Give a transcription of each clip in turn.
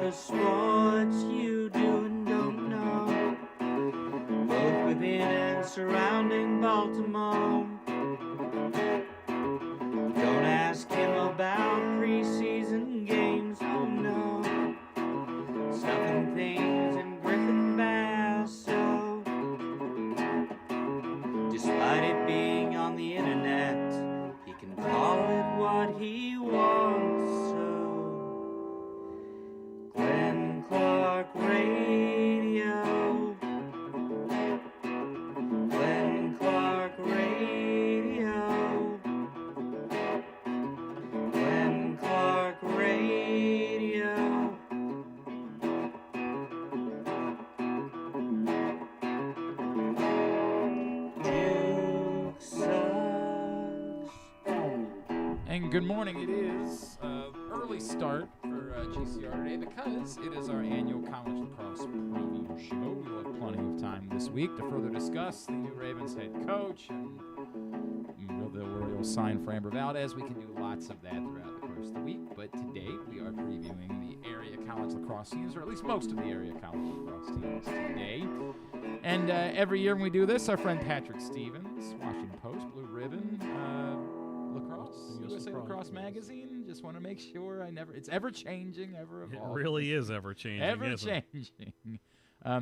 the sports you do and don't know, both within and surrounding Baltimore. Don't ask him about preseason games, oh no, stuffing things in Griffin Basso. Despite it being on the internet, he can call it what he wants, so Glenn Clark Radio, Glenn Clark Radio, Glenn Clark Radio. Duke sucks. And good morning. It is early start for GCR today because it is our annual college lacrosse preview show. We will have plenty of time this week to further discuss the new Ravens head coach and the Royal sign for Amber Valdez. We can do lots of that throughout the course of the week, but today we are previewing the area college lacrosse teams, or at least most of the area college lacrosse teams today. And every year when we do this, our friend Patrick Stevens, Washington Post, Blue Ribbon, Lacrosse, USA Lacrosse Magazine. Just want to make sure it's ever changing, ever evolving. It really is ever changing. Ever changing.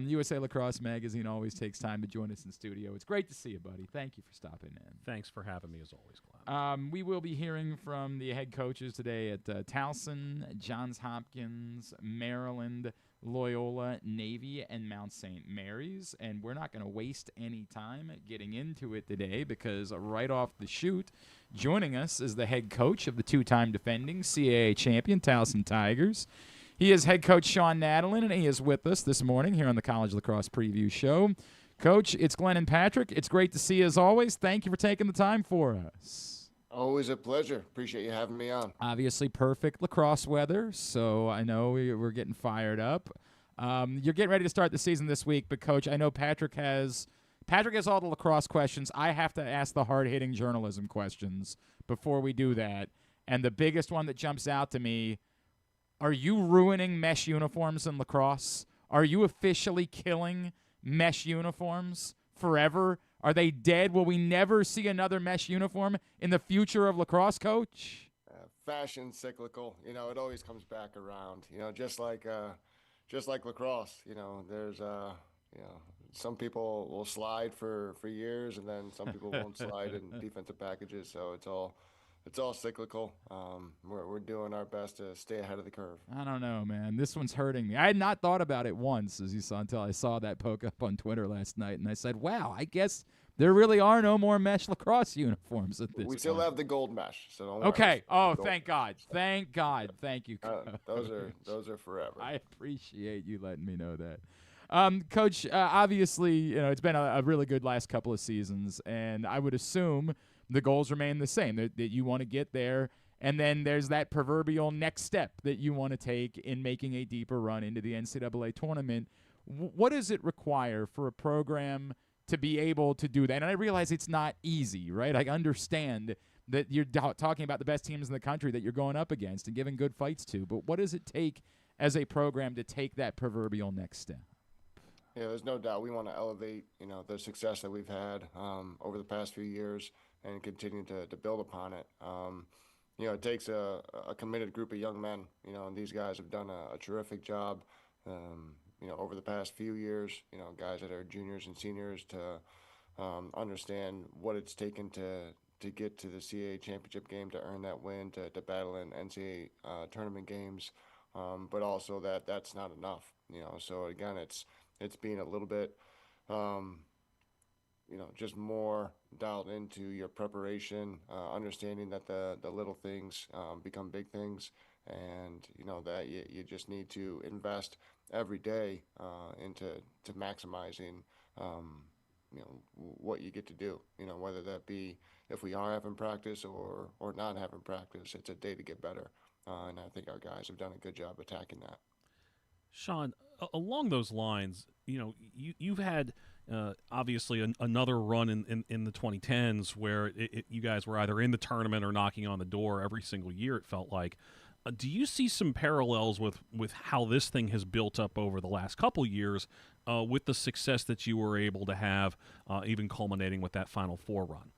USA Lacrosse Magazine always takes time to join us in studio. It's great to see you, buddy. Thank you for stopping in. Thanks for having me, as always, Glenn. We will be hearing from the head coaches today at Towson, Johns Hopkins, Maryland, Loyola, Navy, and Mount St. Mary's. And we're not going to waste any time getting into it today because right off the chute, joining us is the head coach of the two-time defending CAA champion Towson Tigers. He is head coach Shawn Nadelen, and he is with us this morning here on the College Lacrosse Preview Show. Coach, it's Glenn and Patrick. It's great to see you as always. Thank you for taking the time for us. Always a pleasure. Appreciate you having me on. Obviously perfect lacrosse weather, so I know we're getting fired up. You're getting ready to start the season this week, but, Coach, I know Patrick has all the lacrosse questions. I have to ask the hard-hitting journalism questions before we do that. And the biggest one that jumps out to me, are you ruining mesh uniforms in lacrosse? Are you officially killing mesh uniforms forever? Are they dead? Will we never see another mesh uniform in the future of lacrosse, Coach? Fashion cyclical. It always comes back around. Just like lacrosse. There's some people will slide for years, and then some people won't slide in defensive packages. So it's all cyclical. We're doing our best to stay ahead of the curve. I don't know, man. This one's hurting me. I had not thought about it once, as you saw, until I saw that poke up on Twitter last night, and I said, wow, I guess there really are no more mesh lacrosse uniforms at this point. We still have the gold mesh, so don't worry. Okay. Oh, thank God. Thank God. Thank you, Coach. Those are forever. I appreciate you letting me know that. Coach, obviously, it's been a really good last couple of seasons, and I would assume the goals remain the same, that you want to get there, and then there's that proverbial next step that you want to take in making a deeper run into the NCAA tournament. What does it require for a program to be able to do that? And I realize it's not easy, right? I understand that you're talking about the best teams in the country that you're going up against and giving good fights to, but what does it take as a program to take that proverbial next step? Yeah, there's no doubt we want to elevate, the success that we've had over the past few years and continue to build upon it. It takes a committed group of young men, and these guys have done a terrific job, over the past few years, guys that are juniors and seniors to understand what it's taken to get to the CAA championship game, to earn that win, to battle in NCAA tournament games, but also that's not enough, So, again, it's being a little bit just more dialed into your preparation, understanding that the little things become big things, and that you just need to invest every day into maximizing what you get to do. Whether that be if we are having practice or not having practice, it's a day to get better, and I think our guys have done a good job attacking that. Shawn, along those lines, you've had obviously another run in the 2010s where you guys were either in the tournament or knocking on the door every single year, it felt like. Do you see some parallels with how this thing has built up over the last couple years with the success that you were able to have, even culminating with that Final Four run?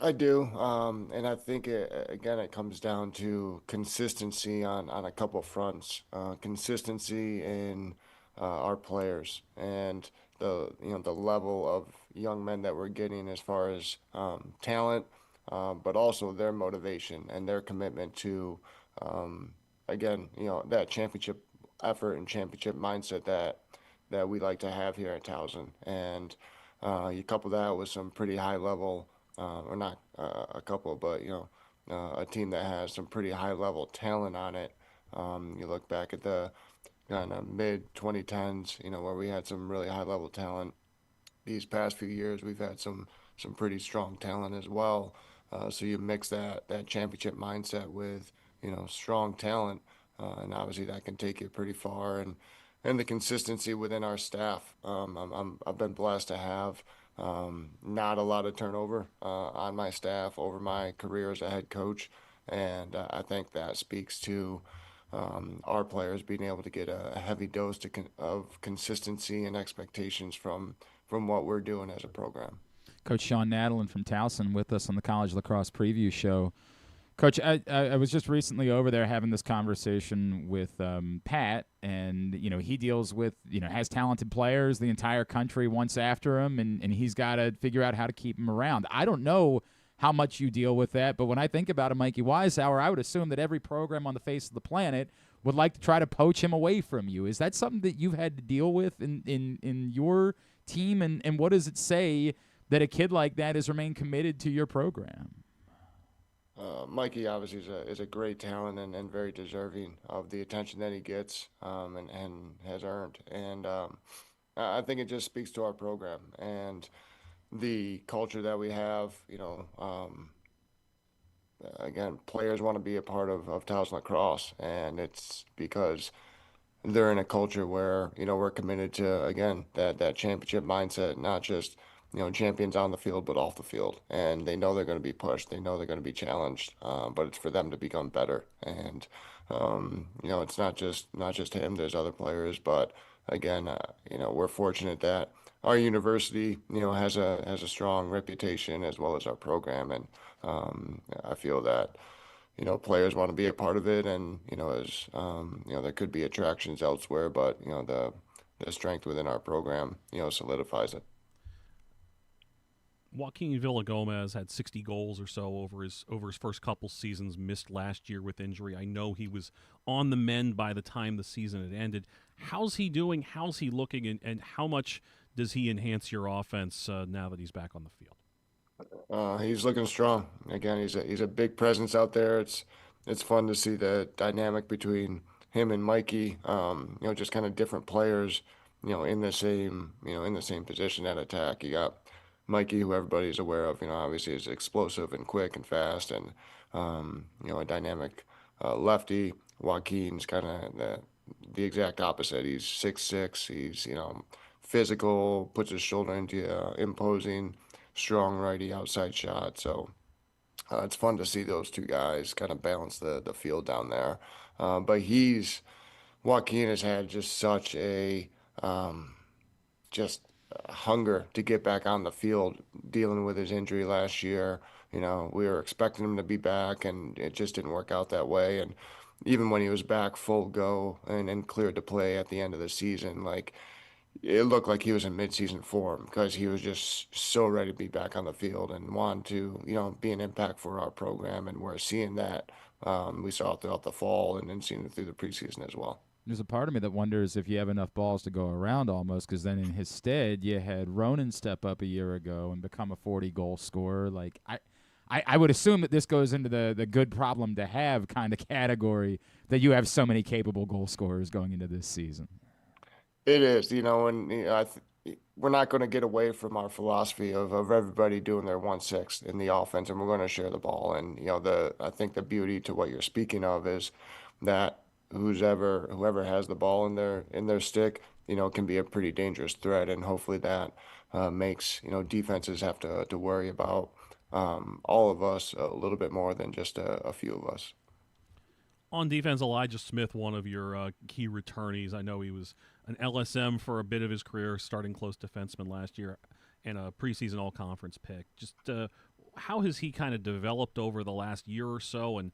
I do, and I think again it comes down to consistency on a couple fronts. Consistency in our players and the level of young men that we're getting as far as talent, but also their motivation and their commitment to again that championship effort and championship mindset that we like to have here at Towson. And you couple that with some pretty high level, or not a couple, but a team that has some pretty high level talent on it. You look back at the kind of mid 2010s, where we had some really high level talent. These past few years, we've had some pretty strong talent as well. So you mix that championship mindset with strong talent, and obviously that can take you pretty far. And the consistency within our staff. I've been blessed to have not a lot of turnover on my staff over my career as a head coach, and I think that speaks to our players being able to get a heavy dose of consistency and expectations from what we're doing as a program. Coach Shawn Nadelen from Towson with us on the College Lacrosse Preview Show. Coach, I was just recently over there having this conversation with Pat, and he deals with has talented players. The entire country wants after him, and he's got to figure out how to keep him around. I don't know how much you deal with that, but when I think about it, Mikey Weishauer, I would assume that every program on the face of the planet would like to try to poach him away from you. Is that something that you've had to deal with in your team, and what does it say that a kid like that has remained committed to your program? Mikey obviously is a great talent and very deserving of the attention that he gets and has earned. And I think it just speaks to our program and the culture that we have. Again, players want to be a part of Towson Lacrosse, and it's because they're in a culture where we're committed to again that championship mindset, not just champions on the field, but off the field. And they know they're going to be pushed. They know they're going to be challenged. But it's for them to become better. And it's not just him. There's other players. But again, we're fortunate that our university, has a strong reputation as well as our program. And I feel that players want to be a part of it. And as there could be attractions elsewhere, but the strength within our program, solidifies it. Joaquin Villagomez had 60 goals or so over his first couple seasons, missed last year with injury. I know he was on the mend by the time the season had ended. How's he doing? How's he looking? And how much does he enhance your offense now that he's back on the field? He's looking strong. Again, he's a big presence out there. It's fun to see the dynamic between him and Mikey. Just kind of different players, in the same position at attack. You got Mikey, who everybody's aware of, obviously is explosive and quick and fast, and a dynamic lefty. Joaquin's kind of the exact opposite. He's 6'6". He's physical, puts his shoulder into you, imposing, strong righty outside shot. So it's fun to see those two guys kind of balance the field down there. But Joaquin has had just such a just hunger to get back on the field, dealing with his injury last year. We were expecting him to be back, and it just didn't work out that way. And even when he was back full go and cleared to play at the end of the season, like it looked like he was in midseason form because he was just so ready to be back on the field and wanted to, be an impact for our program. And we're seeing that. We saw it throughout the fall and then seeing it through the preseason as well. There's a part of me that wonders if you have enough balls to go around almost, because then in his stead you had Ronan step up a year ago and become a 40-goal scorer. Like I would assume that this goes into the good problem to have kind of category, that you have so many capable goal scorers going into this season. It is, and we're not going to get away from our philosophy of everybody doing their 1/6 in the offense, and we're going to share the ball. And I think the beauty to what you're speaking of is that whoever has the ball in their stick, can be a pretty dangerous threat, and hopefully that makes defenses have to worry about all of us a little bit more than just a few of us. On defense, Elijah Smith, one of your key returnees. I know he was an LSM for a bit of his career, starting close defenseman last year, and a preseason all-conference pick. Just how has he kind of developed over the last year or so, and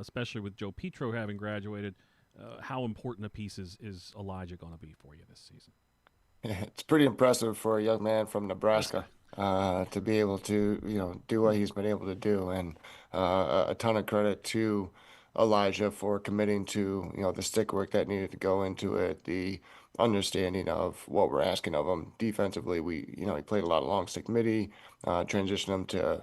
especially with Joe Petro having graduated, how important a piece is Elijah going to be for you this season? It's pretty impressive for a young man from Nebraska to be able to, do what he's been able to do, and a ton of credit to Elijah for committing to, the stick work that needed to go into it, the understanding of what we're asking of him defensively. He played a lot of long stick midi, transitioned him to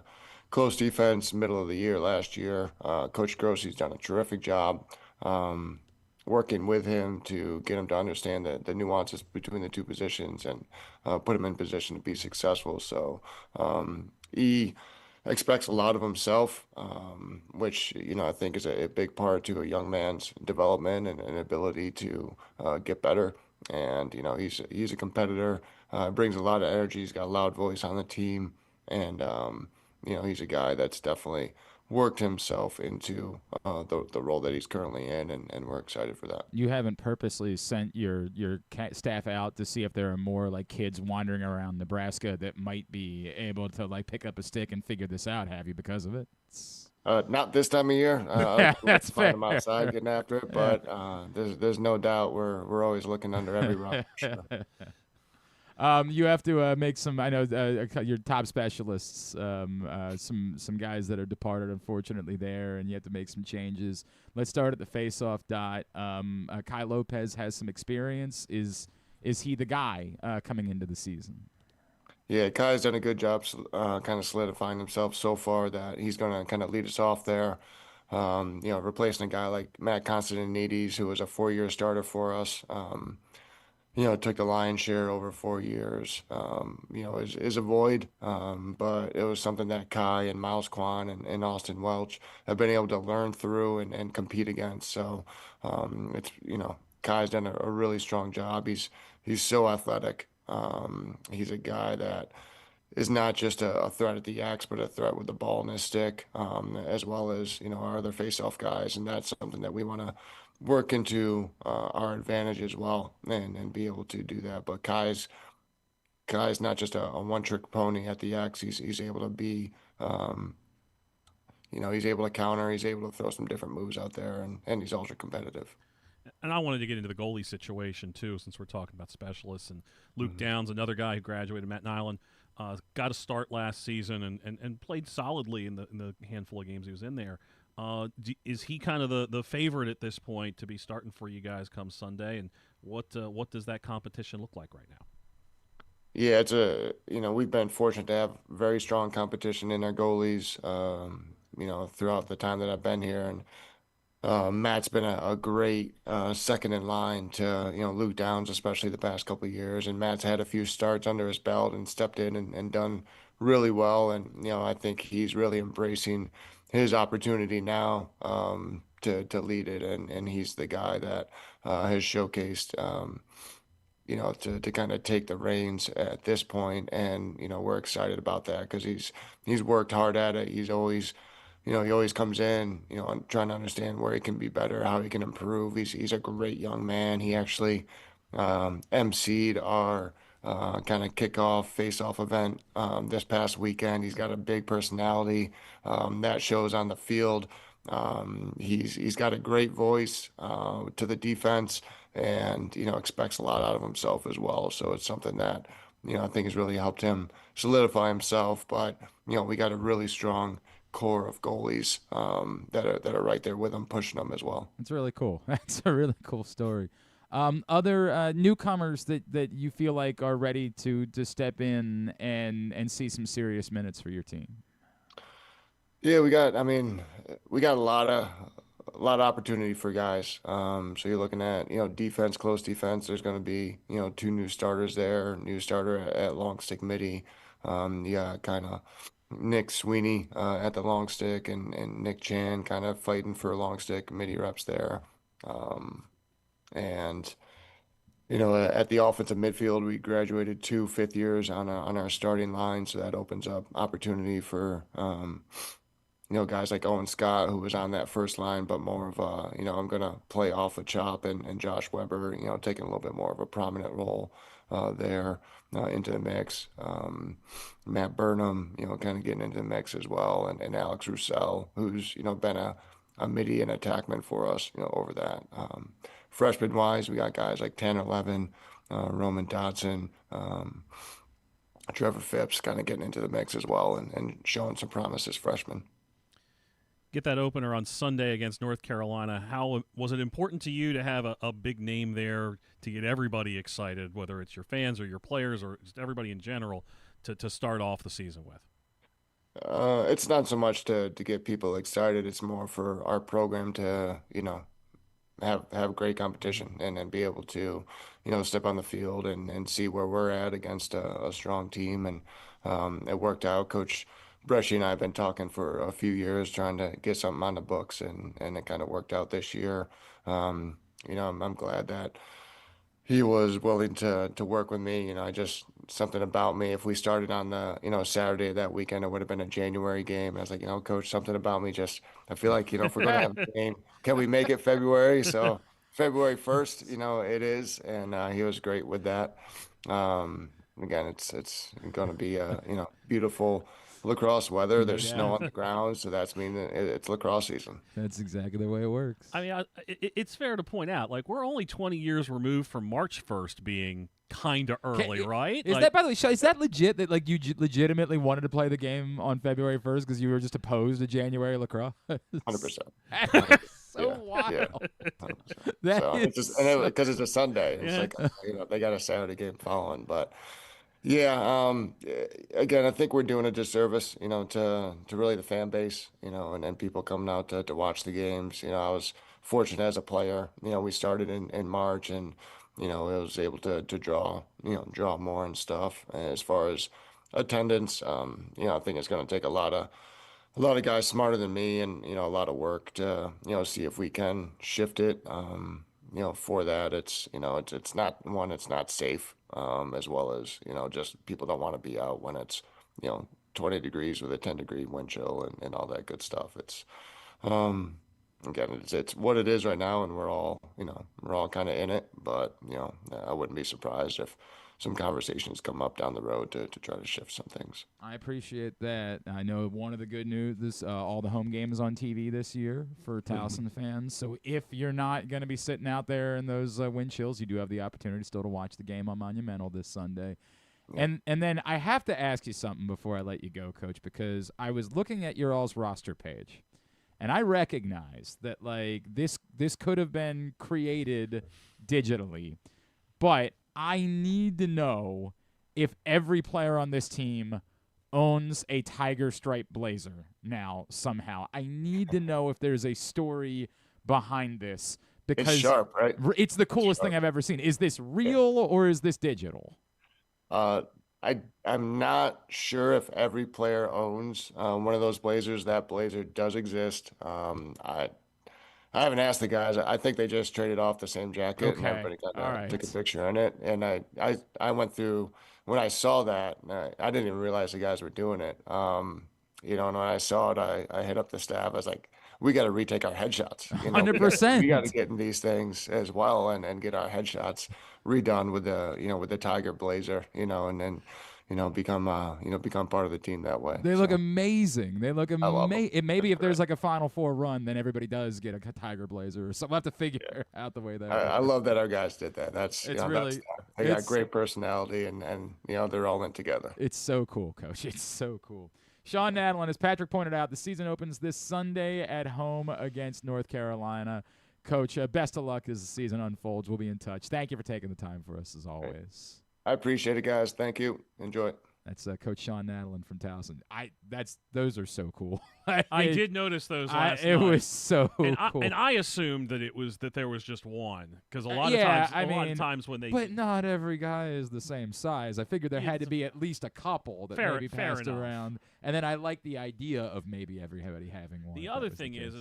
close defense middle of the year last year. Coach Grossi's done a terrific job. Working with him to get him to understand the nuances between the two positions and put him in position to be successful. So he expects a lot of himself, which I think is a big part to a young man's development and an ability to get better. And he's a competitor, brings a lot of energy. He's got a loud voice on the team, and he's a guy that's definitely worked himself into the role that he's currently in, and we're excited for that. You haven't purposely sent your staff out to see if there are more like kids wandering around Nebraska that might be able to like pick up a stick and figure this out, have you, because of it? Not this time of year. Yeah, that's find fair. them outside getting after it, but there's no doubt we're always looking under every rock. For sure. You have to make some. I know your top specialists, some guys that are departed, unfortunately, there, and you have to make some changes. Let's start at the face-off dot. Kai Lopez has some experience. Is he the guy coming into the season? Yeah, Kai's done a good job, kind of solidifying himself so far that he's going to kind of lead us off there. Replacing a guy like Matt Constantinides, who was a 4-year starter for us. Took the lion's share over 4 years, is a void. But it was something that Kai and Miles Kwan and Austin Welch have been able to learn through and compete against. So Kai's done a really strong job. He's so athletic. He's a guy that is not just a threat at the axe, but a threat with the ball in his stick, as well as our other face-off guys, and that's something that we want to work into our advantage as well, and be able to do that. But Kai's not just a one-trick pony at the axe. He's able to be, he's able to counter. He's able to throw some different moves out there, and he's ultra competitive. And I wanted to get into the goalie situation, too, since we're talking about specialists. And Luke Downs, another guy who graduated, Matt Nadelen, got a start last season and played solidly in the handful of games he was in there. Is he kind of the favorite at this point to be starting for you guys come Sunday? And what does that competition look like right now? Yeah, we've been fortunate to have very strong competition in our goalies, throughout the time that I've been here. And Matt's been a great second in line to Luke Downs, especially the past couple of years. And Matt's had a few starts under his belt and stepped in and done really well. And I think he's really embracing his opportunity now to lead it. And he's the guy that has showcased to kind of take the reins at this point. And we're excited about that because he's worked hard at it. He's always he always comes in, trying to understand where he can be better, how he can improve. He's a great young man. He actually emceed our kind of kickoff face-off event this past weekend. He's got a big personality that shows on the field. He's got a great voice to the defense, and expects a lot out of himself as well. So it's something that I think has really helped him solidify himself. But we got a really strong core of goalies that are right there with him, pushing them as well. That's really cool. That's a really cool story. Other newcomers that you feel like are ready to step in and see some serious minutes for your team? Yeah, we got a lot of opportunity for guys. So you're looking at defense, close defense. There's going to be 2 new starters there. New starter at long stick midi. Kind of Nick Sweeney at the long stick, and Nick Chan kind of fighting for long stick midi reps there. And at the offensive midfield, we graduated 2 fifth years on our starting line, so that opens up opportunity for guys like Owen Scott, who was on that first line, but more of a, I'm going to play off the chop, and Josh Weber, taking a little bit more of a prominent role there into the mix. Matt Burnham, kind of getting into the mix as well, and Alex Roussel, who's, been a midi and attackman for us, over that. Freshman wise, we got guys like 10, 11, Roman Dodson, Trevor Phipps kind of getting into the mix as well, and showing some promise as freshmen. Get that opener on Sunday against North Carolina. How was it important to you to have a big name there to get everybody excited, whether it's your fans or your players or just everybody in general, to start off the season with? It's not so much to get people excited. It's more for our program to, have great competition and be able to, step on the field and see where we're at against a strong team. And it worked out. Coach Bresci and I have been talking for a few years, trying to get something on the books, and it kind of worked out this year. I'm glad that he was willing to work with me. Something about me. If we started on the, Saturday of that weekend, it would have been a January game. I was like, Coach, something about me I feel like, if we're going to have a game, can we make it February? So February 1st, it is. And he was great with that. Again, it's going to be beautiful lacrosse weather. There's snow on the ground, so that's it's lacrosse season. That's exactly the way it works. I mean, it's fair to point out, like, we're only 20 years removed from March 1st being kind of early, right? Is that, by the way, is that legit that, like, you legitimately wanted to play the game on February 1st because you were just opposed to January lacrosse? 100%. So wild. Yeah. Because it's a Sunday. It's like, they got a Saturday game following, but yeah, again, I think we're doing a disservice, to really the fan base, and people coming out to watch the games. I was fortunate as a player. We started in March, and, I was able to draw more and stuff. And as far as attendance, I think it's going to take a lot of guys smarter than me, and, a lot of work to, see if we can shift it. For that, it's not safe, as well as, just people don't want to be out when it's, 20 degrees with a 10-degree wind chill and all that good stuff. It's, again, it's what it is right now, and we're all kind of in it, but, I wouldn't be surprised if some conversations come up down the road to try to shift some things. I appreciate that. I know one of the good news, all the home games on TV this year for Towson fans. So if you're not going to be sitting out there in those wind chills, you do have the opportunity still to watch the game on Monumental this Sunday. Yeah. And then I have to ask you something before I let you go, Coach, because I was looking at your all's roster page, and I recognize that, like, this could have been created digitally, but I need to know if every player on this team owns a tiger stripe blazer now somehow. I need to know if there's a story behind this, because it's sharp, right? It's the coolest thing I've ever seen. Is this real or is this digital? I'm not sure if every player owns one of those blazers. That blazer does exist. I haven't asked the guys. I think they just traded off the same jacket, and everybody took a picture in it. And I went through, when I saw that, I didn't even realize the guys were doing it. And when I saw it, I hit up the staff. I was like, we got to retake our headshots. 100%. We got to get in these things as well and get our headshots redone with the Tiger blazer, and then, become part of the team that way. They look amazing. They look amazing. Maybe if there's like a Final Four run, then everybody does get a Tiger blazer. So we'll have to figure out the way that. I love that our guys did that. They got great personality, and they're all in together. It's so cool, Coach. It's so cool. Shawn Nadelen, as Patrick pointed out, the season opens this Sunday at home against North Carolina. Coach, best of luck as the season unfolds. We'll be in touch. Thank you for taking the time for us, as always. I appreciate it, guys. Thank you. Enjoy it. That's Coach Shawn Nadelen from Towson. Those are so cool. I did notice those last night. It was so cool. And I assumed that there was just one, because a lot of times when they. But not every guy is the same size. I figured there had to be at least a couple that maybe passed around. And then I like the idea of maybe everybody having one. The other thing is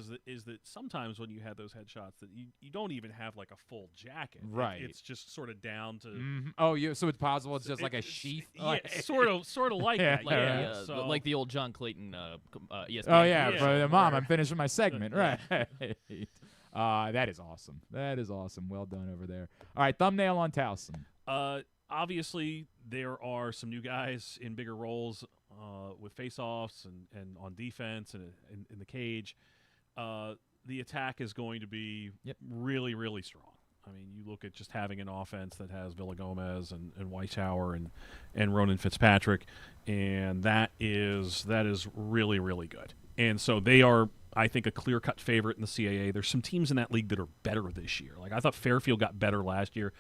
that sometimes when you have those headshots, that you don't even have like a full jacket. Right. It's just sort of down to. Mm-hmm. Oh, so it's possible it's just like a sheath. Yeah, sort sort of like that. Like, Yeah. like the old John Clayton ESPN. Oh yeah, Yeah. for the mom, I'm finishing my segment. Right. That is awesome. That is awesome. Well done over there. All right, thumbnail on Towson. Obviously, there are some new guys in bigger roles with face-offs and on defense and in the cage. The attack is going to be really, really strong. I mean, you look at just having an offense that has Villagomez and Weishauer and Ronan Fitzpatrick, and that is really, really good. And so they are, I think, a clear-cut favorite in the CAA. There's some teams in that league that are better this year. Like, I thought Fairfield got better last year.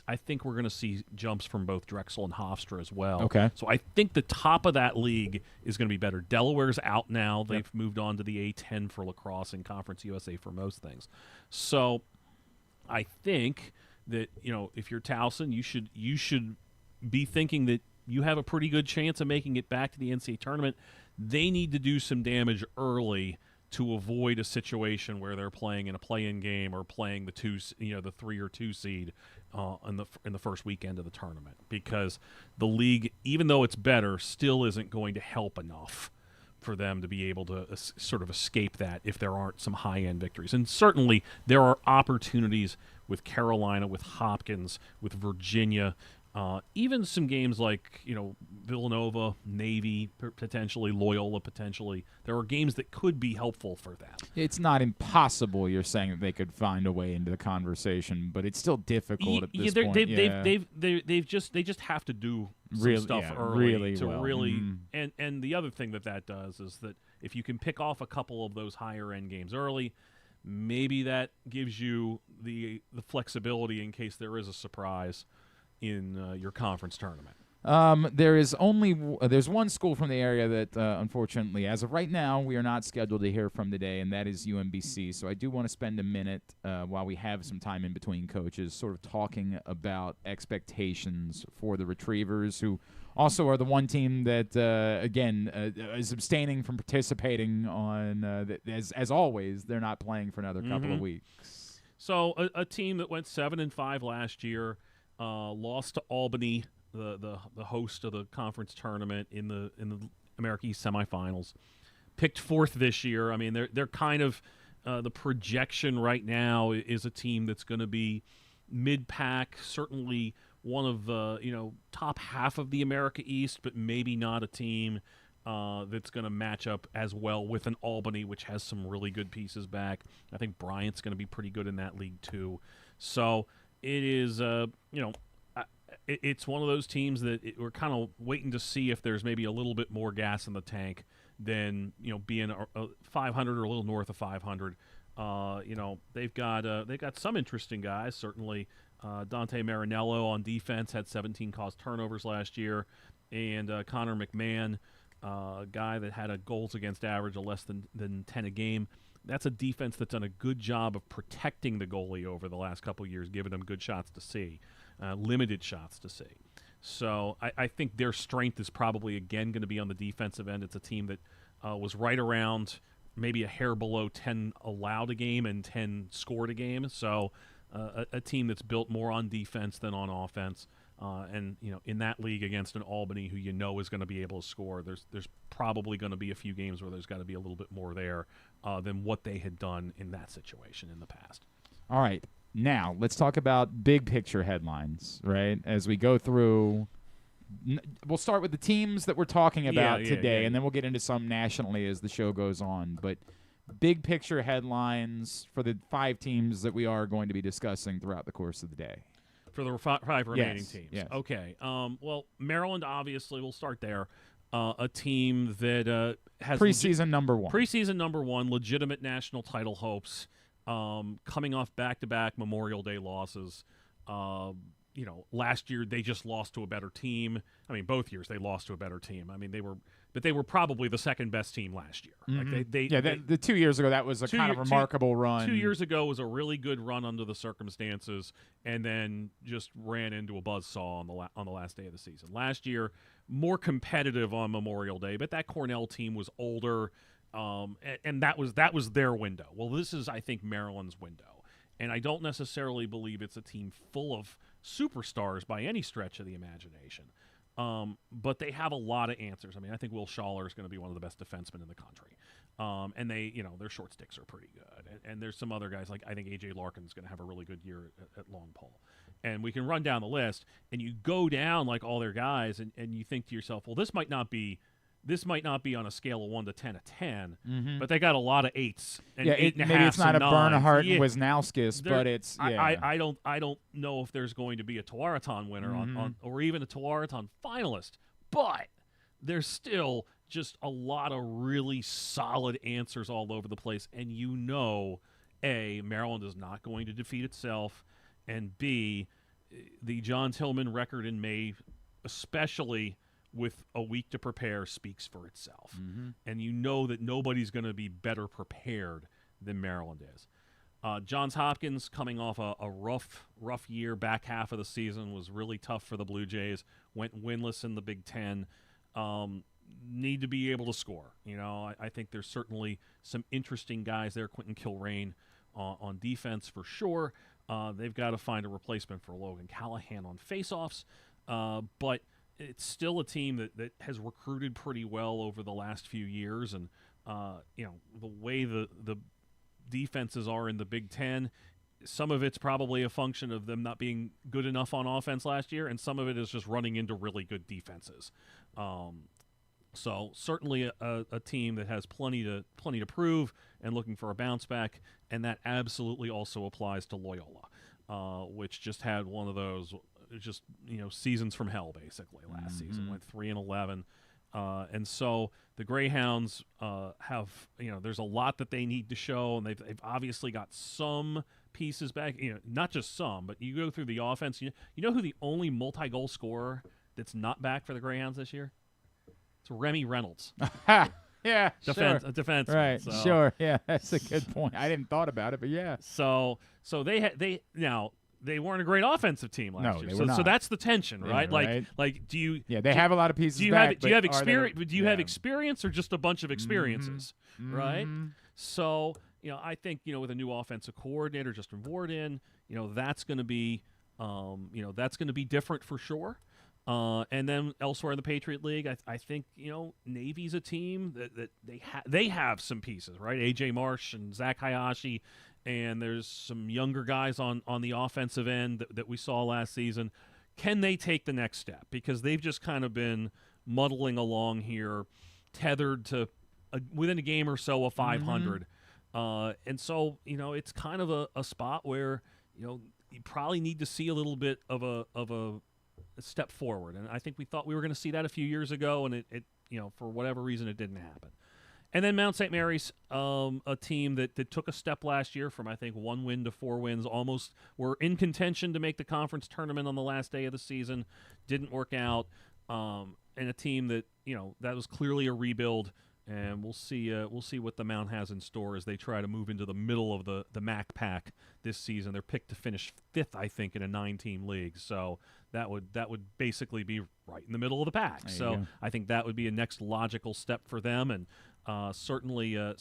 I think we're going to see jumps from both Drexel and Hofstra as well. Okay. So I think the top of that league is going to be better. Delaware's out now. They've moved on to the A10 for lacrosse and Conference USA for most things. So I think that, if you're Towson, you should be thinking that you have a pretty good chance of making it back to the NCAA tournament. They need to do some damage early to avoid a situation where they're playing in a play-in game or playing the 3 or 2 seed in the first weekend of the tournament, because the league, even though it's better, still isn't going to help enough for them to be able to sort of escape that if there aren't some high-end victories. And certainly there are opportunities with Carolina, with Hopkins, with Virginia, even some games like Villanova, Navy, potentially Loyola, potentially. There are games that could be helpful for them. It's not impossible. You're saying that they could find a way into the conversation, but it's still difficult at this point. They just have to do some stuff early to really. And the other thing that does is that if you can pick off a couple of those higher end games early, maybe that gives you the flexibility in case there is a surprise in your conference tournament. There's one school from the area that, unfortunately, as of right now, we are not scheduled to hear from today, and that is UMBC. So I do want to spend a minute while we have some time in between coaches sort of talking about expectations for the Retrievers, who also are the one team that, again, is abstaining from participating on, as always, they're not playing for another couple of weeks. So a team that went 7-5 last year, lost to Albany, the host of the conference tournament in the America East semifinals, picked 4th this year. I mean, they're kind of the projection right now is a team that's going to be mid-pack, certainly one of the top half of the America East, but maybe not a team that's going to match up as well with an Albany, which has some really good pieces back. I think Bryant's going to be pretty good in that league too. So it is, it's one of those teams that we're kind of waiting to see if there's maybe a little bit more gas in the tank than being a 500 or a little north of 500. They've got some interesting guys. Certainly, Dante Marinello on defense had 17 caused turnovers last year, and Connor McMahon, a guy that had a goals against average of less than 10 a game. That's a defense that's done a good job of protecting the goalie over the last couple of years, giving them good shots to see, limited shots to see. So I think their strength is probably, again, going to be on the defensive end. It's a team that was right around maybe a hair below 10 allowed a game and 10 scored a game. So a team that's built more on defense than on offense. And in that league against an Albany who is going to be able to score, there's probably going to be a few games where there's got to be a little bit more there than what they had done in that situation in the past. All right, now let's talk about big picture headlines, right? As we go through, we'll start with the teams that we're talking about today, and then we'll get into some nationally as the show goes on. But big picture headlines for the 5 teams that we are going to be discussing throughout the course of the day. For the 5 remaining teams. Yes. Okay. Well, Maryland, obviously, we'll start there. A team that has preseason number 1. Preseason number 1, legitimate national title hopes, coming off back-to-back Memorial Day losses. Last year they just lost to a better team. I mean, both years they lost to a better team. I mean, they were probably the second best team last year. Mm-hmm. Like the 2 years ago that was a kind of remarkable run. 2 years ago was a really good run under the circumstances, and then just ran into a buzzsaw on the last day of the season. Last year, more competitive on Memorial Day, but that Cornell team was older, and that was their window. Well, this is, I think, Maryland's window, and I don't necessarily believe it's a team full of superstars by any stretch of the imagination. But they have a lot of answers. I mean, I think Will Schaller is going to be one of the best defensemen in the country. And they, their short sticks are pretty good. And there's some other guys, like I think A.J. Larkin's going to have a really good year at long pole. And we can run down the list, and you go down like all their guys, and you think to yourself, well, this might not be on a scale of 1 to 10 a 10, but they got a lot of 8s and 8.5s. Maybe it's not a 9s. Bernhardt Yeah. and Wisnowskis, but it's I don't know if there's going to be a Tuaraton winner on or even a Tuaraton finalist, but there's still just a lot of really solid answers all over the place, and A, Maryland is not going to defeat itself, and B, the John Tillman record in May, especially with a week to prepare, speaks for itself. And that nobody's going to be better prepared than Maryland is. Johns Hopkins, coming off a rough year, back half of the season, was really tough for the Blue Jays, went winless in the Big Ten, need to be able to score. I think there's certainly some interesting guys there. Quentin Kilrain on defense for sure. They've got to find a replacement for Logan Callahan on faceoffs, but it's still a team that has recruited pretty well over the last few years, and the way the defenses are in the Big Ten, some of it's probably a function of them not being good enough on offense last year, and some of it is just running into really good defenses. So certainly a team that has plenty to prove and looking for a bounce back, and that absolutely also applies to Loyola, which just had one of those seasons from hell basically last season. Went 3-11, and so the Greyhounds have there's a lot that they need to show, and they've obviously got some pieces back. Not just some, but you go through the offense. You know who the only multi-goal scorer that's not back for the Greyhounds this year? It's Remy Reynolds. Yeah, defense, sure. A defenseman. Right, so. sure. Yeah, that's a good point. I didn't thought about it, but yeah. So they weren't a great offensive team last year. They were not. So that's the tension, right? Yeah, Like do you? Yeah, they have a lot of pieces. Do you back, have experience? Do you have experience or just a bunch of experiences, right? So I think with a new offensive coordinator, Justin Worden, that's going to be different for sure. And then elsewhere in the Patriot League, I think Navy's a team that they have some pieces, right? AJ Marsh and Zach Hayashi, and there's some younger guys on the offensive end that we saw last season. Can they take the next step? Because they've just kind of been muddling along here, tethered to within a game or so of 500, and so it's kind of a spot where you probably need to see a little bit of a step forward, and I think we thought we were going to see that a few years ago, and it for whatever reason it didn't happen. And then Mount St. Mary's, a team that took a step last year from I think 1 win to 4 wins, almost were in contention to make the conference tournament on the last day of the season, didn't work out, and a team that that was clearly a rebuild. And we'll see what the Mount has in store as they try to move into the middle of the MAC pack this season. They're picked to finish 5th, I think, in a 9-team league. So that would basically be right in the middle of the pack. So I think that would be a next logical step for them, and certainly a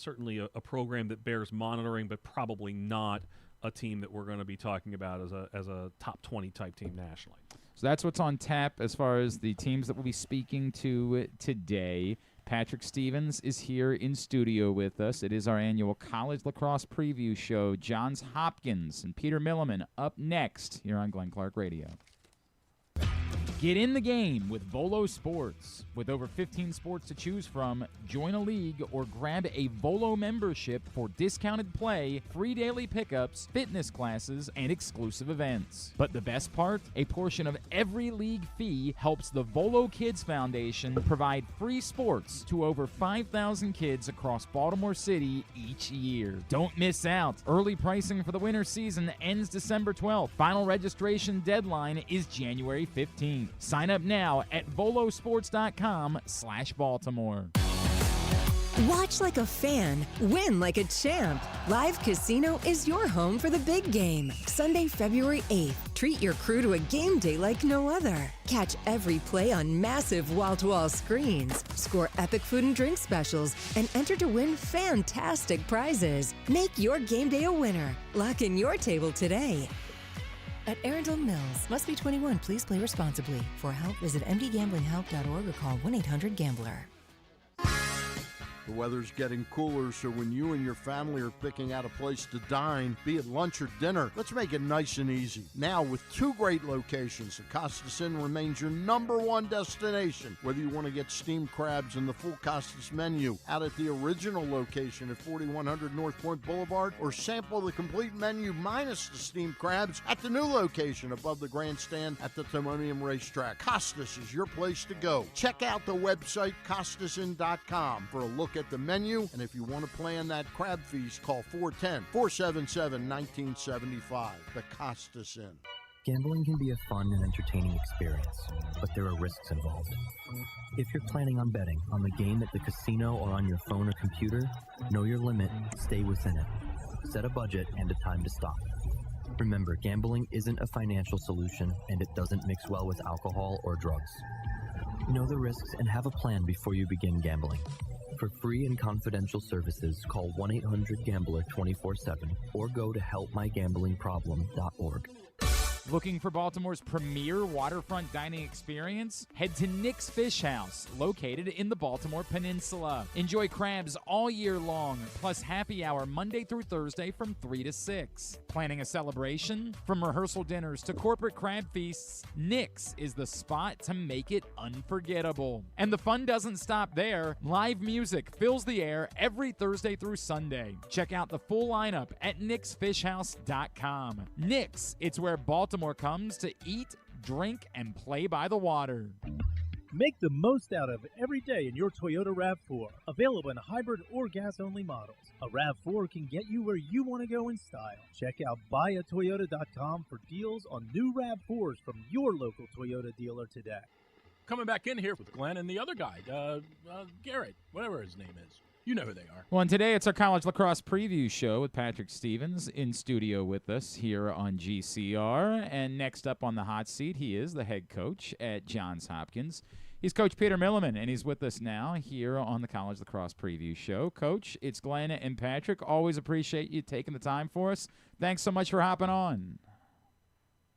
program that bears monitoring, but probably not a team that we're going to be talking about as a top 20 type team nationally. So that's what's on tap as far as the teams that we'll be speaking to today. Patrick Stevens is here in studio with us. It is our annual college lacrosse preview show. Johns Hopkins and Peter Milliman up next here on Glenn Clark Radio. Get in the game with Volo Sports. With over 15 sports to choose from, join a league or grab a Volo membership for discounted play, free daily pickups, fitness classes, and exclusive events. But the best part? A portion of every league fee helps the Volo Kids Foundation provide free sports to over 5,000 kids across Baltimore City each year. Don't miss out. Early pricing for the winter season ends December 12th. Final registration deadline is January 15th. Sign up now at volosports.com/Baltimore. Watch like a fan, win like a champ. Live Casino is your home for the big game. Sunday, February 8th. Treat your crew to a game day like no other. Catch every play on massive wall-to-wall screens. Score epic food and drink specials and enter to win fantastic prizes. Make your game day a winner. Lock in your table today. at Arundel Mills. Must be 21. Please play responsibly. For help, visit mdgamblinghelp.org or call 1-800-GAMBLER. The weather's getting cooler, so when you and your family are picking out a place to dine, be it lunch or dinner, let's make it nice and easy. Now, with 2 great locations, the Costas Inn remains your #1 destination. Whether you want to get steamed crabs and the full Costas menu out at the original location at 4100 North Point Boulevard, or sample the complete menu minus the steamed crabs at the new location above the grandstand at the Timonium Racetrack, Costas is your place to go. Check out the website CostasInn.com for a look at the menu, and if you want to plan that crab feast, call 410-477-1975. The Costas Inn. Gambling can be a fun and entertaining experience, but there are risks involved. If you're planning on betting on the game at the casino or on your phone or computer, know your limit, stay within it. Set a budget and a time to stop. Remember, gambling isn't a financial solution, and it doesn't mix well with alcohol or drugs. Know the risks and have a plan before you begin gambling. For free and confidential services, call 1-800-GAMBLER 24/7 or go to helpmygamblingproblem.org. Looking for Baltimore's premier waterfront dining experience? Head to Nick's Fish House, located in the Baltimore Peninsula. Enjoy crabs all year long, plus happy hour Monday through Thursday from 3 to 6. Planning a celebration? From rehearsal dinners to corporate crab feasts, Nick's is the spot to make it unforgettable. And the fun doesn't stop there. Live music fills the air every Thursday through Sunday. Check out the full lineup at nicksfishhouse.com. Nick's, it's where Baltimore comes to eat, drink, and play by the water. Make the most out of every day in your Toyota RAV4. Available in hybrid or gas-only models. A RAV4 can get you where you want to go in style. Check out buyatoyota.com for deals on new RAV4s from your local Toyota dealer today. Coming back in here with Glenn and the other guy, Garrett, whatever his name is. You know who they are. Well, and today it's our college lacrosse preview show with Patrick Stevens in studio with us here on GCR. And next up on the hot seat, he is the head coach at Johns Hopkins. He's Coach Peter Milliman, and he's with us now here on the college lacrosse preview show. Coach, it's Glenn and Patrick. Always appreciate you taking the time for us. Thanks so much for hopping on.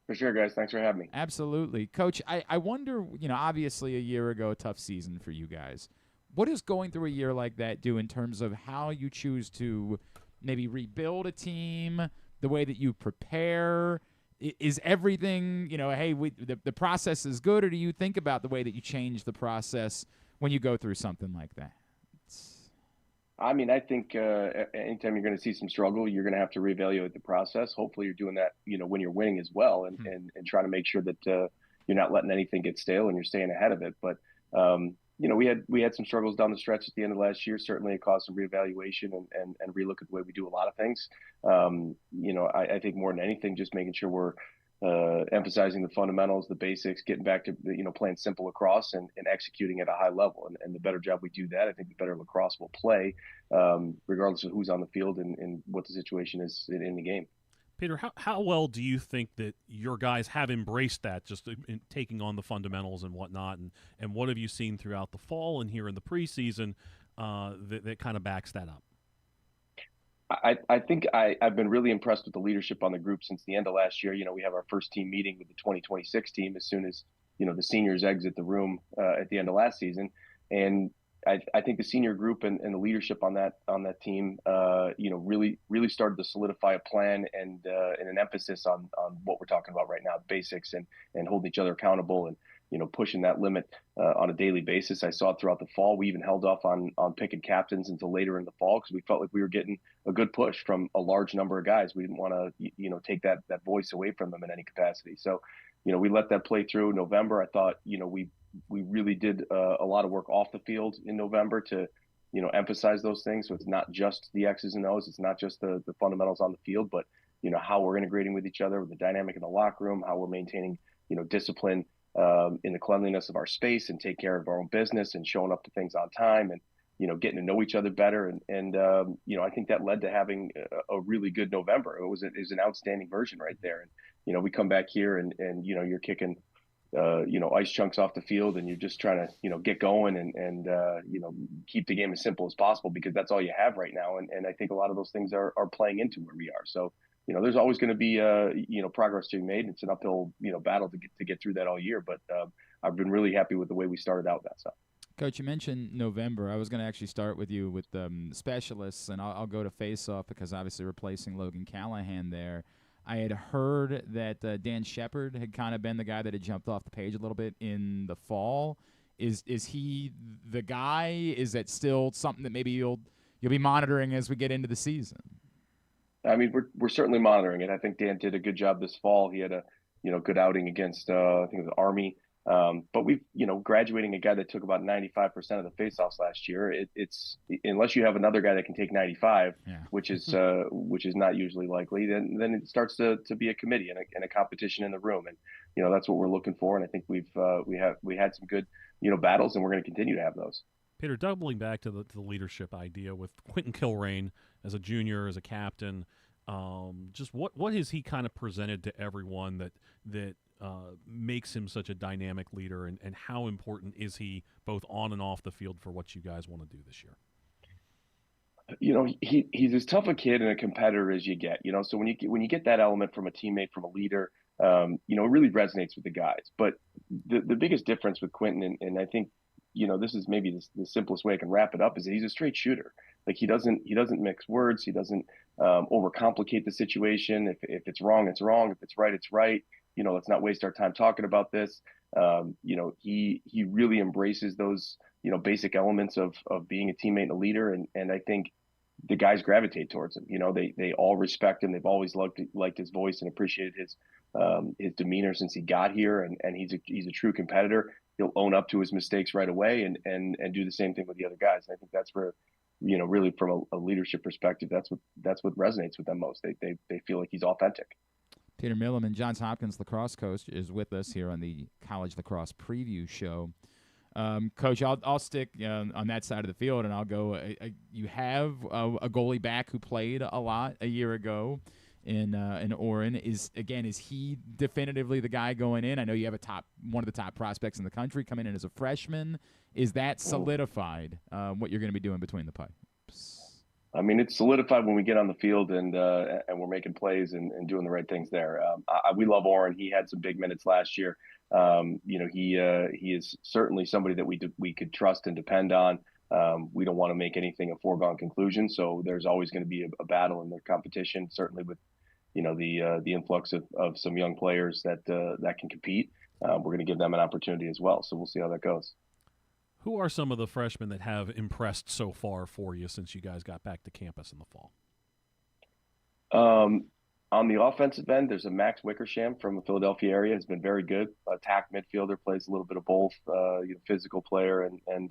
For sure, guys. Thanks for having me. Absolutely. Coach, I wonder, obviously a year ago, tough season for you guys. What does going through a year like that do in terms of how you choose to maybe rebuild a team, the way that you prepare? Is everything, the process is good, or do you think about the way that you change the process when you go through something like that? I think anytime you're going to see some struggle, you're going to have to reevaluate the process. Hopefully you're doing that, when you're winning as well, and trying to make sure that you're not letting anything get stale and you're staying ahead of it. But, we had some struggles down the stretch at the end of last year. Certainly it caused some reevaluation and relook at the way we do a lot of things. I think more than anything, just making sure we're emphasizing the fundamentals, the basics, getting back to, playing simple lacrosse and executing at a high level. And the better job we do that, I think the better lacrosse will play, regardless of who's on the field and what the situation is in the game. Peter, how well do you think that your guys have embraced that, just in taking on the fundamentals and whatnot? And what have you seen throughout the fall and here in the preseason that kind of backs that up? I think I've been really impressed with the leadership on the group since the end of last year. We have our first team meeting with the 2026 team as soon as, the seniors exit the room at the end of last season. And I think the senior group and the leadership on that team, really started to solidify a plan and an emphasis on what we're talking about right now, basics and holding each other accountable and, pushing that limit on a daily basis. I saw it throughout the fall. We even held off on picking captains until later in the fall because we felt like we were getting a good push from a large number of guys. We didn't want to, take that voice away from them in any capacity. So, we let that play through November. I thought, we really did a lot of work off the field in November to, emphasize those things. So it's not just the X's and O's. It's not just the fundamentals on the field, but, how we're integrating with each other, with the dynamic in the locker room, how we're maintaining, discipline in the cleanliness of our space and take care of our own business and showing up to things on time and, getting to know each other better. And I think that led to having a really good November. It was an outstanding version right there. And, we come back here and you're kicking, ice chunks off the field and you're just trying to, get going and keep the game as simple as possible because that's all you have right now. And I think a lot of those things are playing into where we are. So, there's always going to be progress to be made. It's an uphill battle to get through that all year. But I've been really happy with the way we started out that stuff. Coach, you mentioned November. I was going to actually start with you with specialists, and I'll go to face-off because obviously replacing Logan Callahan there. I had heard that Dan Shepard had kind of been the guy that had jumped off the page a little bit in the fall. Is he the guy? Is that still something that maybe you'll be monitoring as we get into the season? I mean, we're certainly monitoring it. I think Dan did a good job this fall. He had a good outing against I think it was Army. But we've graduating a guy that took about 95% of the faceoffs last year. It's unless you have another guy that can take 95, which is not usually likely. Then it starts to be a committee and a competition in the room, and that's what we're looking for. And I think we had some good battles, and we're going to continue to have those. Peter, doubling back to the leadership idea with Quentin Kilrain as a junior, as a captain, just what has he kind of presented to everyone that makes him such a dynamic leader, and how important is he both on and off the field for what you guys want to do this year? He's as tough a kid and a competitor as you get. So when you get that element from a teammate, from a leader, it really resonates with the guys. But the biggest difference with Quentin, and I think this is maybe the simplest way I can wrap it up, is that he's a straight shooter. Like he doesn't mix words. He doesn't overcomplicate the situation. If it's wrong, it's wrong. If it's right, it's right. Let's not waste our time talking about this. He really embraces those basic elements of being a teammate and a leader, and I think the guys gravitate towards him. They all respect him. They've always liked his voice and appreciated his demeanor since he got here, and he's a true competitor. He'll own up to his mistakes right away and do the same thing with the other guys. And I think that's where, really from a leadership perspective, that's what resonates with them most. They feel like he's authentic. Peter Milliman, Johns Hopkins lacrosse coach, is with us here on the College Lacrosse Preview Show. Coach, I'll stick on that side of the field, and I'll go. You have a goalie back who played a lot a year ago in Orrin. Is he definitively the guy going in? I know you have one of the top prospects in the country coming in as a freshman. Is that solidified? What you're going to be doing between the pipes? I mean, it's solidified when we get on the field and we're making plays and doing the right things there. We love Orrin. He had some big minutes last year. He is certainly somebody that we could trust and depend on. We don't want to make anything a foregone conclusion, so there's always going to be a battle in the competition. Certainly with the influx of some young players that can compete, we're going to give them an opportunity as well. So we'll see how that goes. Who are some of the freshmen that have impressed so far for you since you guys got back to campus in the fall? On the offensive end, there's a Max Wickersham from the Philadelphia area. Has been very good. Attack midfielder, plays a little bit of both. Physical player and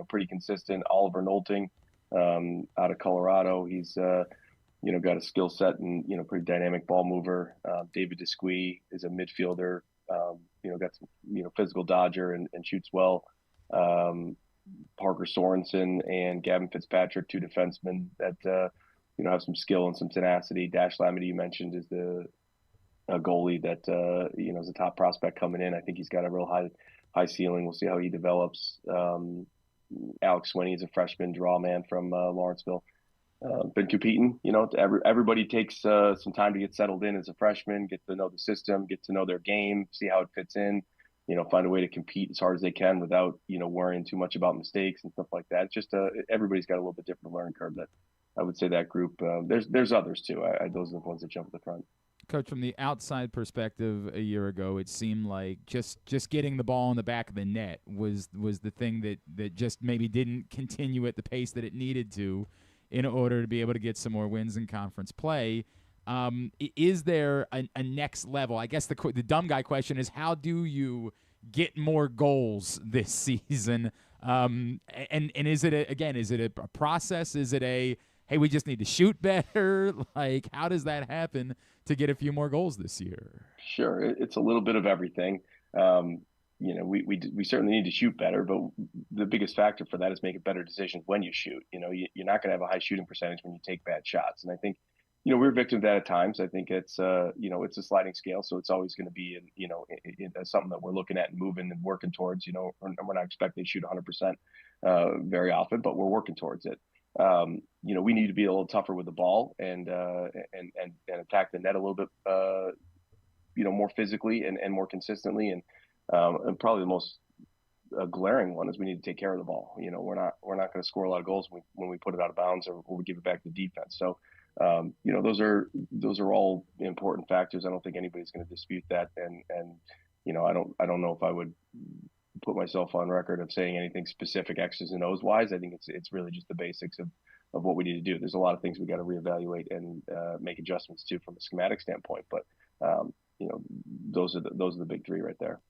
pretty consistent. Oliver Nolting out of Colorado. He's got a skill set and pretty dynamic ball mover. David Desquie is a midfielder. Got some physical dodger and shoots well. Parker Sorensen and Gavin Fitzpatrick, two defensemen that have some skill and some tenacity. Dash Lamity, you mentioned, is a goalie that is a top prospect coming in. I think he's got a real high ceiling. We'll see how he develops. Alex Swinney is a freshman draw man from Lawrenceville. Been competing. Everybody takes some time to get settled in as a freshman, get to know the system, get to know their game, see how it fits in. Find a way to compete as hard as they can without, worrying too much about mistakes and stuff like that. It's just everybody's got a little bit different learning curve. That I would say that group. There's others too. Those are the ones that jump at the front. Coach, from the outside perspective, a year ago, it seemed like just getting the ball in the back of the net was the thing that just maybe didn't continue at the pace that it needed to in order to be able to get some more wins in conference play. Is there a next level? I guess the dumb guy question is, how do you get more goals this season? And is it a process? Is it hey, we just need to shoot better? Like, how does that happen to get a few more goals this year? Sure, it's a little bit of everything. We certainly need to shoot better, but the biggest factor for that is making better decisions when you shoot. You're not going to have a high shooting percentage when you take bad shots, and I think. We're victim to that at times. I think it's it's a sliding scale, so it's always going to be something that we're looking at and moving and working towards. We're not expecting to shoot 100% very often, but we're working towards it. we need to be a little tougher with the ball and attack the net a little bit, more physically and more consistently. And probably the most glaring one is we need to take care of the ball. We're not going to score a lot of goals when we put it out of bounds or we give it back to defense. So, those are all important factors. I don't think anybody's going to dispute that. And I don't know if I would put myself on record of saying anything specific X's and O's wise. I think it's really just the basics of what we need to do. There's a lot of things we got to reevaluate and make adjustments to from a schematic standpoint. But those are the big three right there.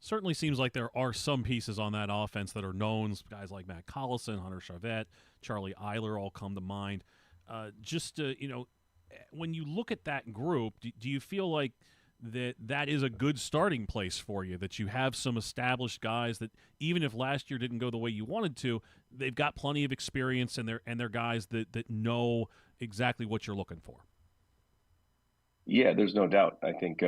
Certainly seems like there are some pieces on that offense that are known. Guys like Matt Collison, Hunter Chavette, Charlie Eiler all come to mind. When you look at that group, do you feel like that is a good starting place for you, that you have some established guys that even if last year didn't go the way you wanted to, they've got plenty of experience and they're guys that know exactly what you're looking for? Yeah, there's no doubt. I think,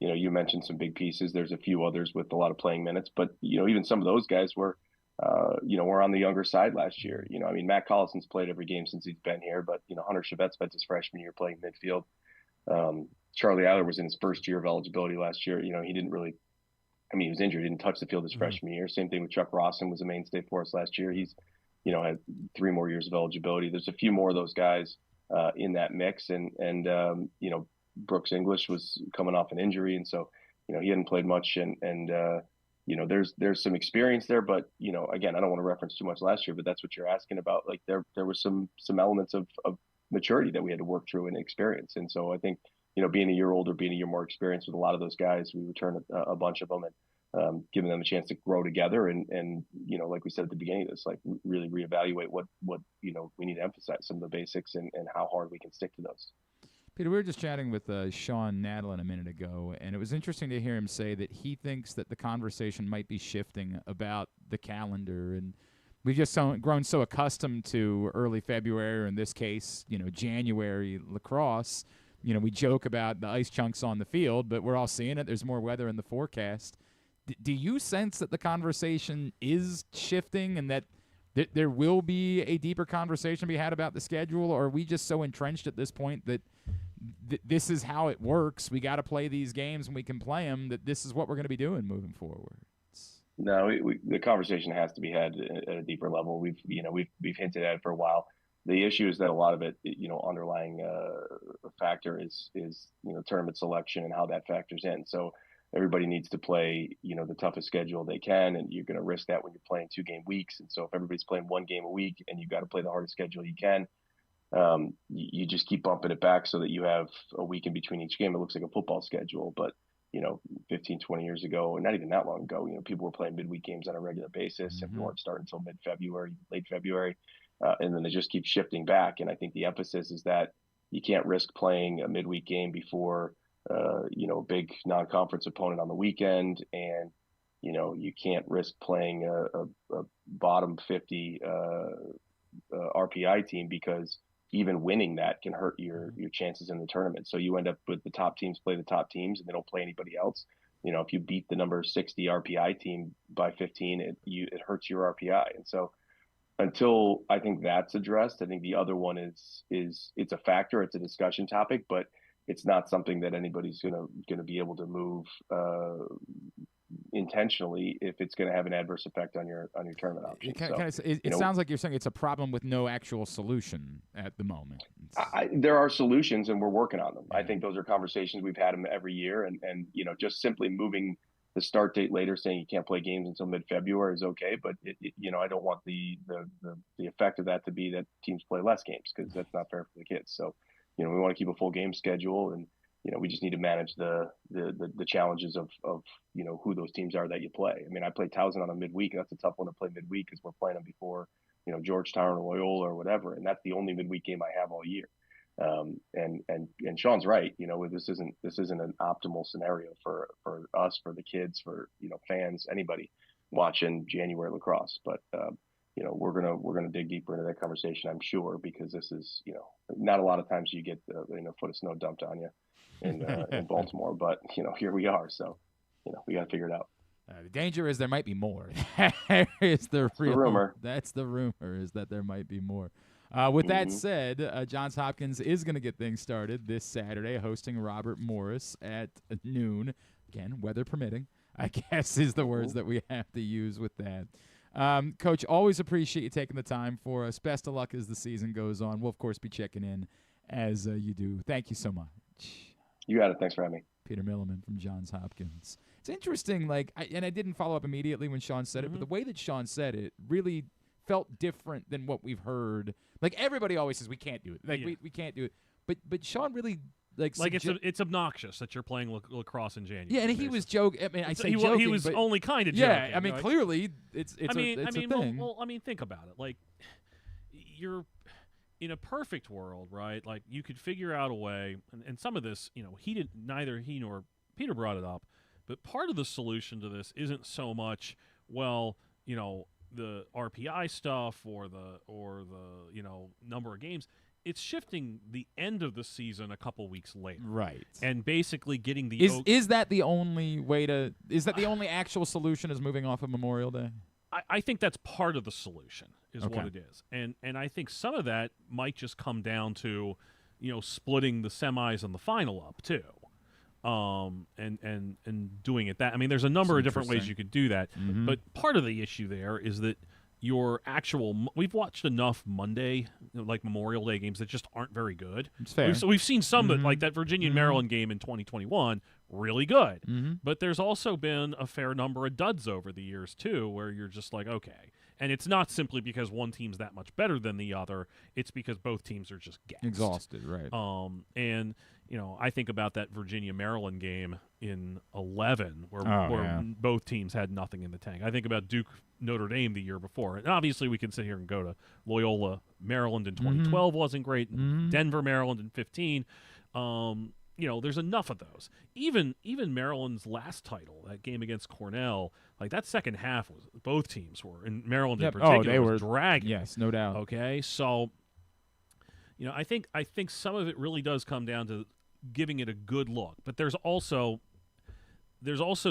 you mentioned some big pieces. There's a few others with a lot of playing minutes, but, even some of those guys were on the younger side last year. Matt Collison's played every game since he's been here, but, Hunter Chavette spent his freshman year playing midfield. Charlie Eiler was in his first year of eligibility last year. He didn't really, he was injured. He didn't touch the field his freshman year. Same thing with Chuck Rawson, was a mainstay for us last year. He's, had 3 more years of eligibility. There's a few more of those guys in that mix. And Brooks English was coming off an injury. And so, he hadn't played much and there's some experience there, but, again, I don't want to reference too much last year, but that's what you're asking about. Like there was some elements of maturity that we had to work through and experience. And so I think, being a year older, being a year more experienced with a lot of those guys, we returned a bunch of them and giving them a chance to grow together. And like we said at the beginning of this, like really reevaluate what we need to emphasize, some of the basics and how hard we can stick to those. Peter, we were just chatting with Shawn Nadelen a minute ago, and it was interesting to hear him say that he thinks that the conversation might be shifting about the calendar. And we've just grown so accustomed to early February, or in this case, January lacrosse. We joke about the ice chunks on the field, but we're all seeing it. There's more weather in the forecast. Do you sense that the conversation is shifting and that there will be a deeper conversation to be had about the schedule, or are we just so entrenched at this point that this is how it works? We got to play these games and we can play them, that this is what we're going to be doing moving forward? No, the conversation has to be had at a deeper level. We've hinted at it for a while. The issue is that a lot of it, underlying factor is tournament selection and how that factors in. So everybody needs to play, the toughest schedule they can, and you're going to risk that when you're playing 2-game weeks. And so if everybody's playing 1 game a week and you've got to play the hardest schedule you can, you just keep bumping it back so that you have a week in between each game. It looks like a football schedule, but 15, 20 years ago, not even that long ago, people were playing midweek games on a regular basis. If they weren't starting until mid-February, late February, and then they just keep shifting back. And I think the emphasis is that you can't risk playing a midweek game before, a big non-conference opponent on the weekend, and you can't risk playing a bottom 50 RPI team, because even winning that can hurt your chances in the tournament. So you end up with the top teams play the top teams and they don't play anybody else. If you beat the number 60 RPI team by 15, it hurts your RPI. And so until I think that's addressed, I think the other one is it's a factor, it's a discussion topic, but it's not something that anybody's gonna be able to move intentionally if it's going to have an adverse effect on your tournament options. It sounds like you're saying it's a problem with no actual solution at the moment. There are solutions and we're working on them. I think those are conversations we've had them every year, and just simply moving the start date later, saying you can't play games until mid-February is okay, but I don't want the effect of that to be that teams play less games, because that's not fair for the kids. So we want to keep a full game schedule, and we just need to manage the challenges of who those teams are that you play. I play Towson on a midweek. That's a tough one to play midweek because we're playing them before, Georgetown or Loyola or whatever, and that's the only midweek game I have all year. And Shawn's right. This isn't an optimal scenario for us, for the kids, for fans, anybody watching January lacrosse. But we're gonna dig deeper into that conversation, I'm sure, because this is not a lot of times you get a foot of snow dumped on you in Baltimore, but here we are, so we got to figure it out. The danger is there might be more. That is the real rumor. That's the rumor, is that there might be more. With that said, Johns Hopkins is going to get things started this Saturday, hosting Robert Morris at noon. Again, weather permitting, I guess is the words that we have to use with that. Coach, always appreciate you taking the time for us. Best of luck as the season goes on. We'll, of course, be checking in as you do. Thank you so much. You got it. Thanks for having me. Peter Milliman from Johns Hopkins. It's interesting, I didn't follow up immediately when Shawn said it, but the way that Shawn said it really felt different than what we've heard. Everybody always says we can't do it. We can't do it. But Shawn really it's obnoxious that you're playing lacrosse in January. Yeah, and he was joking. I mean, joking. He was but only kind of joking. Yeah, I mean, clearly it's a thing. Well, think about it. You're in a perfect world, right? You could figure out a way, and some of this, neither he nor Peter brought it up, but part of the solution to this isn't so much, the RPI stuff or the number of games. It's shifting the end of the season a couple weeks later, right? And basically getting the is that the only way to? Is that the only actual solution? Is moving off of Memorial Day? I think that's part of the solution, is what it is, and I think some of that might just come down to, splitting the semis and the final up too, and doing it that. I mean, there's a number of different ways you could do that, but part of the issue there is that your actual we've watched enough Monday, Memorial Day games that just aren't very good. It's fair. We've seen some that, like that Virginia and Maryland game in 2021, really good. But there's also been a fair number of duds over the years too, where you're just like, okay. And it's not simply because one team's that much better than the other. It's because both teams are just exhausted, right? And I think about that Virginia-Maryland game in 2011, where both teams had nothing in the tank. I think about Duke-Notre Dame the year before. And obviously we can sit here and go to Loyola, Maryland in 2012 wasn't great. Denver, Maryland in 2015. There's enough of those. Even Maryland's last title, that game against Cornell, that second half was both teams were, and Maryland in particular, they were dragging. Yes, no doubt. Okay, so I think some of it really does come down to giving it a good look, but there's also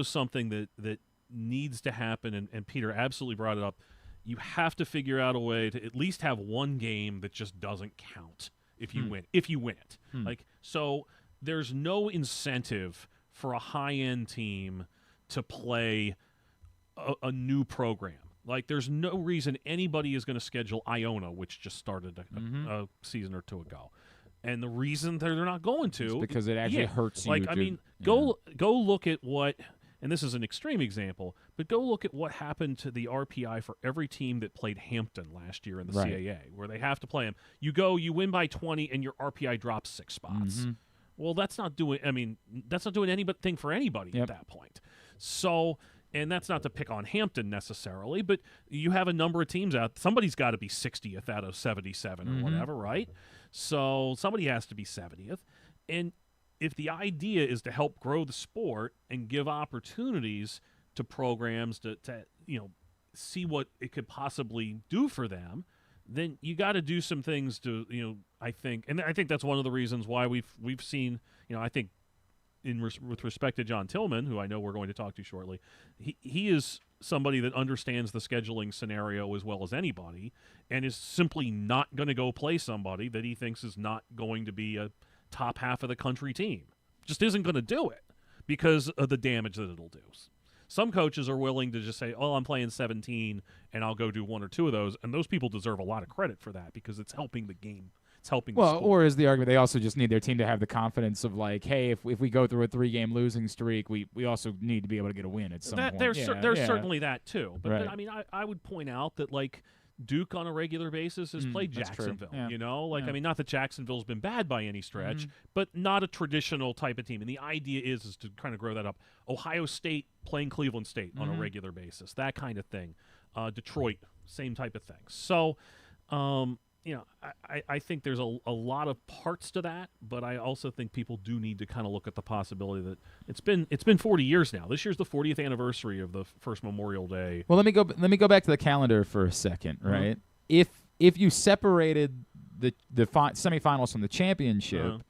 something that needs to happen, and Peter absolutely brought it up. You have to figure out a way to at least have one game that just doesn't count if you win. If you win it, so. There's no incentive for a high-end team to play a new program. There's no reason anybody is going to schedule Iona, which just started a season or two ago. And the reason they're not going to... It's because it actually hurts you. Go look at what... And this is an extreme example, but go look at what happened to the RPI for every team that played Hampton last year in the CAA, where they have to play them. You win by 20, and your RPI drops 6 spots. Well, that's not doing anything for anybody at that point. So, and that's not to pick on Hampton necessarily, but you have a number of teams out. Somebody's got to be 60th out of 77 or whatever, right? So somebody has to be 70th. And if the idea is to help grow the sport and give opportunities to programs to see what it could possibly do for them, then you got to do some things to, I think that's one of the reasons why we've seen, I think with respect to John Tillman, who I know we're going to talk to shortly, he is somebody that understands the scheduling scenario as well as anybody, and is simply not going to go play somebody that he thinks is not going to be a top half of the country team. Just isn't going to do it because of the damage that it'll do. Some coaches are willing to just say, oh, I'm playing 17, and I'll go do one or two of those, and those people deserve a lot of credit for that because it's helping the game. It's helping the sport. Or is the argument they also just need their team to have the confidence of hey, if we go through a 3-game losing streak, we also need to be able to get a win at some point. There's certainly that too. But I mean, I would point out that Duke on a regular basis has played Jacksonville, I mean, not that Jacksonville's been bad by any stretch, but not a traditional type of team. And the idea is to kind of grow that up. Ohio State playing Cleveland State on a regular basis, that kind of thing. Detroit, same type of thing. So, I think there's a lot of parts to that, but I also think people do need to kind of look at the possibility that it's been 40 years now. This year's the 40th anniversary of the first Memorial Day. Well, let me go back to the calendar for a second, right? If you separated the semifinals from the championship,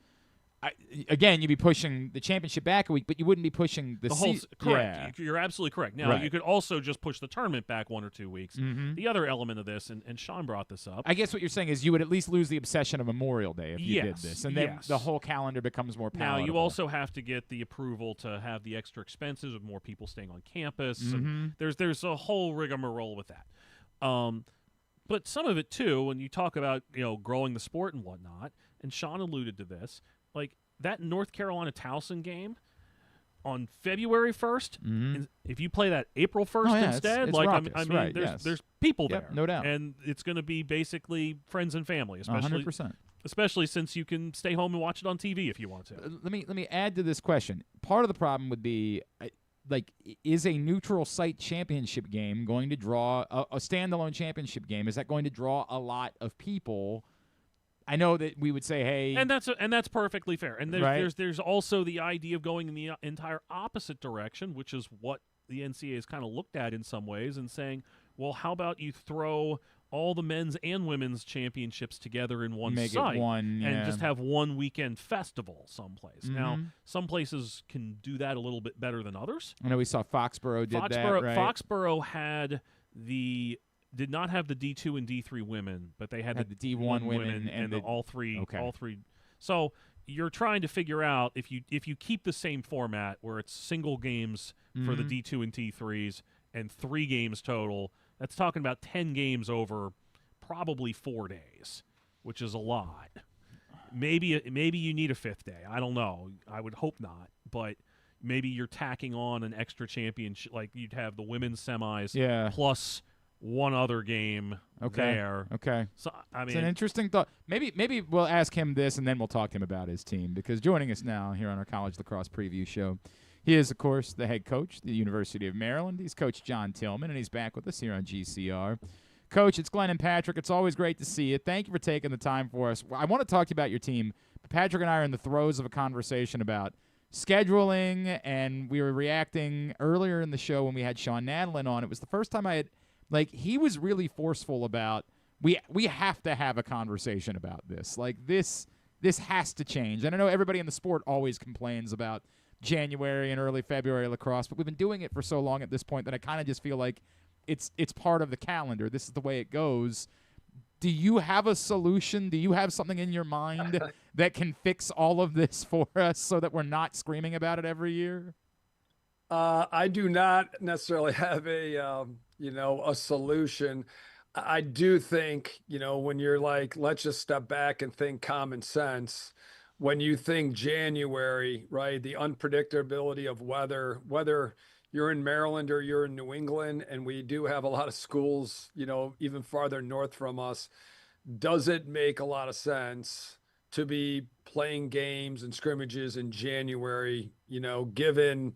Again, you'd be pushing the championship back a week, but you wouldn't be pushing the whole. Correct. Yeah. You're absolutely correct. Now, you could also just push the tournament back 1 or 2 weeks. Mm-hmm. The other element of this, and Shawn brought this up. I guess what you're saying is you would at least lose the obsession of Memorial Day if you did this, and then the whole calendar becomes more palatable. Now, you also have to get the approval to have the extra expenses of more people staying on campus. Mm-hmm. And there's a whole rigmarole with that. But some of it, too, when you talk about growing the sport and whatnot, and Shawn alluded to this, like that North Carolina Towson game on February 1st, if you play that April 1st instead, it's like Rockets, there's people there, no doubt, and it's going to be basically friends and family, especially 100%. Especially since you can stay home and watch it on TV if you want to. Let me add to this question. Part of the problem would be, is a neutral site championship game going to draw a standalone championship game? Is that going to draw a lot of people? I know that we would say, hey, and that's perfectly fair. And there's also the idea of going in the entire opposite direction, which is what the NCAA has kind of looked at in some ways, and saying, well, how about you throw all the men's and women's championships together in one Make site it one, and just have one weekend festival someplace. Now, some places can do that a little bit better than others. I know we saw Foxborough did that, right? Foxborough did not have the D2 and D3 women, but they had the D1 women and all three. Okay. All three. So you're trying to figure out if you keep the same format where it's single games for the D2 and D3s and 3 games total. That's talking about 10 games over probably 4 days, which is a lot. Maybe you need a 5th day. I don't know. I would hope not, but maybe you're tacking on an extra championship, like you'd have the women's semis plus one other game there. Okay. So I mean, it's an interesting thought. Maybe we'll ask him this, and then we'll talk to him about his team, because joining us now here on our college lacrosse preview show, he is, of course, the head coach at the University of Maryland. He's Coach John Tillman, and he's back with us here on GCR. Coach, it's Glenn and Patrick. It's always great to see you. Thank you for taking the time for us. I want to talk to you about your team. Patrick and I are in the throes of a conversation about scheduling, and we were reacting earlier in the show when we had Shawn Nadelen on. It was the first time I had – he was really forceful about we have to have a conversation about this. This has to change. And I know everybody in the sport always complains about January and early February lacrosse, but we've been doing it for so long at this point that I kind of just feel like it's part of the calendar. This is the way it goes. Do you have a solution? Do you have something in your mind that can fix all of this for us so that we're not screaming about it every year? I do not necessarily have a solution. I do think, when you're like, let's just step back and think common sense. When you think January, right, the unpredictability of weather, whether you're in Maryland or you're in New England, and we do have a lot of schools, even farther north from us, does it make a lot of sense to be playing games and scrimmages in January, given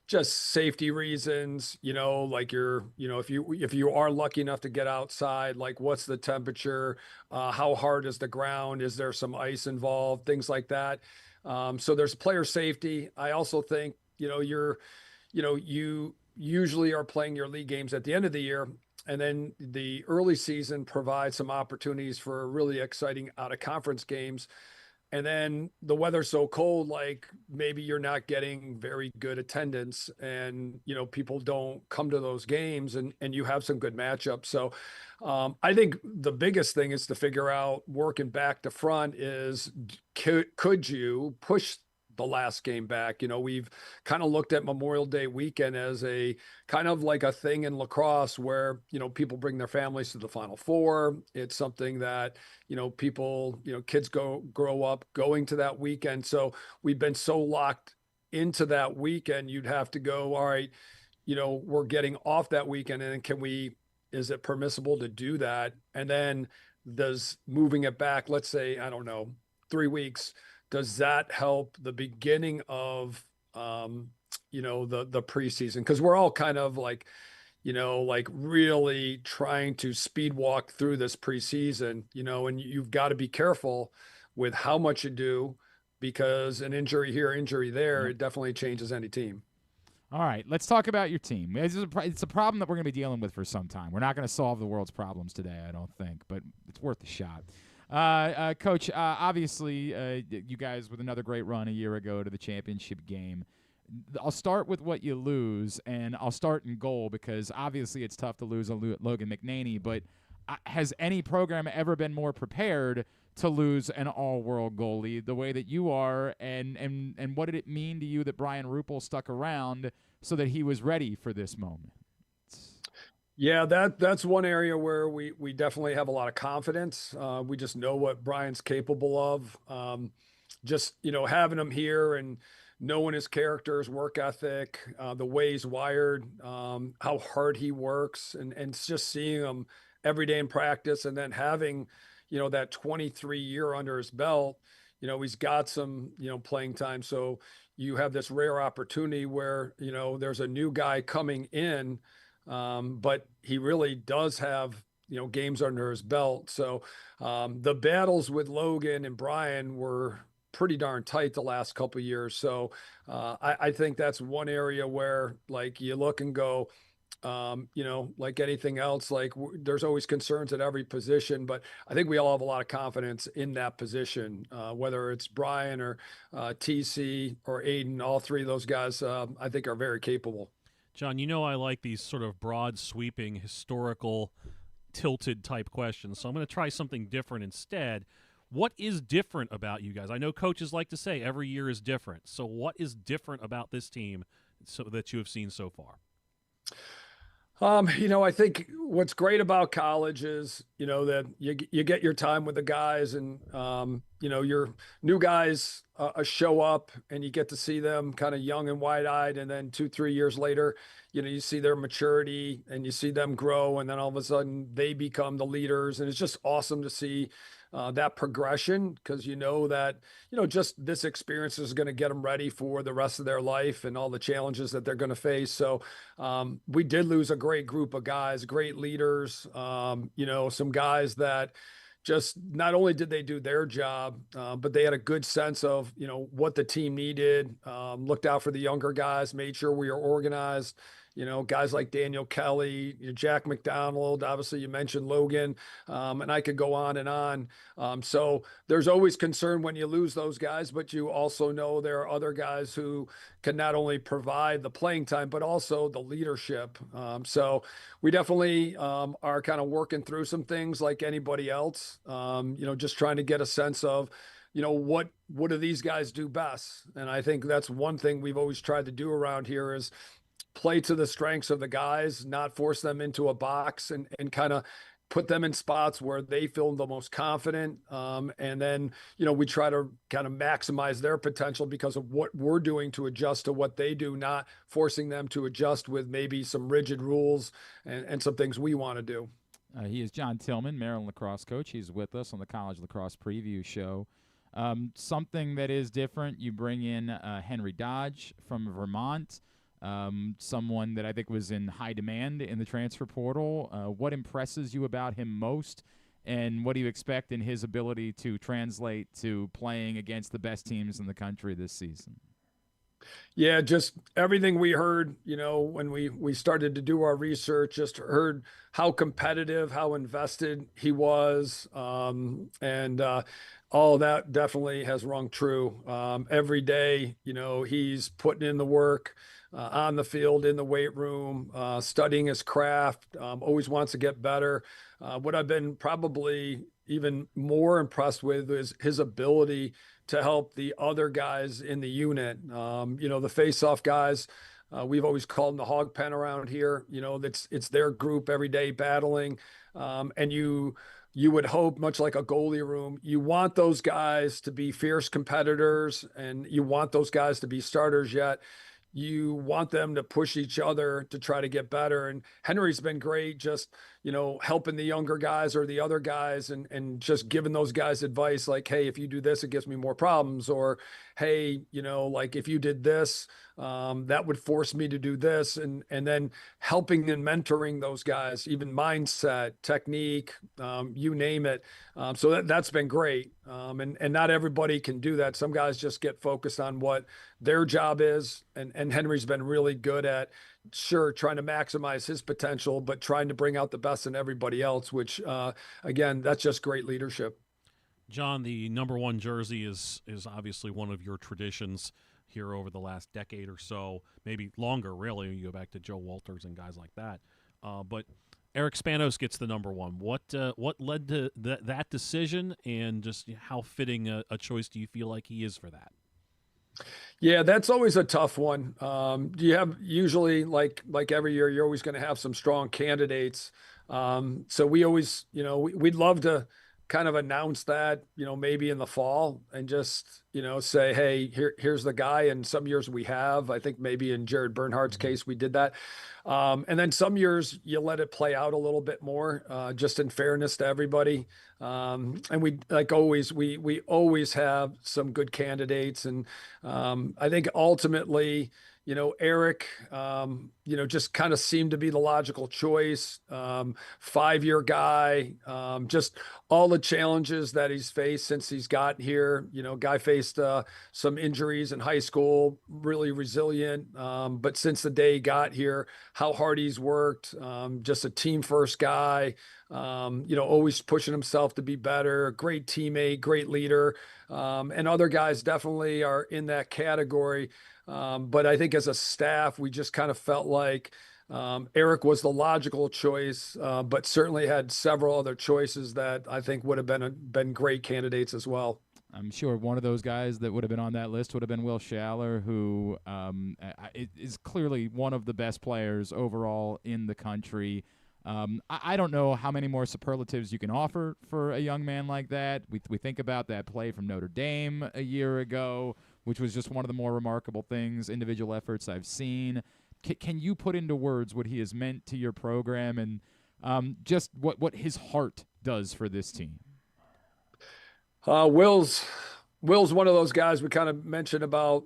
just safety reasons, like if you are lucky enough to get outside, like what's the temperature, how hard is the ground, is there some ice involved, things like that. So there's player safety. I also think, you usually are playing your league games at the end of the year, and then the early season provides some opportunities for really exciting out of conference games. And then the weather's so cold, like maybe you're not getting very good attendance, and, people don't come to those games, and you have some good matchups. So I think the biggest thing is to figure out, working back to front, is could you push the last game back? We've kind of looked at Memorial Day weekend as a kind of like a thing in lacrosse where, people bring their families to the Final Four. It's something that, people, kids grow up going to that weekend. So we've been so locked into that weekend, you'd have to go, all right, we're getting off that weekend, and is it permissible to do that? And then does moving it back, let's say, 3 weeks, does that help the beginning of, the preseason? Because we're all kind of like really trying to speed walk through this preseason, and you've got to be careful with how much you do, because an injury here, injury there, it definitely changes any team. All right, let's talk about your team. It's a problem that we're going to be dealing with for some time. We're not going to solve the world's problems today, I don't think, but it's worth a shot. Coach, obviously, you guys with another great run a year ago to the championship game. I'll start with what you lose, and I'll start in goal because obviously it's tough to lose a Logan McNaney, but has any program ever been more prepared to lose an all-world goalie the way that you are, and what did it mean to you that Brian Ruppel stuck around so that he was ready for this moment? Yeah, that's one area where we definitely have a lot of confidence. We just know what Brian's capable of. Just, having him here and knowing his character, his work ethic, the way he's wired, how hard he works, and just seeing him every day in practice, and then having, that 23-year under his belt, he's got some, playing time. So you have this rare opportunity where, there's a new guy coming in, but he really does have, games under his belt. So the battles with Logan and Brian were pretty darn tight the last couple of years. So I think that's one area where, like, you look and go, like anything else, like there's always concerns at every position, but I think we all have a lot of confidence in that position, whether it's Brian or TC or Aiden. All three of those guys, I think, are very capable. John, I like these sort of broad, sweeping, historical, tilted type questions, so I'm going to try something different instead. What is different about you guys? I know coaches like to say every year is different. So what is different about this team so that you have seen so far? I think what's great about college is, that you get your time with the guys, and, your new guys show up and you get to see them kind of young and wide-eyed. And then 2-3 years later, you see their maturity and you see them grow. And then all of a sudden they become the leaders. And it's just awesome to see that progression, because that, just this experience is going to get them ready for the rest of their life and all the challenges that they're going to face. So we did lose a great group of guys, great leaders, some guys that just not only did they do their job, but they had a good sense of, what the team needed, looked out for the younger guys, made sure we were organized. Guys like Daniel Kelly, Jack McDonald, obviously you mentioned Logan, and I could go on and on. So there's always concern when you lose those guys, but you also know there are other guys who can not only provide the playing time, but also the leadership. So we definitely are kind of working through some things like anybody else, just trying to get a sense of, what do these guys do best? And I think that's one thing we've always tried to do around here is play to the strengths of the guys, not force them into a box, and kind of put them in spots where they feel the most confident. And then, we try to kind of maximize their potential because of what we're doing to adjust to what they do, not forcing them to adjust with maybe some rigid rules and some things we want to do. He is John Tillman, Maryland Lacrosse coach. He's with us on the College Lacrosse Preview Show. Something that is different, you bring in Henry Dodge from Vermont. Someone that I think was in high demand in the transfer portal. What impresses you about him most, and what do you expect in his ability to translate to playing against the best teams in the country this season? Yeah, just everything we heard, when we started to do our research, just heard how competitive, how invested he was. And all of that definitely has rung true. Every day, he's putting in the work. On the field, in the weight room, studying his craft, always wants to get better. What I've been probably even more impressed with is his ability to help the other guys in the unit. The face-off guys, we've always called them the hog pen around here. It's their group every day battling. And you would hope, much like a goalie room, you want those guys to be fierce competitors, and you want those guys to be starters, yet you want them to push each other to try to get better. And Henry's been great, just, helping the younger guys or the other guys, and just giving those guys advice like, hey, if you do this, it gives me more problems. Or, hey, like if you did this, that would force me to do this. And then helping and mentoring those guys, even mindset, technique, you name it. So that's been great. And not everybody can do that. Some guys just get focused on what their job is. And Henry's been really good at, trying to maximize his potential, but trying to bring out the best in everybody else, which, again, that's just great leadership. John, the number 1 jersey is obviously one of your traditions here over the last decade or so, maybe longer, really. You go back to Joe Walters and guys like that. But Eric Spanos gets the number 1. What led to that decision, and just how fitting a choice do you feel like he is for that? Yeah, that's always a tough one. You have usually like every year, you're always going to have some strong candidates. So we always, we'd love to kind of announce that, maybe in the fall and just, say, hey, here's the guy. And some years we have, I think maybe in Jared Bernhardt's case, we did that. And then some years you let it play out a little bit more, just in fairness to everybody. And we, like always, we always have some good candidates. And I think ultimately, Eric, just kind of seemed to be the logical choice. 5-year guy, just all the challenges that he's faced since he's got here. Guy faced some injuries in high school, really resilient. But since the day he got here, how hard he's worked, just a team first guy, always pushing himself to be better, great teammate, great leader. And other guys definitely are in that category. But I think as a staff, we just kind of felt like Eric was the logical choice, but certainly had several other choices that I think would have been great candidates as well. I'm sure one of those guys that would have been on that list would have been Will Schaller, who is clearly one of the best players overall in the country. I don't know how many more superlatives you can offer for a young man like that. We think about that play from Notre Dame a year ago, which was just one of the more remarkable things, individual efforts I've seen. Can you put into words what he has meant to your program and just what his heart does for this team? Will's one of those guys we kind of mentioned about,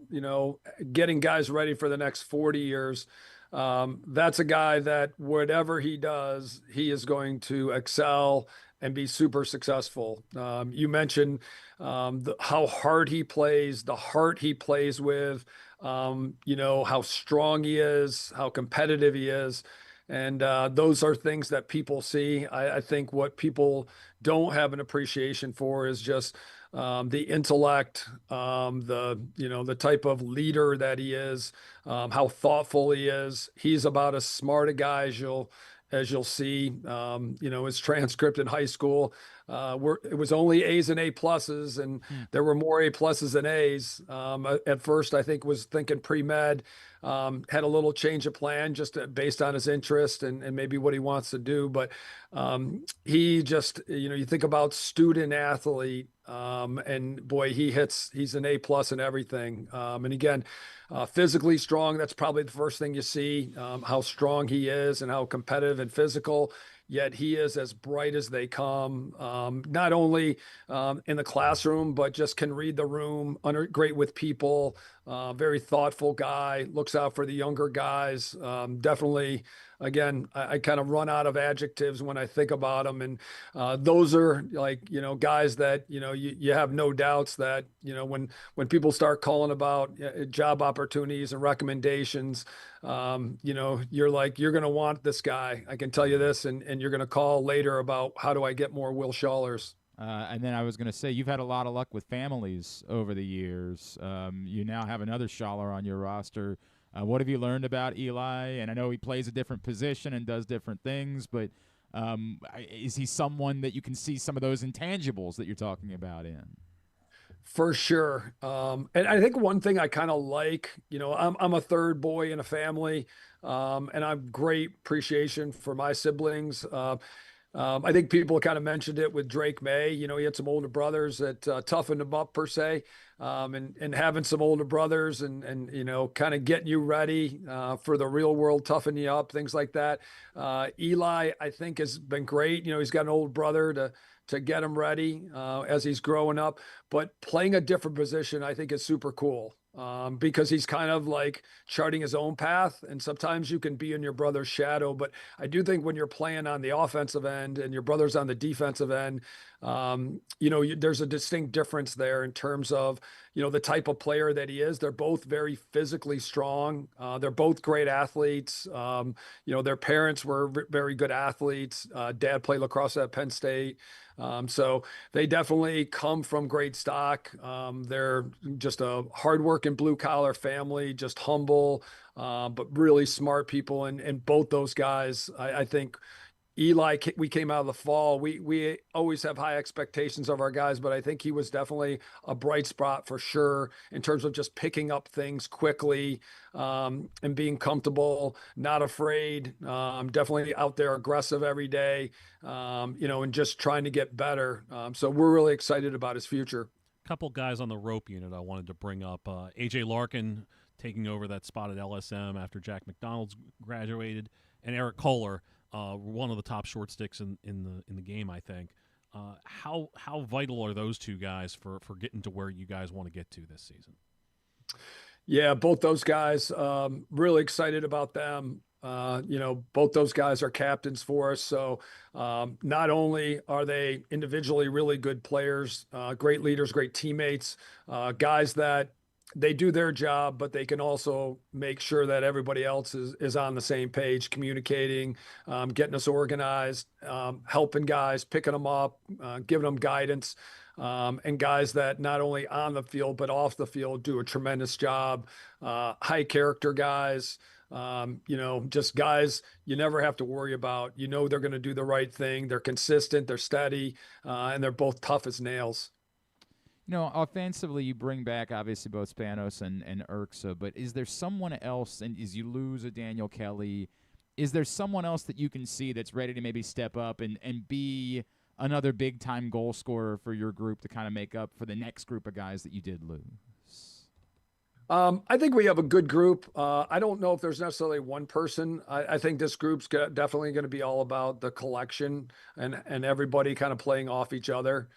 getting guys ready for the next 40 years. That's a guy that whatever he does, he is going to excel and be super successful. You mentioned how hard he plays, the heart he plays with, how strong he is, how competitive he is. And those are things that people see. I think what people don't have an appreciation for is just the intellect, the type of leader that he is, how thoughtful he is. He's about as smart a guy as you'll see. His transcript in high school, it was only A's and A pluses, and there were more A pluses than A's. At first, I think was thinking pre-med, had a little change of plan just based on his interest and maybe what he wants to do. But he just, you think about student athlete, and boy, he's an A plus in everything. And again, physically strong, that's probably the first thing you see, how strong he is and how competitive and physical. Yet he is as bright as they come, not only in the classroom, but just can read the room, great with people, very thoughtful guy, looks out for the younger guys. Definitely, again, I kind of run out of adjectives when I think about him. And those are like, guys that, you have no doubts that, when people start calling about job opportunities and recommendations, you're like, you're going to want this guy. I can tell you this, and you're going to call later about how do I get more Will Schallers. And then I was going to say, you've had a lot of luck with families over the years. You now have another Schaller on your roster. What have you learned about Eli? And I know he plays a different position and does different things, but is he someone that you can see some of those intangibles that you're talking about in? For sure. And I think one thing I kind of like, I'm a third boy in a family, and I have great appreciation for my siblings. I think people kind of mentioned it with Drake May. He had some older brothers that toughened him up per se, and having some older brothers and kind of getting you ready for the real world, toughen you up, things like that. Eli, I think, has been great. He's got an old brother to get him ready as he's growing up. But playing a different position, I think, is super cool. Because he's kind of like charting his own path, and sometimes you can be in your brother's shadow. But I do think when you're playing on the offensive end and your brother's on the defensive end, There's a distinct difference there in terms of, the type of player that he is. They're both very physically strong. They're both great athletes. Their parents were very good athletes. Dad played lacrosse at Penn State. So they definitely come from great stock. They're just a hardworking blue collar family, just humble, but really smart people. And both those guys, I think, Eli, we came out of the fall. We always have high expectations of our guys, but I think he was definitely a bright spot for sure in terms of just picking up things quickly, and being comfortable, not afraid, definitely out there aggressive every day, and just trying to get better. So we're really excited about his future. Couple guys on the rope unit I wanted to bring up. AJ Larkin taking over that spot at LSM after Jack McDonald's graduated, and Eric Kohler, one of the top short sticks in the game, I think. How vital are those two guys for getting to where you guys want to get to this season? Yeah, both those guys, really excited about them. Both those guys are captains for us. So not only are they individually really good players, great leaders, great teammates, guys that they do their job, but they can also make sure that everybody else is on the same page, communicating, getting us organized, helping guys, picking them up, giving them guidance, and guys that not only on the field, but off the field do a tremendous job. High character guys, just guys you never have to worry about. They're going to do the right thing. They're consistent, they're steady, and they're both tough as nails. Offensively, you bring back obviously both Spanos and Urksa, but is there someone else, and as you lose a Daniel Kelly, is there someone else that you can see that's ready to maybe step up and be another big-time goal scorer for your group to kind of make up for the next group of guys that you did lose? I think we have a good group. I don't know if there's necessarily one person. I think this group's definitely going to be all about the collection and everybody kind of playing off each other.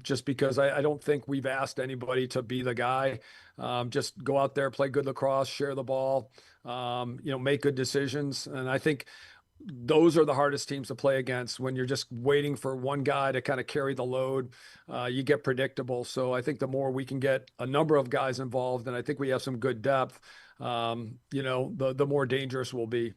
Just because I don't think we've asked anybody to be the guy. Just go out there, play good lacrosse, share the ball, make good decisions. And I think those are the hardest teams to play against. When you're just waiting for one guy to kind of carry the load, you get predictable. So I think the more we can get a number of guys involved, and I think we have some good depth, the more dangerous we'll be.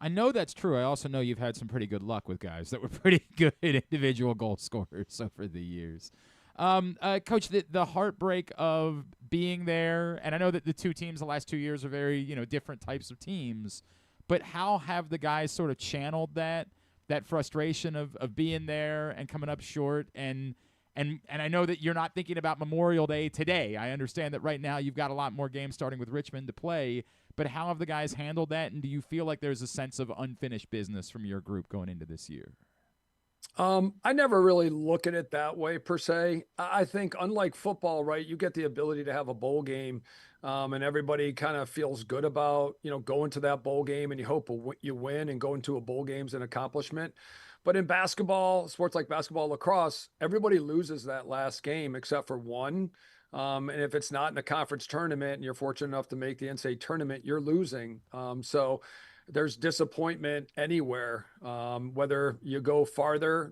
I know that's true. I also know you've had some pretty good luck with guys that were pretty good individual goal scorers over the years. Coach, the heartbreak of being there, and I know that the two teams the last 2 years are very, different types of teams, but how have the guys sort of channeled that frustration of being there and coming up short? And I know that you're not thinking about Memorial Day today. I understand that right now you've got a lot more games starting with Richmond to play, but how have the guys handled that, and do you feel like there's a sense of unfinished business from your group going into this year? I never really look at it that way per se. I think unlike football, right, you get the ability to have a bowl game, and everybody kind of feels good about, going to that bowl game, and you hope you win, and going to a bowl game's an accomplishment. But in basketball, sports like basketball, lacrosse, everybody loses that last game except for one. And if it's not in a conference tournament and you're fortunate enough to make the NCAA tournament, you're losing. So there's disappointment anywhere, whether you go farther,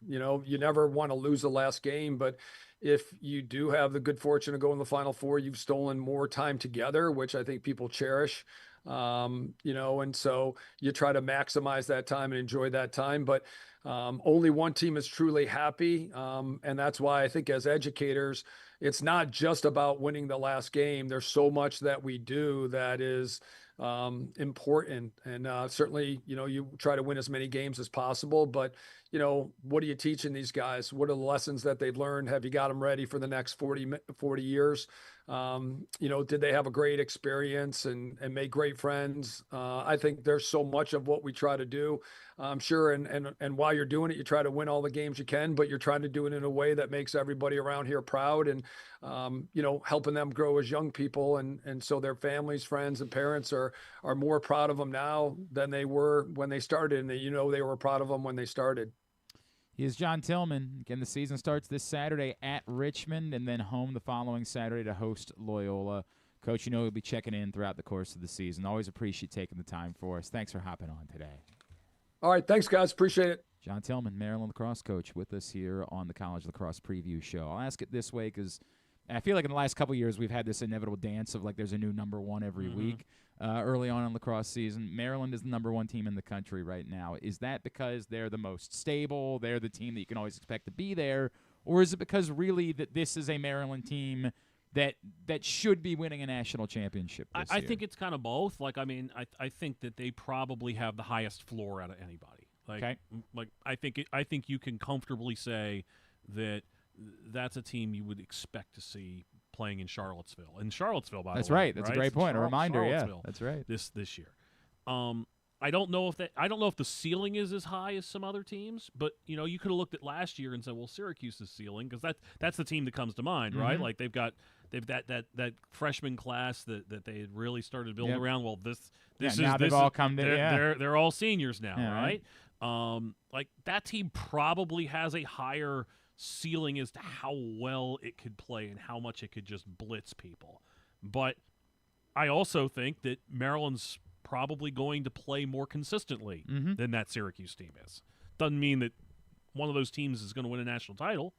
you never want to lose the last game. But if you do have the good fortune to go in the Final Four, you've stolen more time together, which I think people cherish. And so you try to maximize that time and enjoy that time. But only one team is truly happy. And that's why I think as educators, it's not just about winning the last game. There's so much that we do that is important. And certainly, you try to win as many games as possible. But, what are you teaching these guys? What are the lessons that they've learned? Have you got them ready for the next 40 years? Did they have a great experience and make great friends? I think there's so much of what we try to do. I'm sure. And while you're doing it, you try to win all the games you can, but you're trying to do it in a way that makes everybody around here proud and, helping them grow as young people. And so their families, friends, and parents are more proud of them now than they were when they started. And they were proud of them when they started. He is John Tillman. Again, the season starts this Saturday at Richmond and then home the following Saturday to host Loyola. Coach, he'll be checking in throughout the course of the season. Always appreciate taking the time for us. Thanks for hopping on today. All right. Thanks, guys. Appreciate it. John Tillman, Maryland Lacrosse coach, with us here on the College Lacrosse Preview Show. I'll ask it this way because I feel like in the last couple of years we've had this inevitable dance of like there's a new number one every week. Early on in lacrosse season, Maryland is the number one team in the country right now. Is that because they're the most stable, they're the team that you can always expect to be there, or is it because really that this is a Maryland team that should be winning a national championship this year? I think it's kind of both. Like, I mean, I think that they probably have the highest floor out of anybody. Like, okay. Like I think you can comfortably say that that's a team you would expect to see playing in Charlottesville. In Charlottesville, by that's the way. Right. That's a great point. A reminder, yeah. That's right. This year. I don't know if the ceiling is as high as some other teams, but you could have looked at last year and said, well, Syracuse's ceiling, because that's the team that comes to mind, right? Like they've that freshman class that they had really started to build around. Well, they're all seniors now, right? Like that team probably has a higher ceiling as to how well it could play and how much it could just blitz people. But I also think that Maryland's probably going to play more consistently than that Syracuse team is. Doesn't mean that one of those teams is going to win a national title.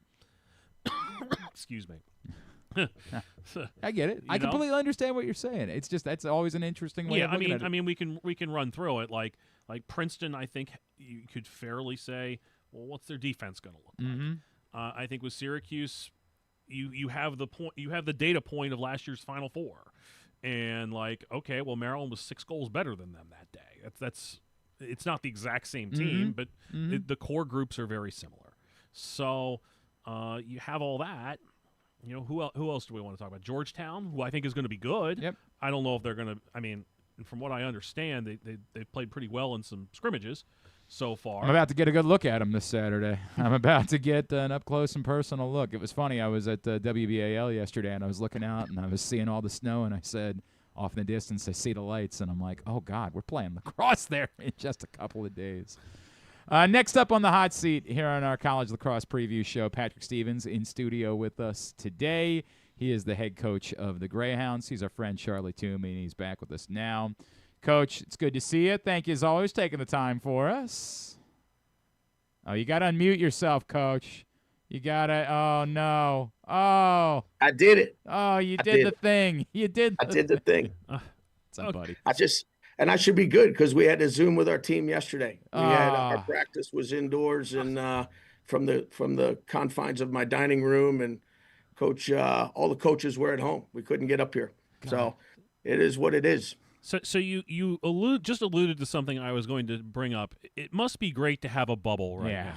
Excuse me. I get it. I completely understand what you're saying. It's just that's always an interesting way of looking at it. I mean, we can run through it. Like Princeton, I think you could fairly say, well, what's their defense going to look like? I think with Syracuse, you have the data point of last year's Final Four, and like, okay, well, Maryland was 6 goals better than them that day. That's it's not the exact same team, but the core groups are very similar. So you have all that. Who else do we want to talk about? Georgetown, who I think is going to be good. Yep. I don't know if they're going to. I mean, from what I understand, they've played pretty well in some scrimmages so far. I'm about to get a good look at them this Saturday. I'm about to get an up-close and personal look. It was funny. I was at WBAL yesterday, and I was looking out, and I was seeing all the snow, and I said, off in the distance, I see the lights, and I'm like, oh, God, we're playing lacrosse there in just a couple of days. Next up on the hot seat here on our College Lacrosse Preview Show, Patrick Stevens in studio with us today. He is the head coach of the Greyhounds. He's our friend Charlie Toomey, and he's back with us now. Coach, it's good to see you. Thank you, as always, taking the time for us. Oh, you got to unmute yourself, Coach. You got to – oh, no. Oh. I did it. Oh, you did the thing. You did I did the thing. What's up, buddy? And I should be good because we had to Zoom with our team yesterday. We had our practice was indoors and from the confines of my dining room, and Coach, all the coaches were at home. We couldn't get up here. God. So it is what it is. So you alluded to something I was going to bring up. It must be great to have a bubble right now.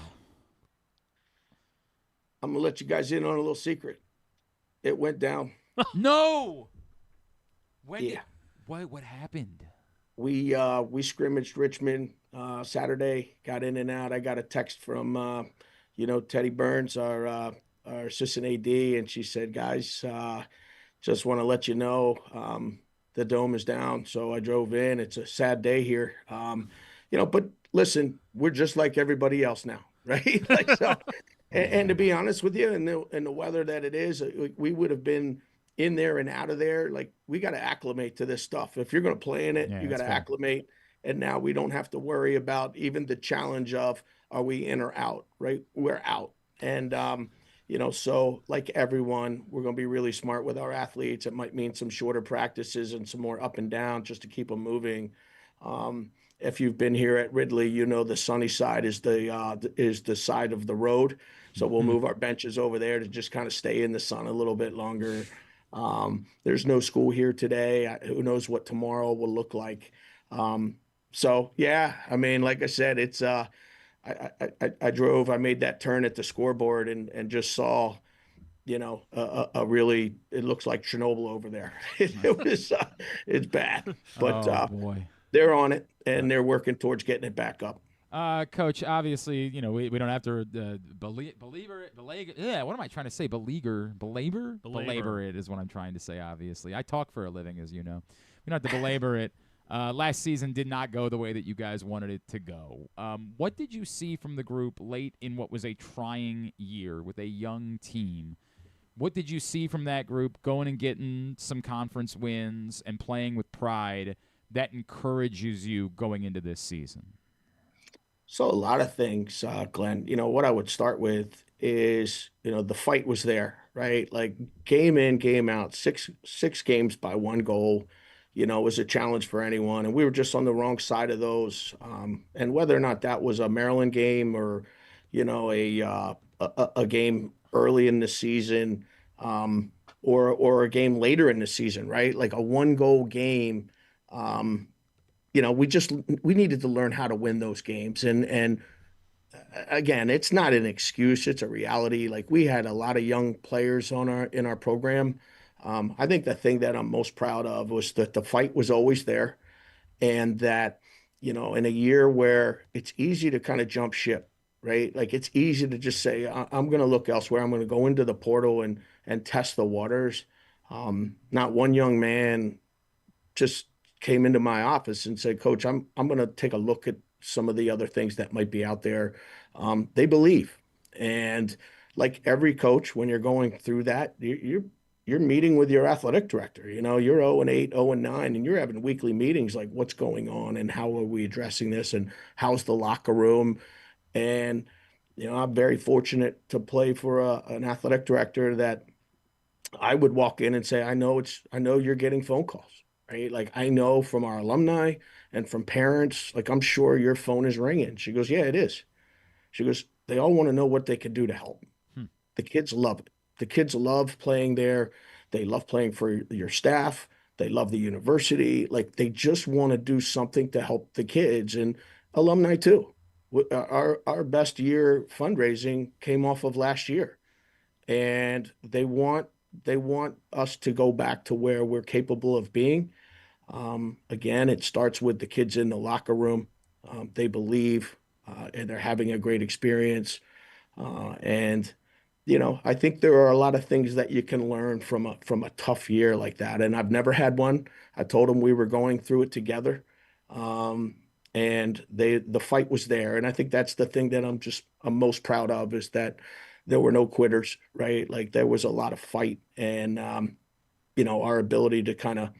I'm gonna let you guys in on a little secret. It went down. No. What happened? We scrimmaged Richmond Saturday. Got in and out. I got a text from Teddy Burns, our assistant AD, and she said, "Guys, just want to let you know." The dome is down, so I drove in. It's a sad day here, but listen, we're just like everybody else now, right? And to be honest with you, and the weather that it is, we would have been in there and out of there. Like, we got to acclimate to this stuff. If you're going to play in it, you got to acclimate. And now we don't have to worry about even the challenge of, are we in or out, right? We're out. And, so like everyone, we're going to be really smart with our athletes. It might mean some shorter practices and some more up and down just to keep them moving. If you've been here at Ridley, the sunny side is the side of the road. So we'll move our benches over there to just kind of stay in the sun a little bit longer. There's no school here today. Who knows what tomorrow will look like. Like I said, it's I made that turn at the scoreboard and just saw, a really, it looks like Chernobyl over there. It's bad, but boy. They're on it and they're working towards getting it back up. Coach, obviously, we don't have to belabor it is what I'm trying to say, obviously. I talk for a living, as you know. We don't have to belabor it. Last season did not go the way that you guys wanted it to go. What did you see from the group late in what was a trying year with a young team? What did you see from that group going and getting some conference wins and playing with pride that encourages you going into this season? So a lot of things, Glenn. What I would start with is, the fight was there, right? Like game in, game out, six games by one goal, was a challenge for anyone, and we were just on the wrong side of those. And whether or not that was a Maryland game or, a game early in the season, or a game later in the season, right? Like a one goal game. We needed to learn how to win those games. And again, it's not an excuse, it's a reality. Like we had a lot of young players in our program. I think the thing that I'm most proud of was that the fight was always there, and that, in a year where it's easy to kind of jump ship, right? Like it's easy to just say, I'm going to look elsewhere. I'm going to go into the portal and test the waters. Not one young man just came into my office and said, Coach, I'm going to take a look at some of the other things that might be out there. They believe. And like every coach, when you're going through that, you're meeting with your athletic director. You're 0-8, 0-9, and you're having weekly meetings like what's going on and how are we addressing this and how's the locker room. And, I'm very fortunate to play for an athletic director that I would walk in and say, I know you're getting phone calls, right? Like I know from our alumni and from parents, like I'm sure your phone is ringing. She goes, yeah, it is. She goes, they all want to know what they can do to help. The kids love it. The kids love playing there. They love playing for your staff. They love the university. Like they just want to do something to help the kids and alumni too. Our best year fundraising came off of last year, and they want us to go back to where we're capable of being. Again, it starts with the kids in the locker room. They believe, and they're having a great experience. And I think there are a lot of things that you can learn from a tough year like that. And I've never had one. I told them we were going through it together. And the fight was there. And I think that's the thing that I'm most proud of, is that there were no quitters, right? Like there was a lot of fight, and our ability to kind of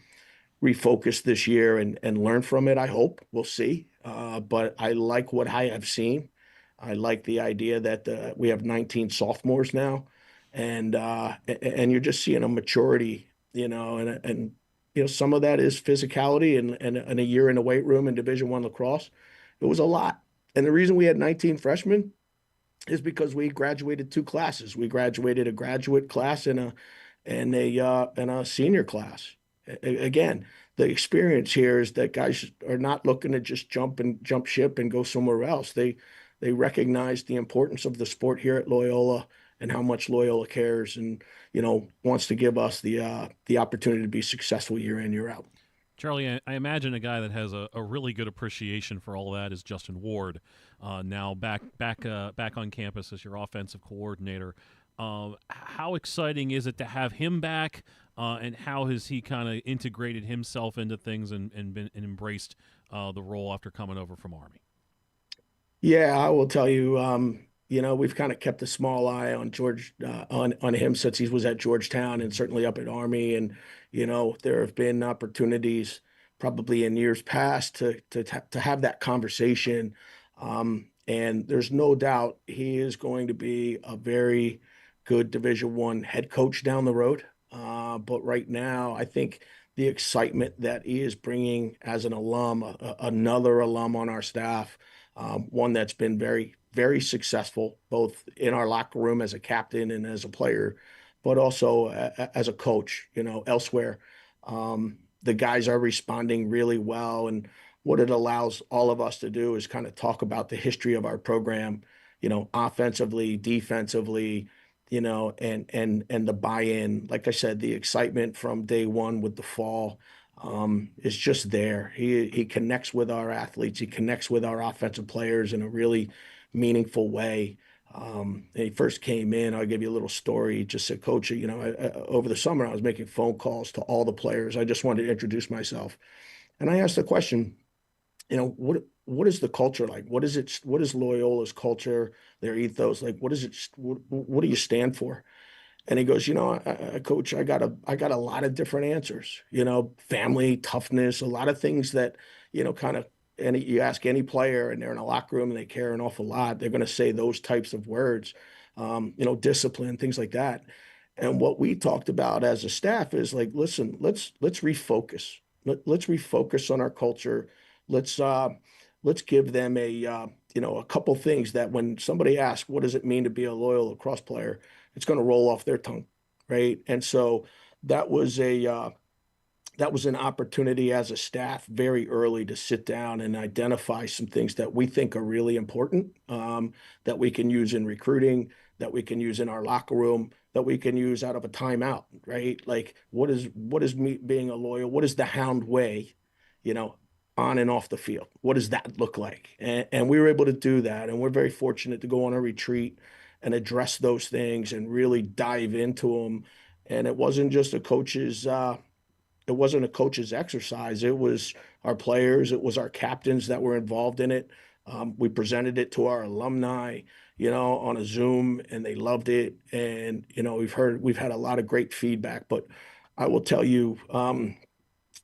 refocus this year and learn from it. I hope we'll see. But I like what I have seen. I like the idea that we have 19 sophomores now, and you're just seeing a maturity, and some of that is physicality and a year in the weight room in Division I lacrosse. It was a lot. And the reason we had 19 freshmen is because we graduated 2 classes. We graduated a graduate class and a senior class. Again, the experience here is that guys are not looking to just jump ship and go somewhere else. They recognize the importance of the sport here at Loyola and how much Loyola cares, and wants to give us the opportunity to be successful year in, year out. Charlie, I imagine a guy that has a really good appreciation for all that is Justin Ward, now back on campus as your offensive coordinator. How exciting is it to have him back, and how has he kind of integrated himself into things and embraced the role after coming over from Army? Yeah, I will tell you, we've kind of kept a small eye on George, on him since he was at Georgetown and certainly up at Army. And, there have been opportunities probably in years past to have that conversation. And there's no doubt he is going to be a very good Division I head coach down the road. But right now, I think the excitement that he is bringing as an alum, another alum on our staff, one that's been very, very successful, both in our locker room as a captain and as a player, but also as a coach, elsewhere. The guys are responding really well. And what it allows all of us to do is kind of talk about the history of our program, offensively, defensively, and the buy-in. Like I said, the excitement from day one with the fall is just there. He connects with our athletes. He connects with our offensive players in a really meaningful way. He first came in, I'll give you a little story. He just said, Coach, over the summer, I was making phone calls to all the players. I just wanted to introduce myself. And I asked the question, what is the culture like? What is Loyola's culture, their ethos? Like, what do you stand for? And he goes, Coach, I got a lot of different answers, family, toughness, a lot of things that, kind of you ask any player and they're in a locker room and they care an awful lot, they're going to say those types of words, discipline, things like that. And what we talked about as a staff is like, listen, let's refocus. Let's refocus on our culture. Let's give them a couple things that when somebody asks, what does it mean to be a Loyola lacrosse player? It's going to roll off their tongue, right? And so that was an opportunity as a staff very early to sit down and identify some things that we think are really important, that we can use in recruiting, that we can use in our locker room, that we can use out of a timeout, right? Like what is me being a Loyal? What is the Hound way, on and off the field? What does that look like? And we were able to do that. And we're very fortunate to go on a retreat and address those things and really dive into them. And it wasn't just a coach's exercise. It was our players. It was our captains that were involved in it. We presented it to our alumni, on a Zoom, and they loved it. And, we've had a lot of great feedback, but I will tell you,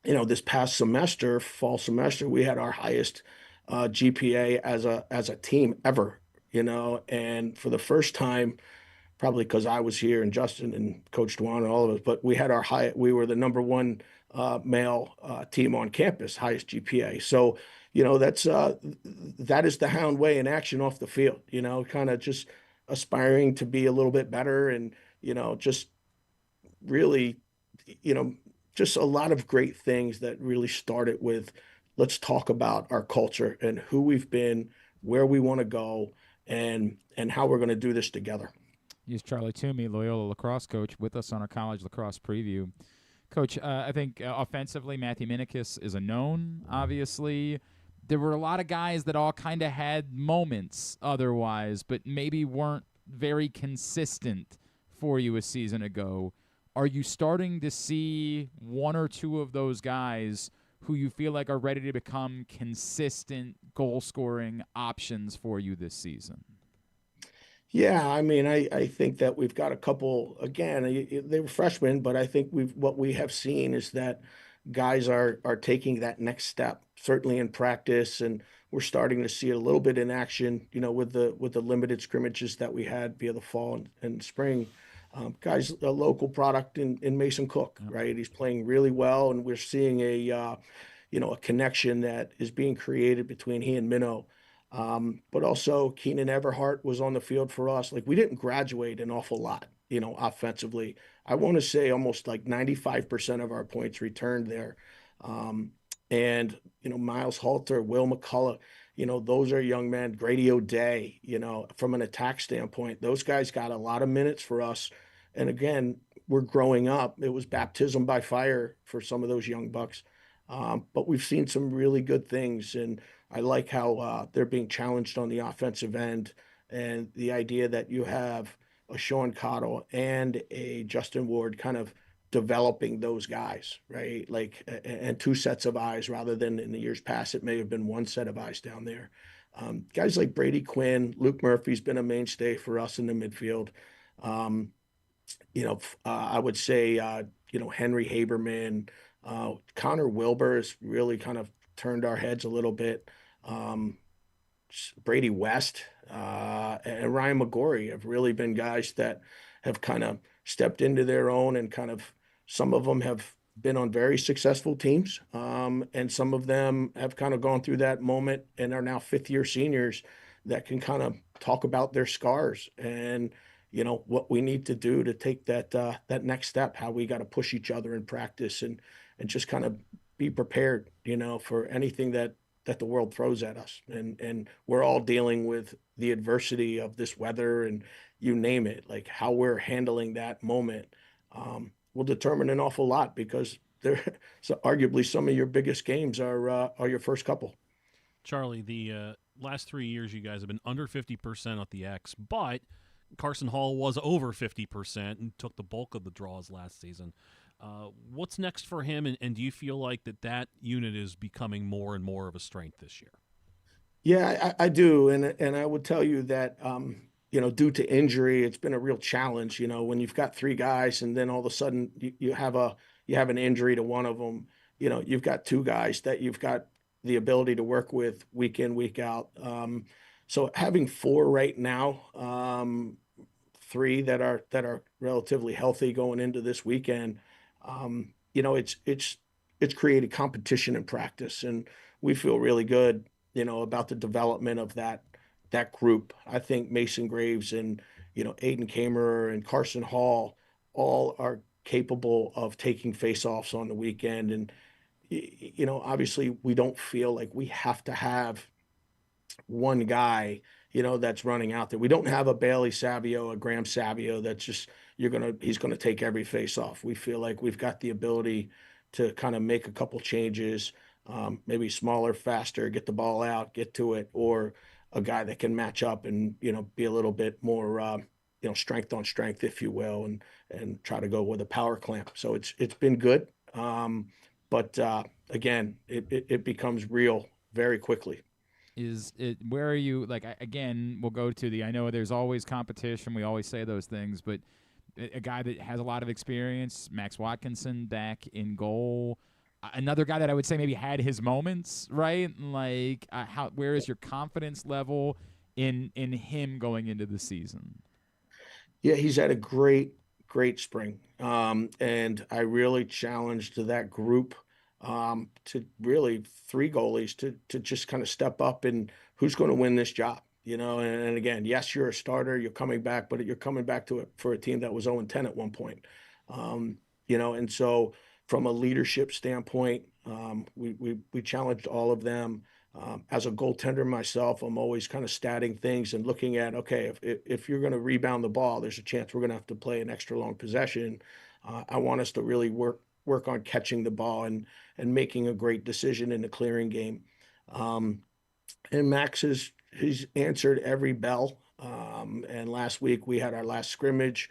this past semester, fall semester, we had our highest GPA as a team ever, and for the first time, probably because I was here and Justin and Coach Dwan and all of us, but we were the number one male team on campus, highest GPA. So, that is the Hound way in action off the field, kind of just aspiring to be a little bit better and, just really, just a lot of great things that really started with, let's talk about our culture and who we've been, where we want to go, and how we're going to do this together. He's Charlie Toomey, Loyola lacrosse coach, with us on our college lacrosse preview. Coach, I think offensively, Matthew Minikis is a known, obviously. There were a lot of guys that all kind of had moments otherwise, but maybe weren't very consistent for you a season ago. Are you starting to see one or two of those guys who you feel like are ready to become consistent goal-scoring options for you this season? Yeah, I mean, I think that we've got a couple, again, they were freshmen, but I think what we have seen is that guys are taking that next step, certainly in practice, and we're starting to see it a little bit in action, with the limited scrimmages that we had via the fall and spring. Guys, a local product in Mason Cook, right? He's playing really well, and we're seeing a connection that is being created between he and Minnow. But also Keenan Everhart was on the field for us. Like, we didn't graduate an awful lot, offensively. I want to say almost like 95% of our points returned there. And Miles Halter, Will McCullough, those are young men. Grady O'Day, from an attack standpoint, those guys got a lot of minutes for us. And again, we're growing up. It was baptism by fire for some of those young bucks. But we've seen some really good things, and I like how they're being challenged on the offensive end, and the idea that you have a Shawn Cottle and a Justin Ward kind of developing those guys, right? Like, and two sets of eyes rather than in the years past, it may have been one set of eyes down there. Guys like Brady Quinn, Luke Murphy's been a mainstay for us in the midfield. I would say, Henry Haberman, Connor Wilbur has really kind of turned our heads a little bit. Brady West and Ryan McGorry have really been guys that have kind of stepped into their own, and kind of some of them have been on very successful teams, and some of them have kind of gone through that moment and are now fifth-year seniors that can kind of talk about their scars and what we need to do to take that next step, how we got to push each other in practice and just kind of be prepared, for anything that the world throws at us. And we're all dealing with the adversity of this weather and you name it, like how we're handling that moment will determine an awful lot, because so arguably some of your biggest games are your first couple. Charlie, the last 3 years you guys have been under 50% at the X, but Carson Hall was over 50% and took the bulk of the draws last season. What's next for him, and do you feel like that unit is becoming more and more of a strength this year? Yeah, I do, and I would tell you that due to injury, it's been a real challenge. When you've got three guys, and then all of a sudden you have an injury to one of them. You've got two guys that you've got the ability to work with week in, week out. So having 4 right now, 3 that are relatively healthy going into this weekend, it's created competition in practice, and we feel really good, about the development of that group. I think Mason Graves and Aiden Kamerer and Carson Hall all are capable of taking faceoffs on the weekend, and obviously we don't feel like we have to have one guy, that's running out there. We don't have a Bailey Savio, a Graham Savio that's just he's gonna take every face off. We feel like we've got the ability to kind of make a couple changes, maybe smaller, faster, get the ball out, get to it, or a guy that can match up and be a little bit more strength on strength, if you will, and try to go with a power clamp. So it's been good, but again, it becomes real very quickly. Where are you, like, again, we'll go to I know there's always competition, we always say those things, but a guy that has a lot of experience, Max Watkinson back in goal, another guy that I would say maybe had his moments, right? Like, where is your confidence level in him going into the season? Yeah, he's had a great spring, and I really challenged that group to really 3 goalies to just kind of step up and who's going to win this job, and again, yes, you're a starter, you're coming back, but you're coming back to it for a team that was 0-10 at one point, and so from a leadership standpoint, we challenged all of them. As a goaltender myself, I'm always kind of statting things and looking at, okay, if you're going to rebound the ball, there's a chance we're going to have to play an extra long possession. I want us to really work on catching the ball and making a great decision in the clearing game. And Max he's answered every bell. And last week we had our last scrimmage.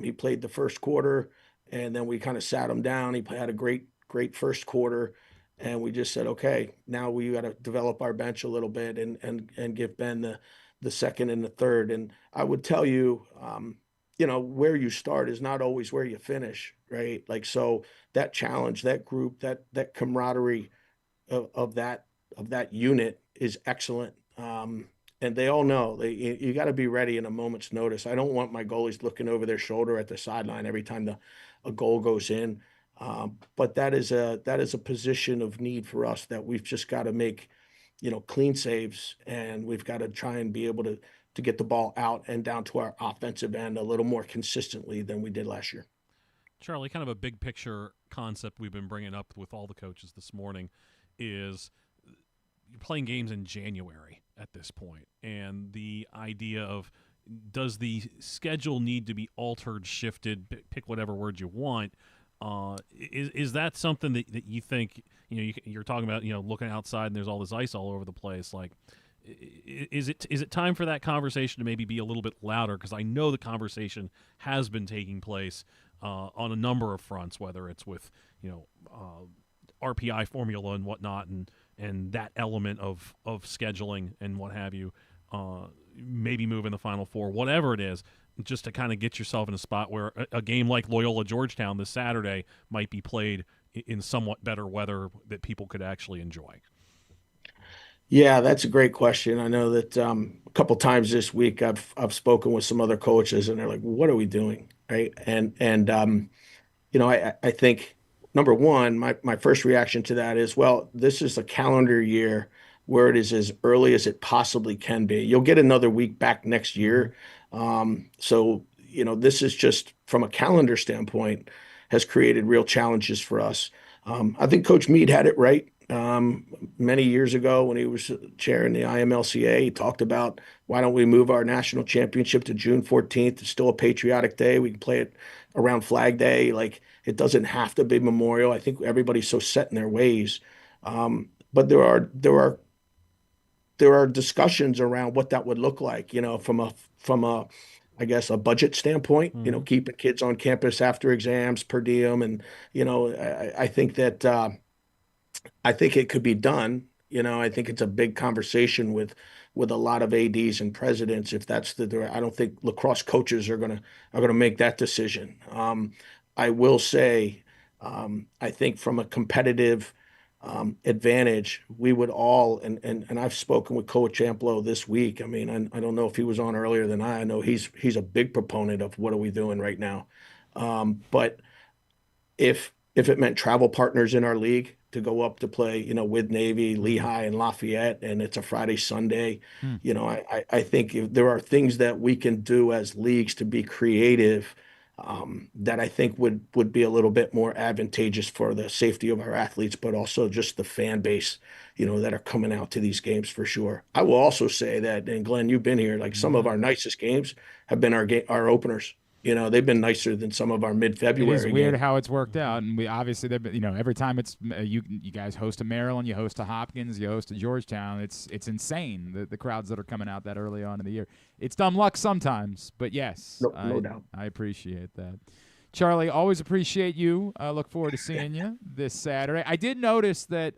He played the first quarter, and then we kind of sat him down. He had a great first quarter, and we just said, okay, now we got to develop our bench a little bit and give Ben the second and the third. And I would tell you, where you start is not always where you finish, right? Like, so that challenge, that group, that camaraderie of that unit is excellent. And they all know you got to be ready in a moment's notice. I don't want my goalies looking over their shoulder at the sideline every time a goal goes in. But that is a position of need for us that we've just got to make, clean saves, and we've got to try and be able to get the ball out and down to our offensive end a little more consistently than we did last year. Charlie, kind of a big picture concept we've been bringing up with all the coaches this morning is you're playing games in January at this point, and the idea of, does the schedule need to be altered, shifted, pick whatever word you want. Is that something that you think, you're talking about, looking outside and there's all this ice all over the place? Like, is it time for that conversation to maybe be a little bit louder? Because I know the conversation has been taking place on a number of fronts, whether it's with, RPI formula and whatnot, and that element of scheduling and what have you, maybe moving the Final Four, whatever it is, just to kind of get yourself in a spot where a game like Loyola Georgetown this Saturday might be played in somewhat better weather that people could actually enjoy. Yeah, that's a great question. I know that a couple times this week I've spoken with some other coaches, and they're like, "What are we doing?" Right? And I think, number one, my first reaction to that is, well, this is a calendar year where it is as early as it possibly can be. You'll get another week back next year. So, this is just, from a calendar standpoint, has created real challenges for us. I think Coach Meade had it right. Many years ago when he was chairing the IMLCA, he talked about, why don't we move our national championship to June 14th? It's still a patriotic day. We can play it around Flag Day. Like, it doesn't have to be Memorial. I think everybody's so set in their ways. But there are discussions around what that would look like, from a I guess a budget standpoint, keeping kids on campus after exams, per diem, and I think that I think it could be done. I think it's a big conversation with a lot of ADs and presidents. If that's I don't think lacrosse coaches are gonna make that decision. I will say, I think from a competitive advantage, we would all, and I've spoken with Coach Amplo this week. I mean, I don't know if he was on earlier than I know he's a big proponent of what are we doing right now. But if it meant travel partners in our league to go up to play, with Navy, Lehigh, and Lafayette, and it's a Friday, Sunday, I think if there are things that we can do as leagues to be creative that I think would be a little bit more advantageous for the safety of our athletes, but also just the fan base, that are coming out to these games for sure. I will also say that, and Glenn, you've been here, like some of our nicest games have been our openers. They've been nicer than some of our mid-February It is weird games. how it's worked out, and we obviously they've been, every time it's you guys host to Maryland, you host to Hopkins, you host to Georgetown. It's insane the crowds that are coming out that early on in the year. It's dumb luck sometimes, but yes, no doubt. I appreciate that. Charlie, always appreciate you. I look forward to seeing you this Saturday. I did notice that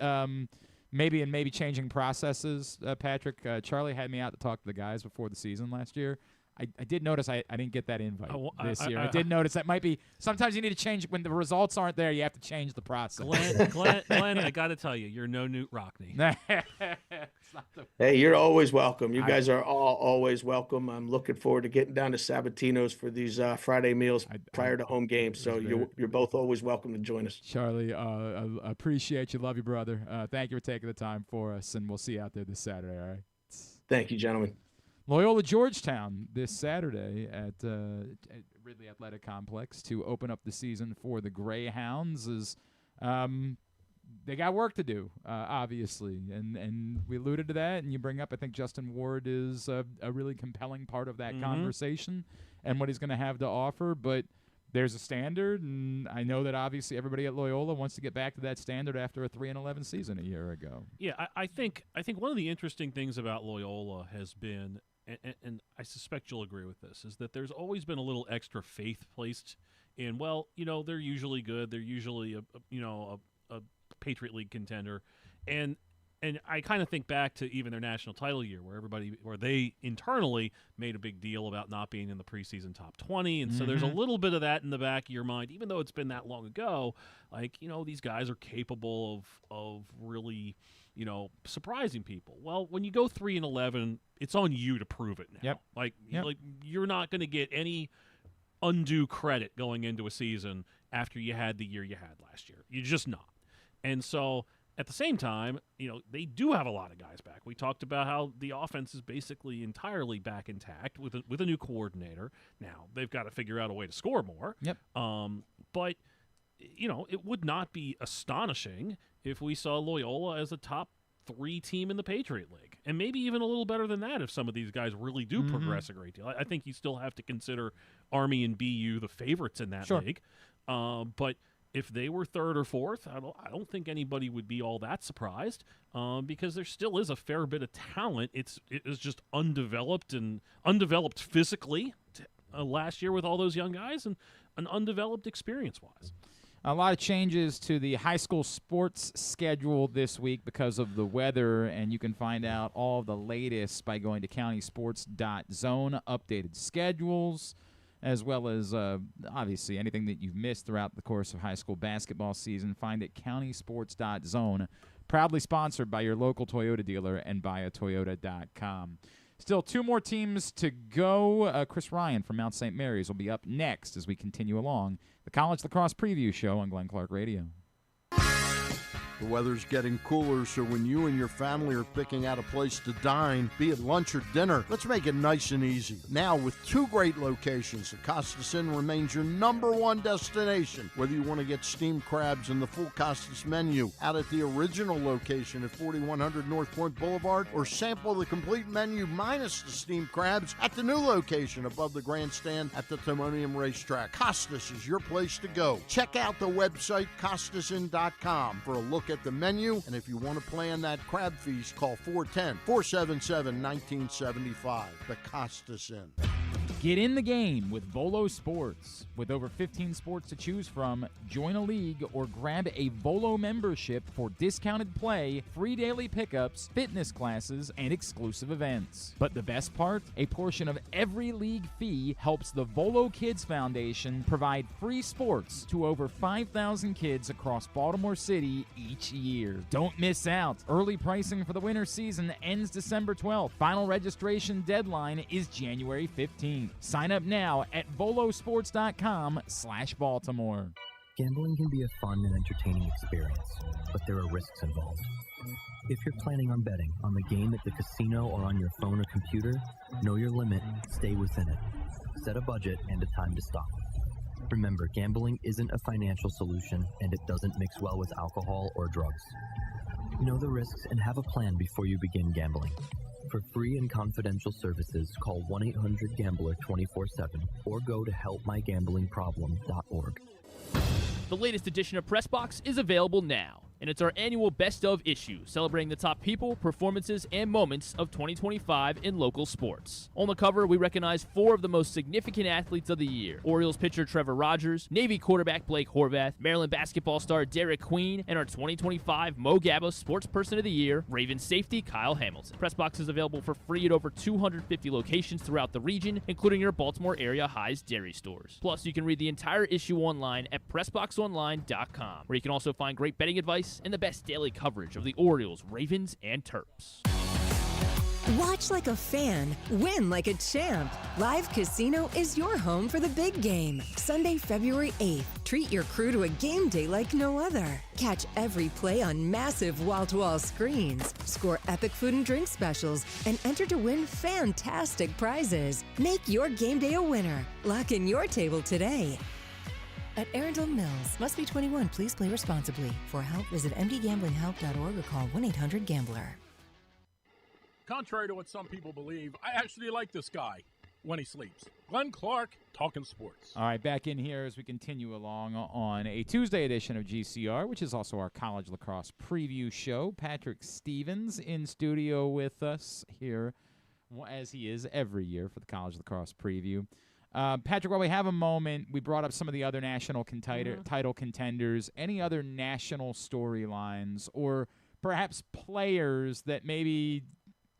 maybe changing processes, Patrick. Charlie had me out to talk to the guys before the season last year. I did notice I didn't get that invite this year. I did notice that might be sometimes you need to change when the results aren't there. You have to change the process. Glenn, I got to tell you, you're no Newt Rockney. Hey, you're always welcome. You guys are all always welcome. I'm looking forward to getting down to Sabatino's for these Friday meals prior to home games. So you're both always welcome to join us. Charlie, I appreciate you. Love you, brother. Thank you for taking the time for us, and we'll see you out there this Saturday. All right. Thank you, gentlemen. Loyola Georgetown this Saturday at Ridley Athletic Complex to open up the season for the Greyhounds. They got work to do, obviously, and we alluded to that. And you bring up, I think Justin Ward is a really compelling part of that conversation and what he's going to have to offer. But there's a standard, and I know that obviously everybody at Loyola wants to get back to that standard after a 3-11 season a year ago. Yeah, I think one of the interesting things about Loyola has been, and I suspect you'll agree with this, is that there's always been a little extra faith placed in, they're usually good. They're usually a Patriot League contender. And I kind of think back to even their national title year where they internally made a big deal about not being in the preseason top 20. And so there's a little bit of that in the back of your mind, even though it's been that long ago, these guys are capable of really, surprising people. Well, when you go 3-11, it's on you to prove it now. Yep. You're not going to get any undue credit going into a season after you had the year you had last year. You're just not. And so at the same time, they do have a lot of guys back. We talked about how the offense is basically entirely back intact with a new coordinator. Now, they've got to figure out a way to score more. Yep. But, it would not be astonishing if we saw Loyola as a top 3 team in the Patriot League, and maybe even a little better than that if some of these guys really do progress a great deal. I think you still have to consider Army and BU the favorites in that league. But if they were 3rd or 4th, I don't think anybody would be all that surprised because there still is a fair bit of talent. It is just undeveloped physically last year with all those young guys and undeveloped experience-wise. A lot of changes to the high school sports schedule this week because of the weather, and you can find out all the latest by going to countysports.zone, updated schedules, as well as, obviously, anything that you've missed throughout the course of high school basketball season. Find it countysports.zone, proudly sponsored by your local Toyota dealer and buyatoyota.com. Still 2 more teams to go. Chris Ryan from Mount St. Mary's will be up next as we continue along the College Lacrosse Preview Show on Glenn Clark Radio. The weather's getting cooler, so when you and your family are picking out a place to dine, be it lunch or dinner, let's make it nice and easy. Now, with 2 great locations, the Costas Inn remains your #1 destination. Whether you want to get steamed crabs and the full Costas menu out at the original location at 4100 North Point Boulevard, or sample the complete menu minus the steamed crabs at the new location above the grandstand at the Timonium Racetrack, Costas is your place to go. Check out the website, CostasInn.com, for a look at the menu, and if you want to plan that crab feast, call 410-477-1975. The Costas Inn. Get in the game with Volo Sports. With over 15 sports to choose from, join a league or grab a Volo membership for discounted play, free daily pickups, fitness classes, and exclusive events. But the best part? A portion of every league fee helps the Volo Kids Foundation provide free sports to over 5,000 kids across Baltimore City each year. Don't miss out. Early pricing for the winter season ends December 12th. Final registration deadline is January 15th. Sign up now at volosports.com/Baltimore. Gambling can be a fun and entertaining experience, but there are risks involved. If you're planning on betting on the game at the casino or on your phone or computer, know your limit, stay within it. Set a budget and a time to stop. Remember, gambling isn't a financial solution, and it doesn't mix well with alcohol or drugs. Know the risks and have a plan before you begin gambling. For free and confidential services, call 1-800-GAMBLER 24/7 or go to helpmygamblingproblem.org. The latest edition of Pressbox is available now, and it's our annual Best of issue, celebrating the top people, performances, and moments of 2025 in local sports. On the cover, we recognize 4 of the most significant athletes of the year: Orioles pitcher Trevor Rogers, Navy quarterback Blake Horvath, Maryland basketball star Derek Queen, and our 2025 Mo Gabba Sports Person of the Year, Ravens safety Kyle Hamilton. Pressbox is available for free at over 250 locations throughout the region, including your Baltimore area High's dairy stores. Plus, you can read the entire issue online at PressBoxOnline.com, where you can also find great betting advice and the best daily coverage of the Orioles, Ravens, and Terps. Watch like a fan, win like a champ. Live Casino is your home for the big game. Sunday, February 8th. Treat your crew to a game day like no other. Catch every play on massive wall-to-wall screens. Score epic food and drink specials and enter to win fantastic prizes. Make your game day a winner. Lock in your table today. At Arundel Mills, must be 21. Please play responsibly. For help, visit mdgamblinghelp.org or call 1-800-GAMBLER. Contrary to what some people believe, I actually like this guy when he sleeps. Glenn Clark, talking sports. All right, back in here as we continue along on a Tuesday edition of GCR, which is also our college lacrosse preview show. Patrick Stevens in studio with us here, as he is every year for the college lacrosse preview. Patrick, while we have a moment, we brought up some of the other national title contenders. Any other national storylines or perhaps players that maybe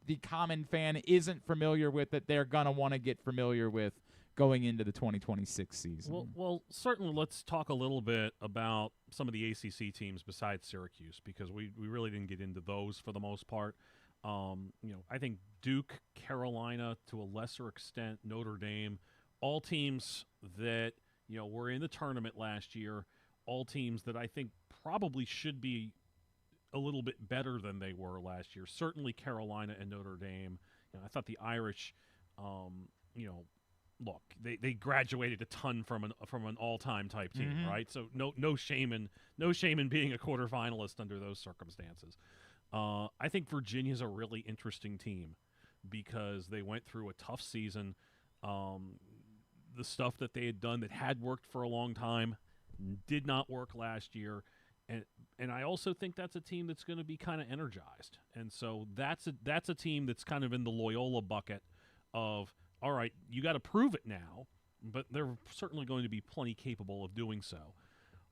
the common fan isn't familiar with that they're going to want to get familiar with going into the 2026 season? Well, certainly let's talk a little bit about some of the ACC teams besides Syracuse, because we really didn't get into those for the most part. I think Duke, Carolina, to a lesser extent, Notre Dame, all teams that, were in the tournament last year, all teams that I think probably should be a little bit better than they were last year. Certainly Carolina and Notre Dame. I thought the Irish, look, they graduated a ton from an all-time type team, right? So no shame in being a quarterfinalist under those circumstances. I think Virginia's a really interesting team because they went through a tough season. The stuff that they had done that had worked for a long time did not work last year. And I also think that's a team that's going to be kind of energized. And so that's a team that's kind of in the Loyola bucket of, all right, you got to prove it now, but they're certainly going to be plenty capable of doing so.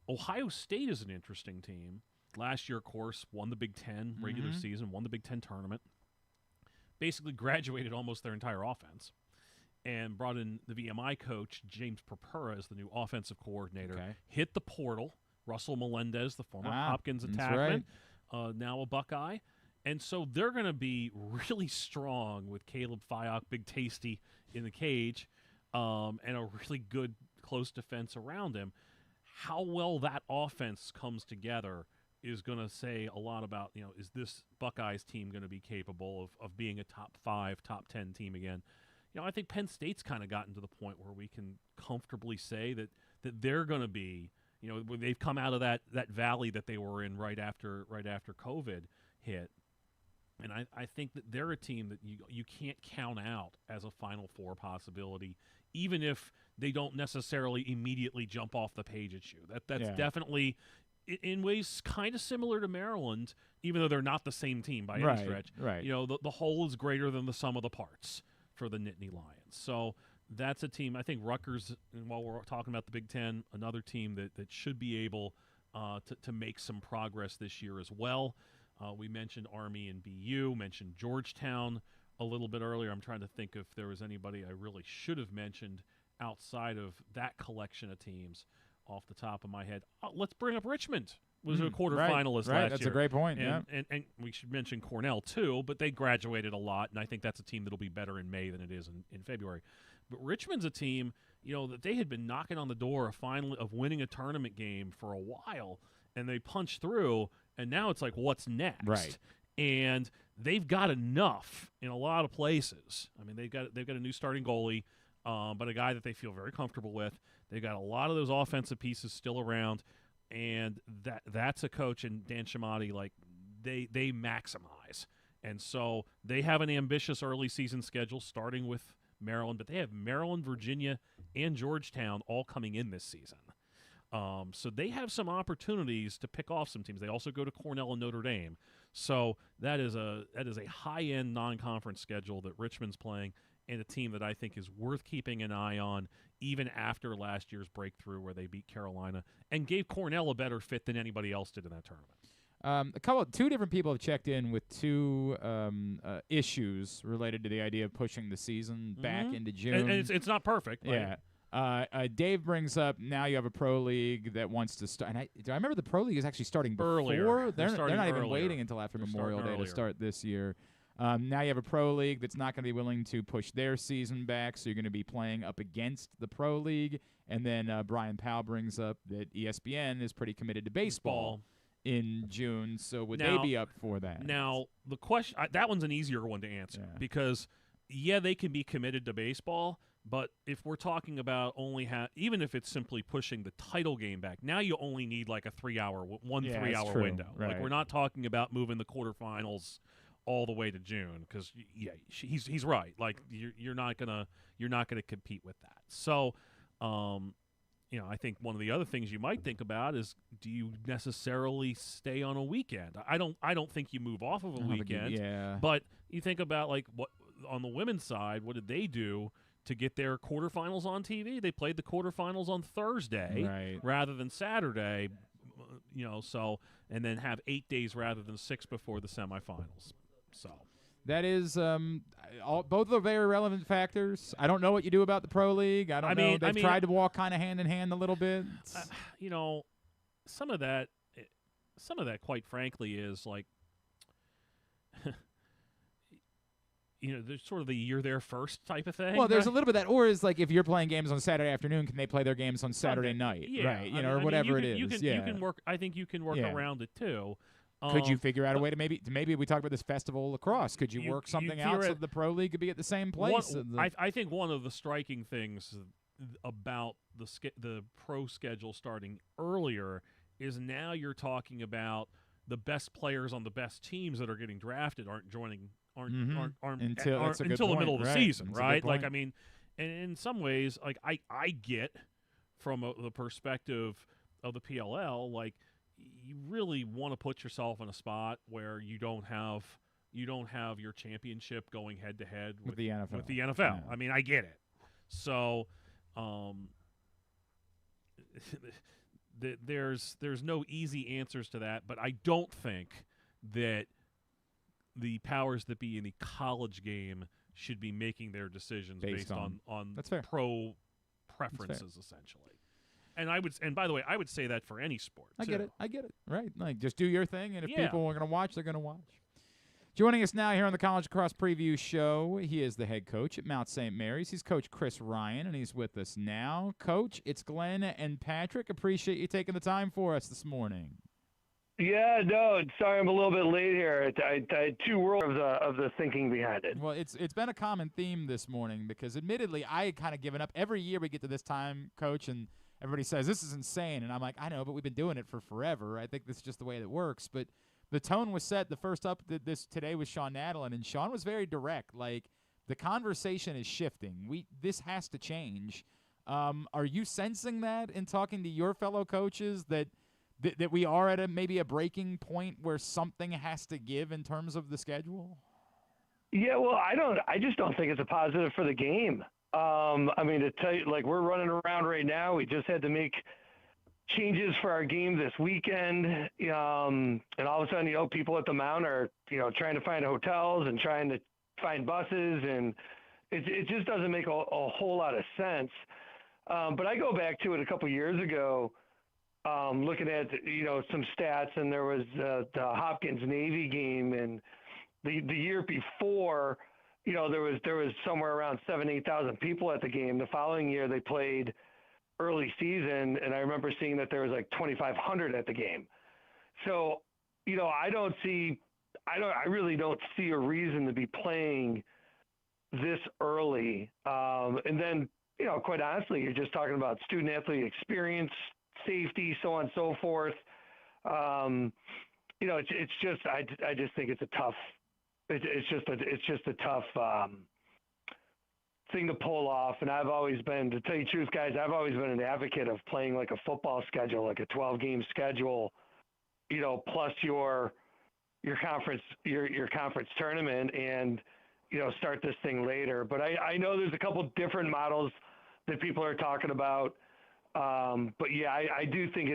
Ohio State is an interesting team. Last year, of course, won the Big Ten regular season, won the Big Ten tournament, basically graduated almost their entire offense, and brought in the VMI coach, James Purpura, as the new offensive coordinator. Hit the portal. Russell Melendez, the former Hopkins attackman, now a Buckeye. And so they're going to be really strong with Caleb Fyock, Big Tasty, in the cage, and a really good close defense around him. How well that offense comes together is going to say a lot about, is this Buckeyes team going to be capable of being a top 5, top 10 team again? I think Penn State's kind of gotten to the point where we can comfortably say that they're going to be, they've come out of that valley that they were in right after COVID hit. And I think that they're a team that you can't count out as a Final Four possibility, even if they don't necessarily immediately jump off the page at you. That's definitely, in ways, kind of similar to Maryland, even though they're not the same team by any stretch. Right. The whole is greater than the sum of the parts for the Nittany Lions. So that's a team. I think Rutgers, and while we're talking about the Big Ten, another team that should be able to make some progress this year as well. We mentioned Army and BU, mentioned Georgetown a little bit earlier. I'm trying to think if there was anybody I really should have mentioned outside of that collection of teams off the top of my head. Let's bring up Richmond. Was a quarterfinalist last year. That's a great point. And we should mention Cornell too, but they graduated a lot, and I think that's a team that'll be better in May than it is in February. But Richmond's a team, that they had been knocking on the door of winning a tournament game for a while, and they punched through, and now it's like, what's next? Right. And they've got enough in a lot of places. I mean, they've got a new starting goalie, but a guy that they feel very comfortable with. They've got a lot of those offensive pieces still around. And that's a coach, and Dan Shamati, like they maximize. And so they have an ambitious early season schedule starting with Maryland, but they have Maryland, Virginia, and Georgetown all coming in this season. So they have some opportunities to pick off some teams. They also go to Cornell and Notre Dame. So that is a high-end non-conference schedule that Richmond's playing, and a team that I think is worth keeping an eye on even after last year's breakthrough where they beat Carolina and gave Cornell a better fit than anybody else did in that tournament. Two different people have checked in with two issues related to the idea of pushing the season back into June. And it's not perfect. Yeah. Dave brings up, now you have a pro league that wants to start. And I remember the pro league is actually starting before. Earlier. They're not even waiting until after Memorial Day to start this year. Now you have a pro league that's not going to be willing to push their season back, so you're going to be playing up against the pro league. And then Brian Powell brings up that ESPN is pretty committed to baseball in June, so would they be up for that? Now, the question that one's an easier one to answer because, they can be committed to baseball, but if we're talking about even if it's simply pushing the title game back, now you only need like a 3-hour window. Right. Like we're not talking about moving the quarterfinals all the way to June because he's right. Like you're not gonna compete with that. So, I think one of the other things you might think about is, do you necessarily stay on a weekend? I don't think you move off of a weekend. But you think about like what on the women's side, what did they do to get their quarterfinals on TV? They played the quarterfinals on Thursday rather than Saturday. So and then have 8 days rather than 6 before the semifinals. So that is both are very relevant factors. I don't know what you do about the pro league. I don't know. They've tried to walk kind of hand in hand a little bit. Some of that, quite frankly, is like, there's sort of the you're there first type of thing. Well, there's a little bit of that, or is like if you're playing games on Saturday afternoon, can they play their games on Saturday night? Right, or whatever it is. You can work. I think you can work around it too. Could you figure out a way to maybe we talked about this festival lacrosse? Could you work something out so the pro league could be at the same place? I think one of the striking things about the pro schedule starting earlier is now you're talking about the best players on the best teams that are getting drafted aren't joining until the middle of the season, right? Like and in some ways, like I get from the perspective of the PLL, like, you really want to put yourself in a spot where you don't have your championship going head to head with the NFL. With the NFL. I mean, I get it. So, there's no easy answers to that, but I don't think that the powers that be in the college game should be making their decisions based on pro preferences, essentially. And by the way, I would say that for any sport. I get it. Right. Like, just do your thing, and if people are going to watch, they're going to watch. Joining us now here on the College Lacrosse Preview Show, he is the head coach at Mount St. Mary's. He's Coach Chris Ryan, and he's with us now. Coach, it's Glenn and Patrick. Appreciate you taking the time for us this morning. Yeah, no, sorry I'm a little bit late here. I had two worlds of the thinking behind it. Well, it's been a common theme this morning because, admittedly, I had kind of given up. Every year we get to this time, Coach, and everybody says, this is insane. And I'm like, I know, but we've been doing it for forever. I think this is just the way it works. But the tone was set. The first up this today was Shawn Nadelen, and Shawn was very direct. Like, the conversation is shifting. This has to change. Are you sensing that in talking to your fellow coaches that we are at maybe a breaking point where something has to give in terms of the schedule? Yeah, well, I just don't think it's a positive for the game. I mean, to tell you, like, we're running around right now. We just had to make changes for our game this weekend. And all of a sudden, people at the Mount are, trying to find hotels and trying to find buses. And it just doesn't make a whole lot of sense. But I go back to it a couple years ago, looking at, some stats, and there was the Hopkins Navy game, and the year before, there was somewhere around 8,000 people at the game. The following year they played early season, and I remember seeing that there was like 2,500 at the game. So, I really don't see a reason to be playing this early. And then, quite honestly, you're just talking about student athlete experience, safety, so on and so forth. It's just, I just think it's a tough, it's just a tough thing to pull off. And I've always been, to tell you the truth, guys, I've always been an advocate of playing like a football schedule, like a 12-game schedule, plus your conference tournament, and start this thing later. But I know there's a couple different models that people are talking about. But yeah, I do think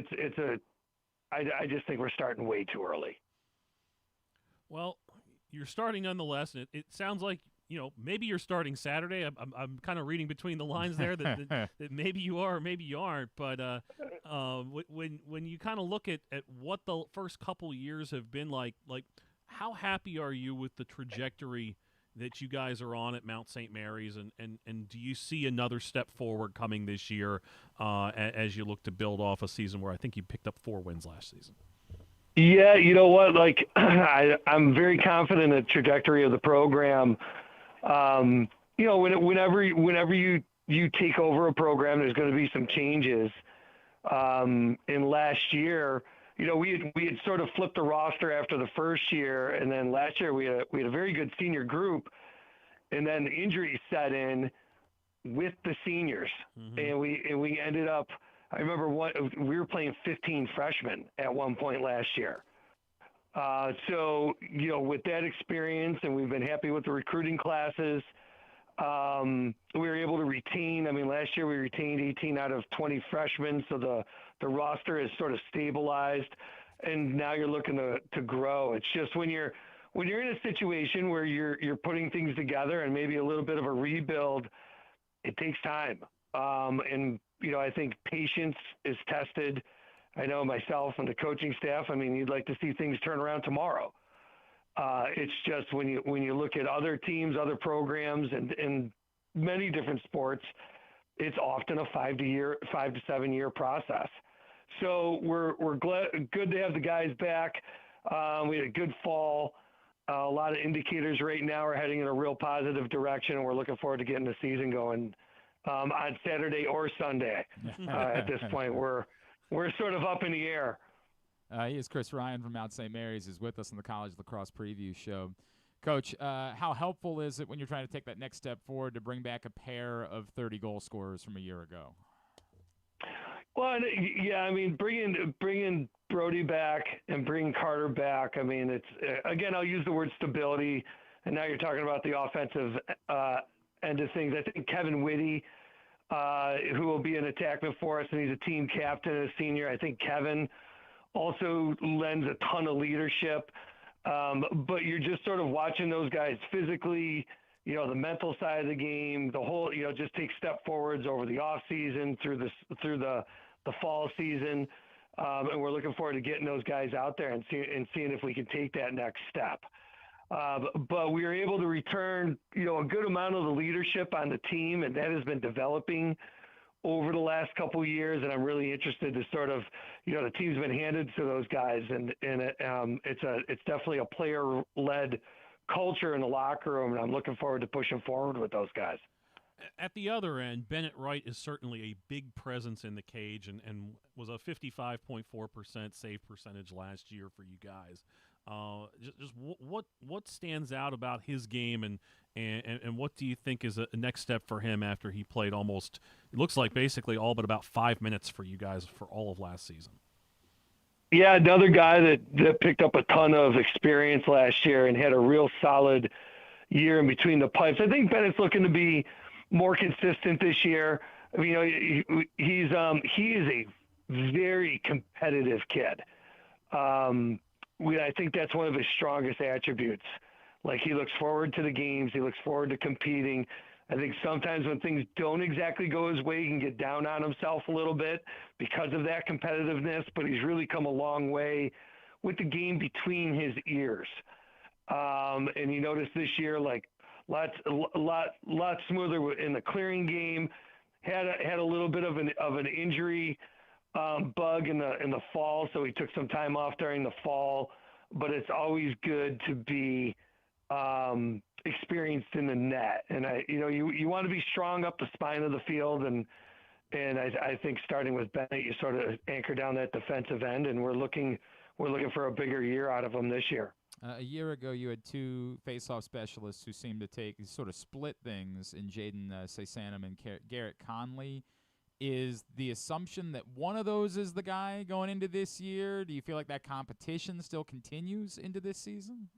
I just think we're starting way too early. Well, you're starting nonetheless, and it sounds like, maybe you're starting Saturday. I'm kind of reading between the lines there that maybe you are, or maybe you aren't. But when you kind of look at what the first couple years have been like how happy are you with the trajectory that you guys are on at Mount St. Mary's, and do you see another step forward coming this year as you look to build off a season where I think you picked up 4 wins last season? Yeah, you know what? Like, I'm very confident in the trajectory of the program. Whenever you take over a program, there's going to be some changes. In last year, we had sort of flipped the roster after the first year, and then last year we had a very good senior group, and then injuries set in with the seniors, and we ended up. I remember we were playing 15 freshmen at one point last year. So with that experience, and we've been happy with the recruiting classes. We were able to retain. I mean, last year we retained 18 out of 20 freshmen, so the roster is sort of stabilized, and now you're looking to grow. It's just when you're in a situation where you're putting things together and maybe a little bit of a rebuild, it takes time. And I think patience is tested. I know myself and the coaching staff. I mean, you'd like to see things turn around tomorrow. It's just when you look at other teams, other programs, and many different sports, it's often a 5 to 7 year process. So we're good to have the guys back. We had a good fall. A lot of indicators right now are heading in a real positive direction, and we're looking forward to getting the season going on Saturday or Sunday. At this point, we're sort of up in the air. He is Chris Ryan from Mount St. Mary's, is with us on the College Lacrosse Preview Show. Coach, how helpful is it when you're trying to take that next step forward to bring back a pair of 30-goal scorers from a year ago? Well, yeah, I mean, bringing Brody back and bringing Carter back, I mean, it's again, I'll use the word stability, and now you're talking about the offensive end of things. I think Kevin Whitty, who will be an attackman for us, and he's a team captain, a senior. I think Kevin also lends a ton of leadership. But you're just sort of watching those guys physically, the mental side of the game, the whole, just take step forwards over the off season through the fall season. And we're looking forward to getting those guys out there and seeing if we can take that next step. But we were able to return, a good amount of the leadership on the team, and that has been developing over the last couple of years. And I'm really interested to sort of, the team's been handed to those guys, and it's definitely a player-led culture in the locker room, and I'm looking forward to pushing forward with those guys. At the other end, Bennett Wright is certainly a big presence in the cage and was a 55.4% save percentage last year for you guys. Just what stands out about his game, and what do you think is a next step for him after he played almost, it looks like basically all but about 5 minutes for you guys for all of last season? Yeah, another guy that picked up a ton of experience last year and had a real solid year in between the pipes. I think Bennett's looking to be more consistent this year. I mean, he is a very competitive kid. I think that's one of his strongest attributes. Like, he looks forward to the games. He looks forward to competing. I think sometimes when things don't exactly go his way, he can get down on himself a little bit because of that competitiveness, but he's really come a long way with the game between his ears. And you notice this year, like, lot smoother in the clearing game. Had a little bit of an injury bug in the fall, so he took some time off during the fall. But it's always good to be experienced in the net, and you want to be strong up the spine of the field, and I think starting with Bennett, you sort of anchor down that defensive end, and we're looking for a bigger year out of him this year. A year ago, you had two face-off specialists who seemed to sort of split things in Jaden Saysanam and Garrett Conley. Is the assumption that one of those is the guy going into this year? Do you feel like that competition still continues into this season?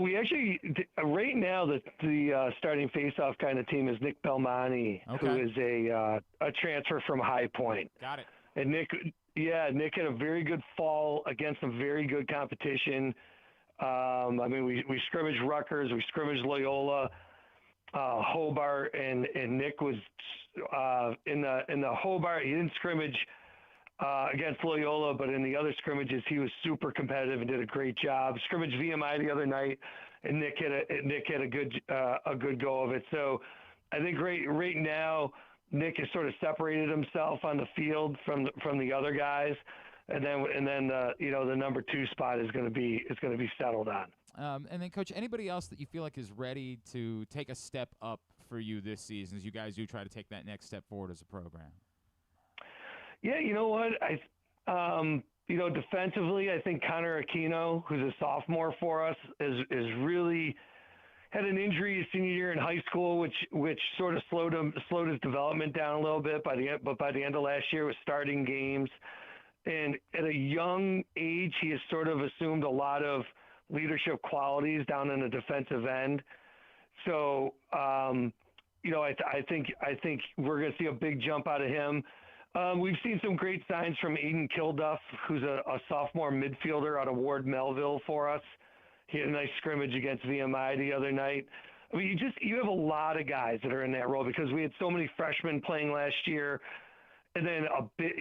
We actually, right now, the starting face-off kind of team is Nick Belmonte, who is a transfer from High Point. Got it. And Nick had a very good fall against some very good competition. I mean, we scrimmaged Rutgers, we scrimmaged Loyola, Hobart, and Nick was in the Hobart. He didn't scrimmage against Loyola, but in the other scrimmages, he was super competitive and did a great job. Scrimmaged VMI the other night, and Nick had a good go of it. So I think right now, Nick has sort of separated himself on the field from the other guys, and then the number 2 spot is going to be settled on. And then, Coach, anybody else that you feel like is ready to take a step up for you this season as you guys do try to take that next step forward as a program? Yeah, you know what? Defensively, I think Connor Aquino, who's a sophomore for us, is really had an injury his senior year in high school, which sort of slowed his development down a little bit. By the end of last year, was starting games, and at a young age, he has sort of assumed a lot of leadership qualities down in the defensive end. So, I think we're going to see a big jump out of him. We've seen some great signs from Aiden Kilduff, who's a sophomore midfielder out of Ward Melville for us. He had a nice scrimmage against VMI the other night. I mean, you have a lot of guys that are in that role because we had so many freshmen playing last year, and then a bit,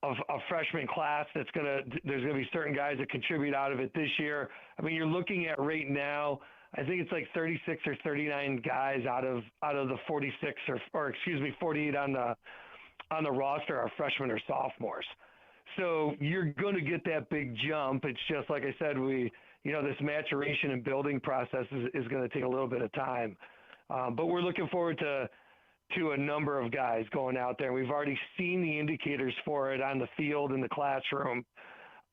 of a freshman class there's gonna be certain guys that contribute out of it this year. I mean, you're looking at right now, I think it's like 36 or 39 guys out of the 46 or 48 on the roster are freshmen or sophomores. So you're going to get that big jump. It's just like I said, this maturation and building process is going to take a little bit of time. But we're looking forward to a number of guys going out there. We've already seen the indicators for it on the field in the classroom.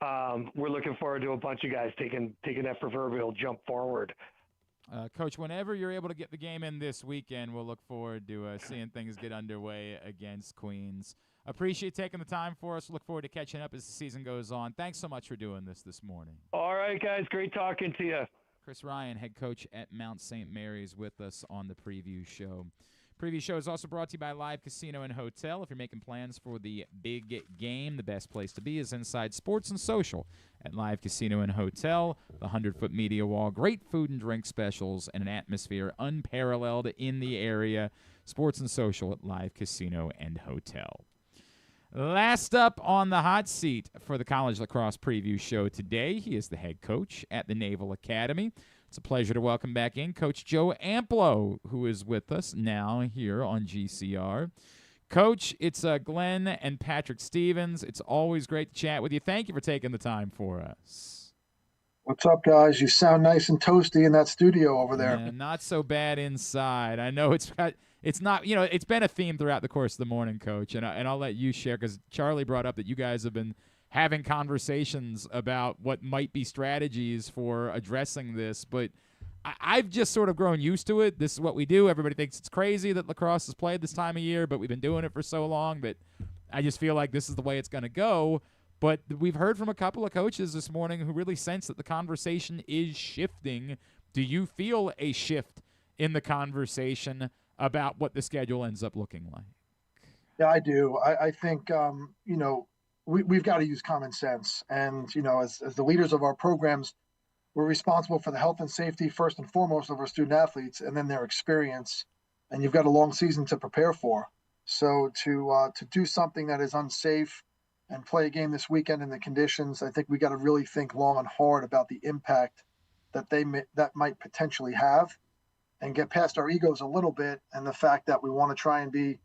We're looking forward to a bunch of guys taking that proverbial jump forward. Coach, whenever you're able to get the game in this weekend, we'll look forward to seeing things get underway against Queens. Appreciate taking the time for us. Look forward to catching up as the season goes on. Thanks so much for doing this morning. All right, guys. Great talking to you. Chris Ryan, head coach at Mount St. Mary's, with us on the preview show. Preview show is also brought to you by Live Casino and Hotel. If you're making plans for the big game, the best place to be is inside Sports and Social at Live Casino and Hotel. The 100-foot media wall, great food and drink specials, and an atmosphere unparalleled in the area. Sports and Social at Live Casino and Hotel. Last up on the hot seat for the College Lacrosse Preview Show today, he is the head coach at the Naval Academy. It's a pleasure to welcome back in Coach Joe Amplo, who is with us now here on GCR. Coach, it's Glenn and Patrick Stevens. It's always great to chat with you. Thank you for taking the time for us. What's up, guys? You sound nice and toasty in that studio over there. Yeah, not so bad inside. I know it's not, it's been a theme throughout the course of the morning, Coach, and I'll let you share, because Charlie brought up that you guys have been having conversations about what might be strategies for addressing this, but I've just sort of grown used to it. This is what we do. Everybody thinks it's crazy that lacrosse is played this time of year, but we've been doing it for so long that I just feel like this is the way it's going to go. But we've heard from a couple of coaches this morning who really sense that the conversation is shifting. Do you feel a shift in the conversation about what the schedule ends up looking like? Yeah, I do. I think, we've got to use common sense. And, as the leaders of our programs, we're responsible for the health and safety first and foremost of our student athletes, and then their experience. And you've got a long season to prepare for. So to do something that is unsafe and play a game this weekend in the conditions, I think we got to really think long and hard about the impact that might potentially have, and get past our egos a little bit and the fact that we want to try and be,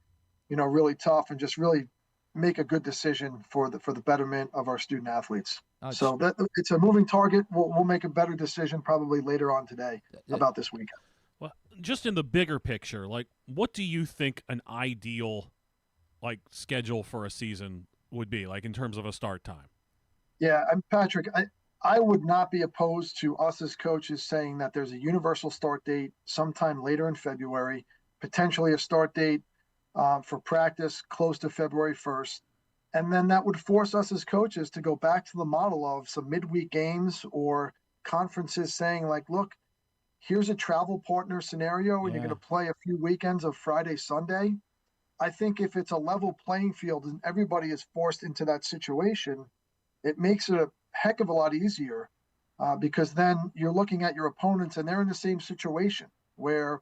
really tough and just really make a good decision for the betterment of our student athletes. So it's a moving target. We'll make a better decision probably later on today about this weekend. Well, just in the bigger picture, like, what do you think an ideal schedule for a season would be, like, in terms of a start time? Yeah, Patrick, I would not be opposed to us as coaches saying that there's a universal start date sometime later in February, potentially a start date for practice close to February 1st. And then that would force us as coaches to go back to the model of some midweek games or conferences saying, like, look, here's a travel partner scenario, and you're going to play a few weekends of Friday, Sunday. I think if it's a level playing field and everybody is forced into that situation, it makes it a heck of a lot easier because then you're looking at your opponents and they're in the same situation where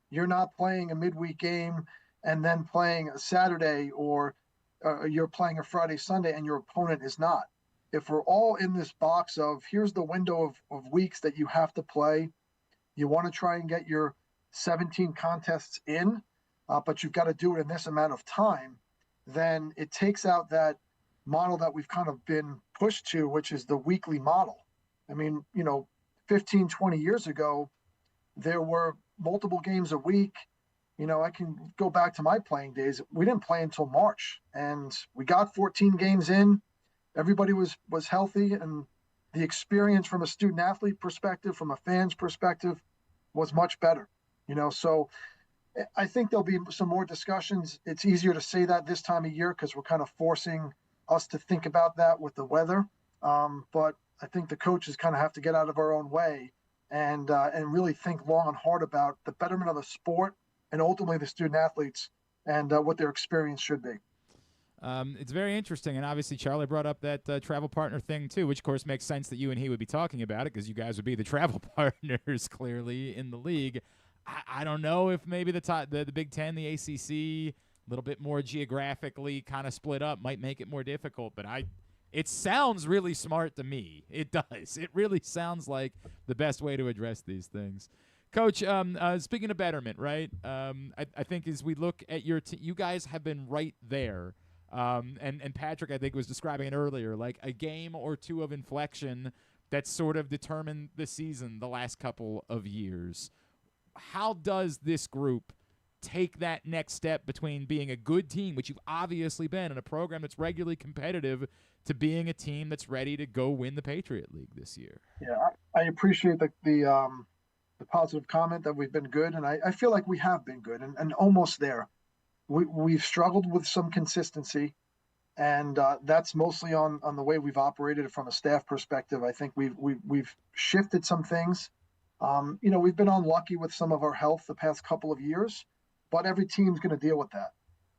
you're not playing a midweek game and then playing a Saturday, or you're playing a Friday, Sunday, and your opponent is not. If we're all in this box of here's the window of weeks that you have to play, you want to try and get your 17 contests in, but you've got to do it in this amount of time, then it takes out that model that we've kind of been pushed to, which is the weekly model. I mean, 15, 20 years ago, there were multiple games a week. I can go back to my playing days. We didn't play until March, and we got 14 games in. Everybody was healthy, and the experience from a student athlete perspective, from a fan's perspective, was much better. So I think there'll be some more discussions. It's easier to say that this time of year because we're kind of forcing us to think about that with the weather. But I think the coaches kind of have to get out of our own way and really think long and hard about the betterment of the sport and ultimately the student athletes and what their experience should be. It's very interesting, and obviously Charlie brought up that travel partner thing too, which of course makes sense that you and he would be talking about it because you guys would be the travel partners clearly in the league. I don't know if maybe the Big Ten, the ACC, a little bit more geographically kind of split up might make it more difficult, but it sounds really smart to me. It does. It really sounds like the best way to address these things. Coach, speaking of betterment, right? I think as we look at your you guys have been right there. And Patrick, I think, was describing it earlier, like a game or two of inflection that sort of determined the season the last couple of years. How does this group take that next step between being a good team, which you've obviously been, in a program that's regularly competitive, to being a team that's ready to go win the Patriot League this year? Yeah, I appreciate the positive comment that we've been good, and I feel like we have been good and almost there. We've struggled with some consistency, and that's mostly on the way we've operated from a staff perspective. I think we've shifted some things. We've been unlucky with some of our health the past couple of years, but every team's going to deal with that.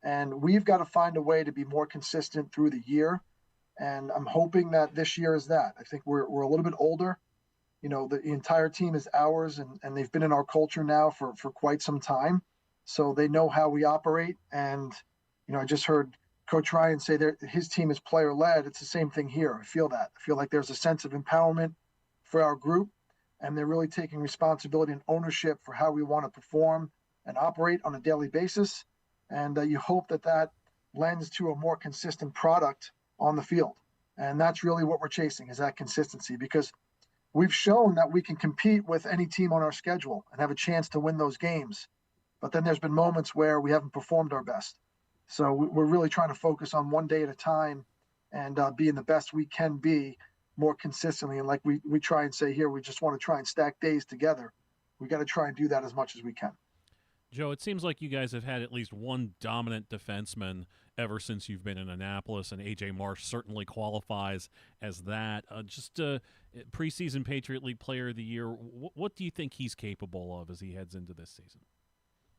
And we've got to find a way to be more consistent through the year. And I'm hoping that this year is that. I think we're a little bit older. The entire team is ours, and they've been in our culture now for quite some time. So they know how we operate. And, I just heard Coach Ryan say that his team is player-led. It's the same thing here. I feel that. I feel like there's a sense of empowerment for our group, and they're really taking responsibility and ownership for how we want to perform and operate on a daily basis. And you hope that lends to a more consistent product on the field. And that's really what we're chasing, is that consistency, because we've shown that we can compete with any team on our schedule and have a chance to win those games. But then there's been moments where we haven't performed our best. So we're really trying to focus on one day at a time and being the best we can be more consistently. And like we try and say here, we just want to try and stack days together. We got to try and do that as much as we can. Joe, it seems like you guys have had at least one dominant defenseman ever since you've been in Annapolis, and A.J. Marsh certainly qualifies as that. Preseason Patriot League Player of the Year, what do you think he's capable of as he heads into this season?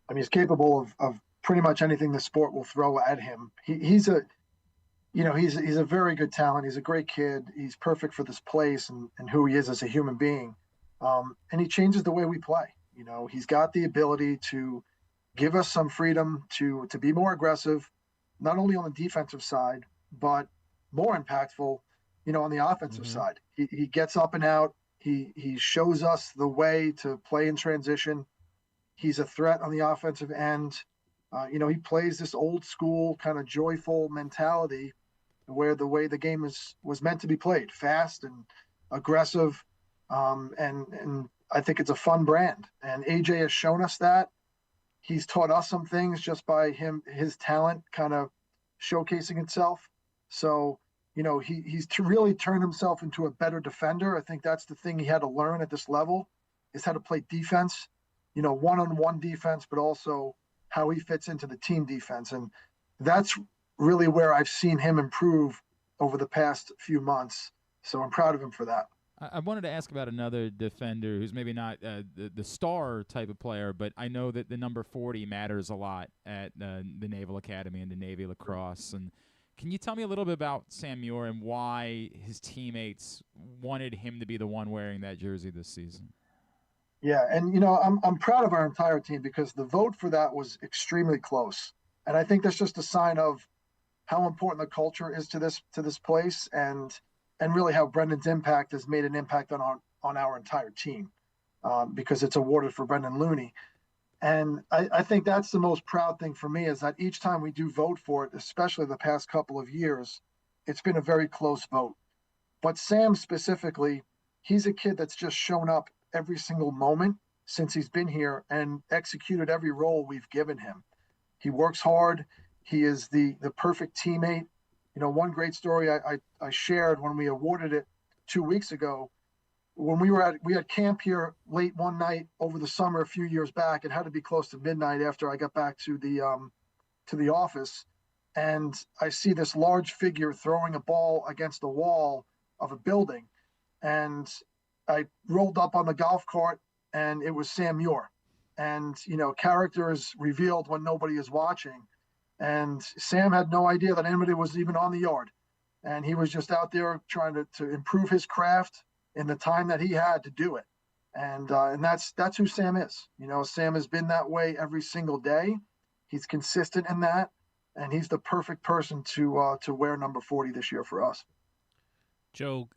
I mean, he's capable of pretty much anything the sport will throw at him. He's a very good talent. He's a great kid. He's perfect for this place and who he is as a human being. And he changes the way we play. He's got the ability to give us some freedom to be more aggressive, not only on the defensive side, but more impactful, on the offensive side. He gets up and out. He shows us the way to play in transition. He's a threat on the offensive end. He plays this old school kind of joyful mentality where the way the game was meant to be played, fast and aggressive. And I think it's a fun brand. And AJ has shown us that. He's taught us some things just by his talent kind of showcasing itself. So, he's really turned himself into a better defender. I think that's the thing he had to learn at this level, is how to play defense, one-on-one defense, but also how he fits into the team defense. And that's really where I've seen him improve over the past few months. So I'm proud of him for that. I wanted to ask about another defender who's maybe not the star type of player, but I know that the number 40 matters a lot at the Naval Academy and the Navy Lacrosse. And can you tell me a little bit about Sam Muir and why his teammates wanted him to be the one wearing that jersey this season? Yeah, and I'm proud of our entire team because the vote for that was extremely close, and I think that's just a sign of how important the culture is to this place, and really how Brendan's impact has made an impact on our entire team, because it's awarded for Brendan Looney. And I think that's the most proud thing for me, is that each time we do vote for it, especially the past couple of years, it's been a very close vote. But Sam specifically, he's a kid that's just shown up every single moment since he's been here and executed every role we've given him. He works hard. He is the perfect teammate. One great story I shared when we awarded it 2 weeks ago, when we had camp here late one night over the summer a few years back. It had to be close to midnight after I got back to the office, and I see this large figure throwing a ball against the wall of a building, and I rolled up on the golf cart, and it was Sam Muir. And character is revealed when nobody is watching. And Sam had no idea that anybody was even on the yard. And he was just out there trying to improve his craft in the time that he had to do it. And that's who Sam is. Sam has been that way every single day. He's consistent in that. And he's the perfect person to wear number 40 this year for us. Joe,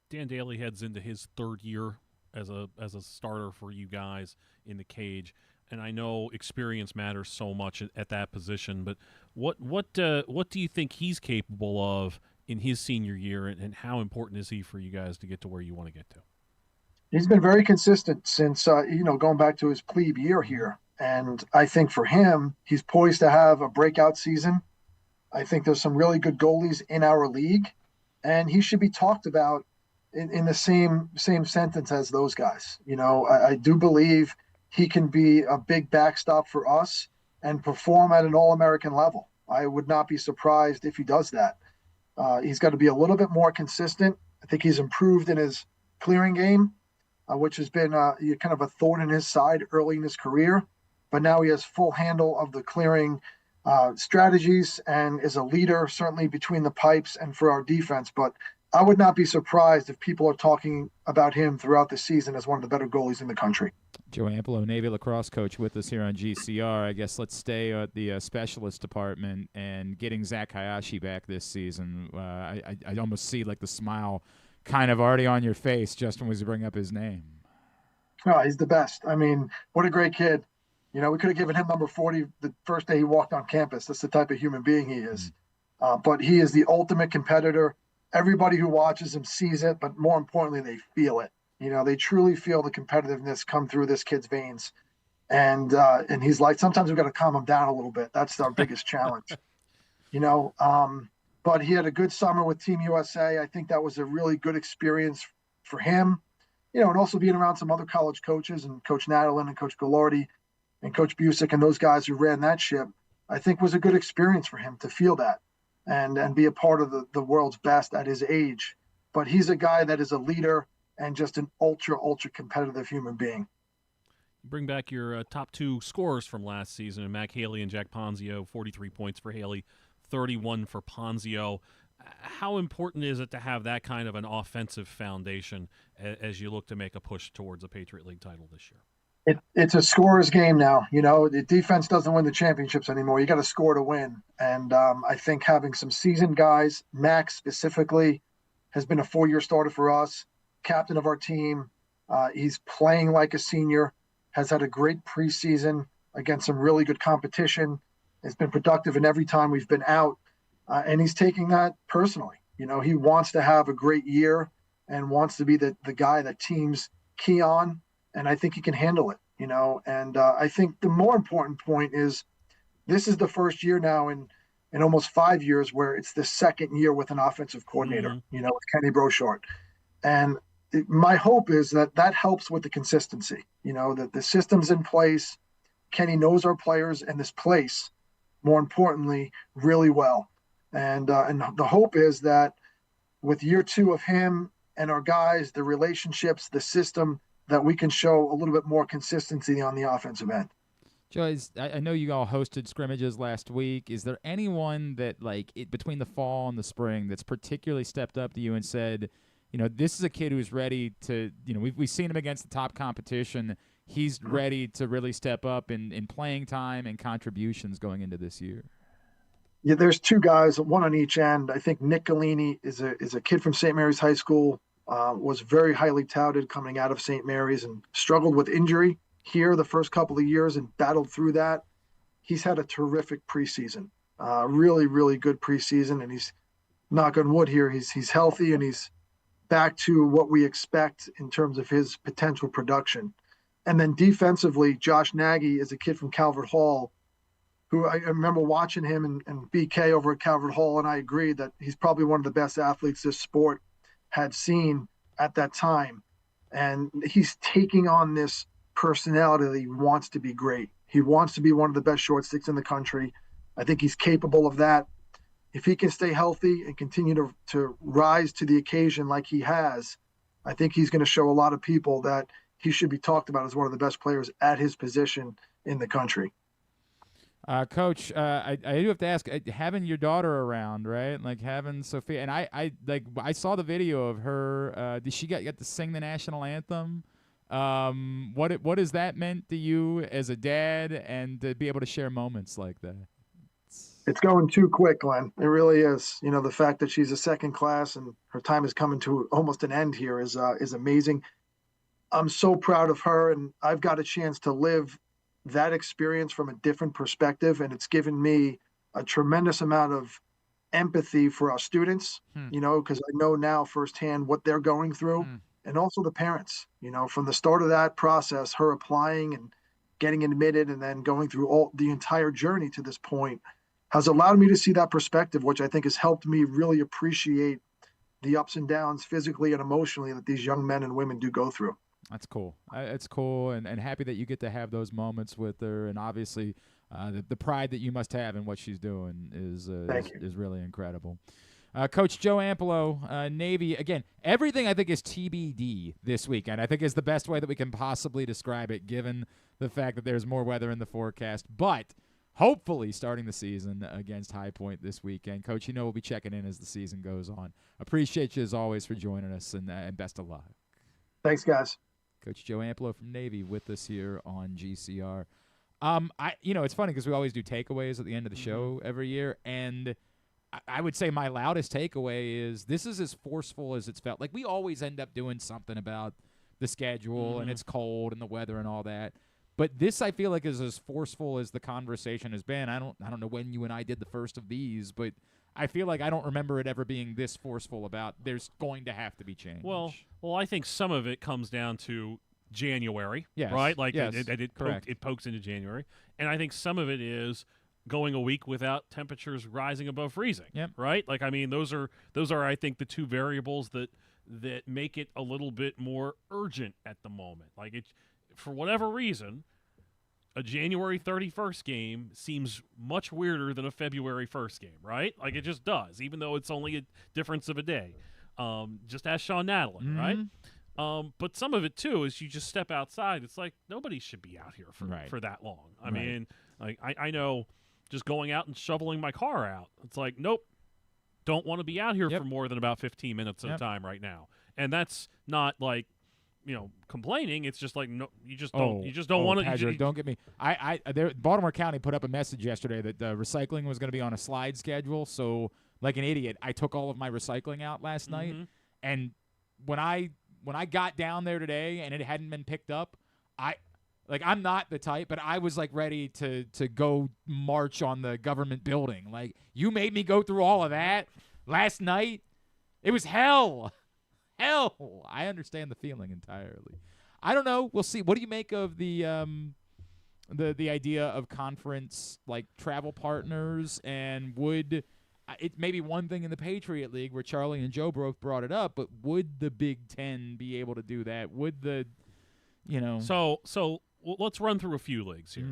Dan Daly heads into his third year as a starter for you guys in the cage. And I know experience matters so much at that position, but what do you think he's capable of in his senior year, and how important is he for you guys to get to where you want to get to? He's been very consistent since going back to his plebe year here, and I think for him, he's poised to have a breakout season. I think there's some really good goalies in our league, and he should be talked about in the same sentence as those guys. I do believe he can be a big backstop for us and perform at an All-American level. I would not be surprised if he does that. He's got to be a little bit more consistent. I think he's improved in his clearing game, which has been kind of a thorn in his side early in his career. But now he has full handle of the clearing strategies and is a leader, certainly between the pipes and for our defense. But I would not be surprised if people are talking about him throughout the season as one of the better goalies in the country. Joe Amplo, Navy Lacrosse coach, with us here on GCR. I guess let's stay at the specialist department and getting Zach Hayashi back this season. I almost see like the smile kind of already on your face just when we bring up his name. Oh, he's the best. I mean, what a great kid. We could have given him number 40 the first day he walked on campus. That's the type of human being he is. But he is the ultimate competitor. Everybody who watches him sees it, but more importantly, they feel it. They truly feel the competitiveness come through this kid's veins. And he's like, sometimes we've got to calm him down a little bit. That's our biggest challenge, but he had a good summer with Team USA. I think that was a really good experience for him, and also being around some other college coaches and Coach Nadelen and Coach Goulardi and Coach Busick and those guys who ran that ship, I think was a good experience for him to feel that and be a part of the world's best at his age. But he's a guy that is a leader and just an ultra competitive human being. Bring back your top two scorers from last season, and Mac Haley and Jack Ponzio, 43 points for Haley, 31 for Ponzio. How important is it to have that kind of an offensive foundation as you look to make a push towards a Patriot League title this year? It's a scorer's game now. The defense doesn't win the championships anymore. You got to score to win. And I think having some seasoned guys, Max specifically, has been a 4-year starter for us, captain of our team. He's playing like a senior, has had a great preseason against some really good competition, has been productive in every time we've been out. And he's taking that personally. He wants to have a great year and wants to be the guy that teams key on. And I think he can handle it, And I think the more important point is this is the first year now in almost 5 years where it's the second year with an offensive coordinator, with Kenny Brochard. And my hope is that helps with the consistency, that the system's in place. Kenny knows our players and this place, more importantly, really well. And the hope is that with year 2 of him and our guys, the relationships, the system, that we can show a little bit more consistency on the offensive end. Joe, I know you all hosted scrimmages last week. Is there anyone that, between the fall and the spring, that's particularly stepped up to you and said, this is a kid who's ready to, we've seen him against the top competition. He's ready to really step up in playing time and contributions going into this year? Yeah, there's 2 guys, one on each end. I think Nick Galini is a kid from St. Mary's High School, was very highly touted coming out of St. Mary's and struggled with injury here the first couple of years and battled through that. He's had a terrific preseason, really, really good preseason, and he's, knock on wood here, he's healthy and he's back to what we expect in terms of his potential production. And then defensively, Josh Nagy is a kid from Calvert Hall, who I remember watching him and BK over at Calvert Hall, and I agreed that he's probably one of the best athletes this sport had seen at that time. And he's taking on this personality that he wants to be great. He wants to be one of the best short sticks in the country. I think he's capable of that. If he can stay healthy and continue to rise to the occasion like he has, I think he's going to show a lot of people that he should be talked about as one of the best players at his position in the country. Coach, I do have to ask, having your daughter around, right? Like having Sophia, and I saw the video of her. Did she get to sing the national anthem? What has that meant to you as a dad, and to be able to share moments like that? It's going too quick, Glenn. It really is. The fact that she's a second class and her time is coming to almost an end here is amazing. I'm so proud of her, and I've got a chance to live that experience from a different perspective, and it's given me a tremendous amount of empathy for our students, because I know now firsthand what they're going through, and also the parents, from the start of that process, her applying and getting admitted and then going through all the entire journey to this point has allowed me to see that perspective, which I think has helped me really appreciate the ups and downs physically and emotionally that these young men and women do go through. That's cool. It's cool, and happy that you get to have those moments with her, and obviously the pride that you must have in what she's doing is really incredible. Coach Joe Amplo, Navy, again, everything I think is TBD this weekend. I think is the best way that we can possibly describe it, given the fact that there's more weather in the forecast, but hopefully starting the season against High Point this weekend. Coach, we'll be checking in as the season goes on. Appreciate you as always for joining us, and best of luck. Thanks, guys. Coach Joe Amplo from Navy with us here on GCR. It's funny because we always do takeaways at the end of the show every year, and I would say my loudest takeaway is this is as forceful as it's felt. Like, we always end up doing something about the schedule and it's cold and the weather and all that. But this, I feel like, is as forceful as the conversation has been. I don't know when you and I did the first of these, but I feel like I don't remember it ever being this forceful about there's going to have to be change. Well, I think some of it comes down to January, yes. right? Like yes. it pokes into January. And I think some of it is going a week without temperatures rising above freezing, right? Like, I mean, those are I think the two variables that make it a little bit more urgent at the moment. Like, it, for whatever reason, a January 31st game seems much weirder than a February 1st game, right? Like, it just does, even though it's only a difference of a day. Just ask Shawn Nadelen, right? But some of it too is you just step outside. It's like nobody should be out here for that long. I mean, like I know just going out and shoveling my car out. It's like, nope, don't want to be out here for more than about 15 minutes at a time right now. And that's not like, complaining. It's just like, no, you just don't want to. Patrick, don't get me. Baltimore County put up a message yesterday that recycling was going to be on a slide schedule. So, like an idiot, I took all of my recycling out last night, and when I got down there today and it hadn't been picked up, I'm not the type, but I was like ready to go march on the government building. Like, you made me go through all of that last night. It was hell. Hell. I understand the feeling entirely. I don't know. We'll see. What do you make of the idea of conference like travel partners, and would it may be one thing in the Patriot League where Charlie and Joe both brought it up, but would the Big Ten be able to do that? Would the So let's run through a few leagues here.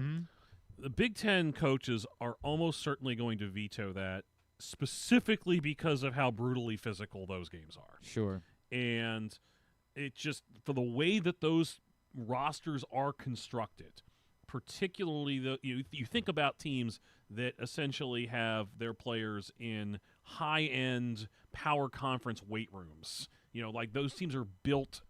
The Big Ten coaches are almost certainly going to veto that, specifically because of how brutally physical those games are. Sure. And it just, for the way that those rosters are constructed, particularly you think about teams that essentially have their players in high-end power conference weight rooms. Like those teams are built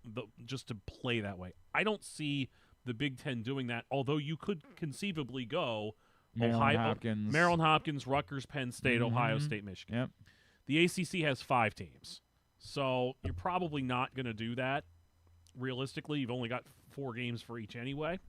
just to play that way. I don't see the Big Ten doing that, although you could conceivably go Maryland, Hopkins, Rutgers, Penn State, Ohio State, Michigan. Yep. The ACC has 5 teams. So you're probably not going to do that. Realistically, you've only got 4 games for each anyway.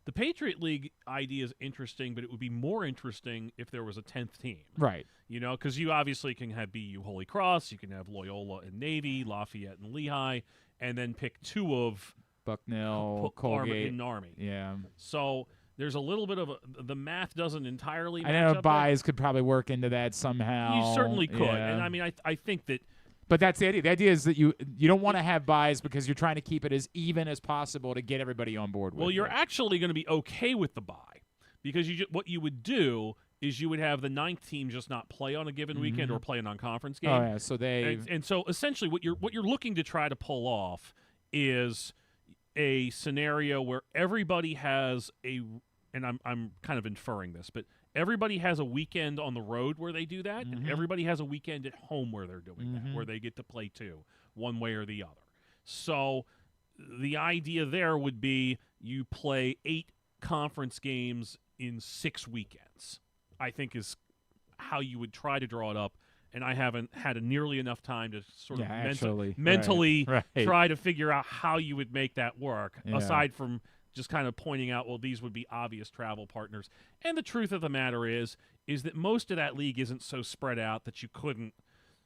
The Patriot League idea is interesting, but it would be more interesting if there was a 10th team. Right. Because you obviously can have BU Holy Cross, you can have Loyola and Navy, Lafayette and Lehigh, and then pick 2 of Bucknell, Colgate, and Army. Yeah. So there's a little bit of the math doesn't entirely match I know up buys could probably work into that somehow. You certainly could. Yeah. And I mean, I think that. But that's the idea. The idea is that you don't want to have buys because you're trying to keep it as even as possible to get everybody on board with it. Well, you're actually going to be okay with the buy, because what you would do is you would have the 9th team just not play on a given weekend or play a non-conference game. Oh yeah, so and so essentially what you're looking to try to pull off is a scenario where everybody has and I'm kind of inferring this, but everybody has a weekend on the road where they do that, and everybody has a weekend at home where they're doing that, where they get to play 2, one way or the other. So the idea there would be you play 8 conference games in 6 weekends, I think is how you would try to draw it up. And I haven't had nearly enough time to sort of mentally try to figure out how you would make that work, aside from just kind of pointing out, well, these would be obvious travel partners. And the truth of the matter is that most of that league isn't so spread out that you couldn't,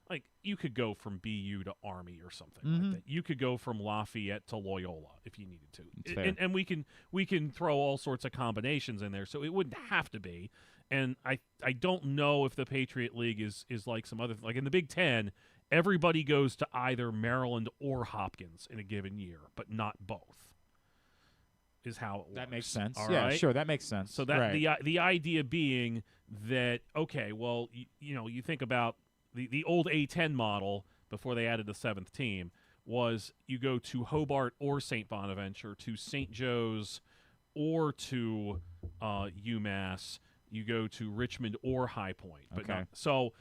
like, you could go from BU to Army or something like that. You could go from Lafayette to Loyola if you needed to. And we can throw all sorts of combinations in there, so it wouldn't have to be. And I don't know if the Patriot League is like some other, like in the Big Ten, everybody goes to either Maryland or Hopkins in a given year, but not both. Is how it works. That makes sense. All right? Sure, that makes sense. So that the idea being that, okay, well, you think about the old A10 model before they added the 7th team was you go to Hobart or St. Bonaventure, to St. Joe's or to UMass. You go to Richmond or High Point. But okay. So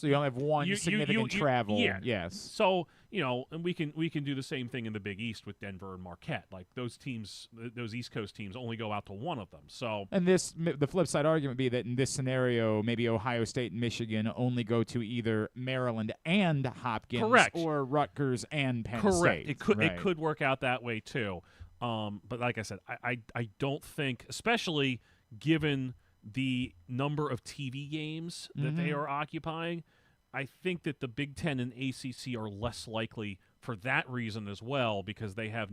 you only have one significant travel. Yeah. Yes. So, and we can do the same thing in the Big East with Denver and Marquette. Like those teams, those East Coast teams only go out to one of them. So and the flip side argument would be that in this scenario, maybe Ohio State and Michigan only go to either Maryland and Hopkins, correct, or Rutgers and Penn correct. State. It could work out that way too. But like I said, I don't think, especially given the number of TV games that they are occupying, I think that the Big Ten and ACC are less likely for that reason as well, because they have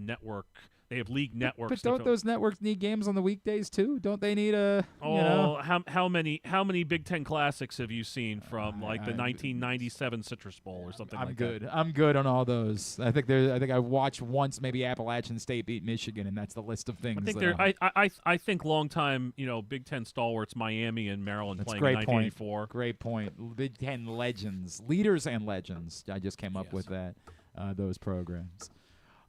league networks. But don't those networks need games on the weekdays too? Don't they need a? How many Big Ten classics have you seen from the 1997 Citrus Bowl or something like that? I'm good on all those. I think I watched once maybe Appalachian State beat Michigan, and that's the list of things. I think long time Big Ten stalwarts Miami and Maryland playing in 1984. Great point. Big Ten legends, leaders and legends. I just came up with that. those programs.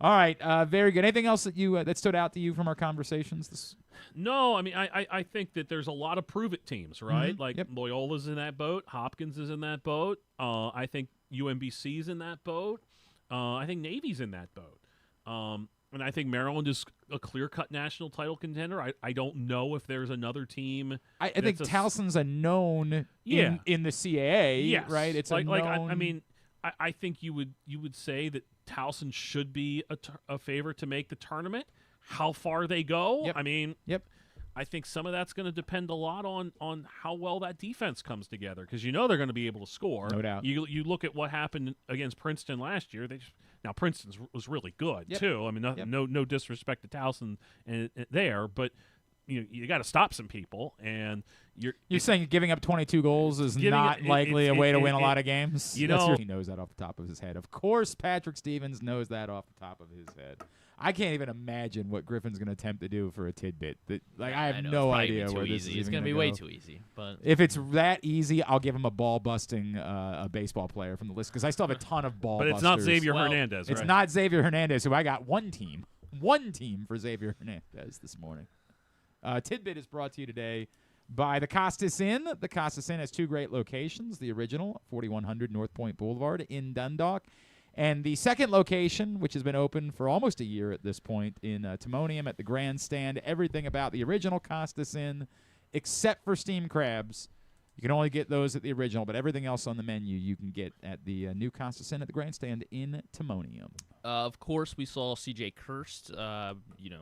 All right, very good. Anything else that you that stood out to you from our conversations? No, I mean, I think that there's a lot of prove-it teams, right? Mhm. Like Yep. Loyola's in that boat. Hopkins is in that boat. I think UMBC's in that boat. I think Navy's in that boat. And I think Maryland is a clear-cut national title contender. I don't know if there's another team. I think Towson's a known in the CAA, yes. right? It's a known. I mean, I think you would say that Towson should be a favorite to make the tournament. How far they go, I mean, I think some of that's going to depend a lot on how well that defense comes together, because they're going to be able to score. No doubt. You look at what happened against Princeton last year. Now Princeton was really good too. I mean, no disrespect to Towson there, but you got to stop some people, and you're saying giving up 22 goals is not likely a way to win a lot of games. He knows that off the top of his head. Of course, Patrick Stevens knows that off the top of his head. I can't even imagine what Griffin's going to attempt to do for a tidbit. I have no idea where this is. It's going to be way too easy. But if it's that easy, I'll give him a ball busting a baseball player from the list, because I still have a ton of ball. But it's not Xavier Hernandez. It's right? not Xavier Hernandez, who I got one team for Xavier Hernandez this morning. Tidbit is brought to you today by the Costas Inn. The Costas Inn has two great locations: the original, 4100 North Point Boulevard in Dundalk, and the second location, which has been open for almost a year at this point, in Timonium at the Grandstand. Everything about the original Costas Inn, except for steamed crabs. You can only get those at the original, but everything else on the menu you can get at the new Costas Inn at the Grandstand in Timonium. Of course, we saw C.J. Kirst,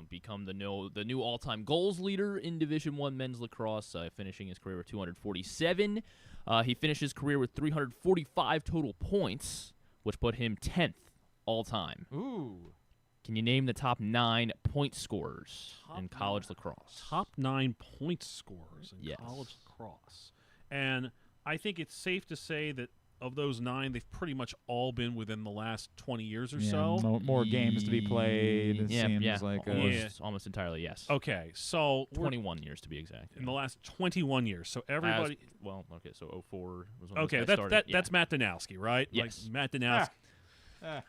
become the new all-time goals leader in Division I men's lacrosse, finishing his career with 247. He finished his career with 345 total points, which put him 10th all-time. Ooh. Can you name the top 9 point scorers in college lacrosse? Top 9 point scorers in college lacrosse. And I think it's safe to say that of those 9, they've pretty much all been within the last 20 years or so. More games to be played. It seems like almost entirely, yes. Okay, so 21 years to be exact. In the last 21 years, so everybody. So 04 was when okay, this guy started. That's Matt Danowski, right? Yes, like Matt Danowski.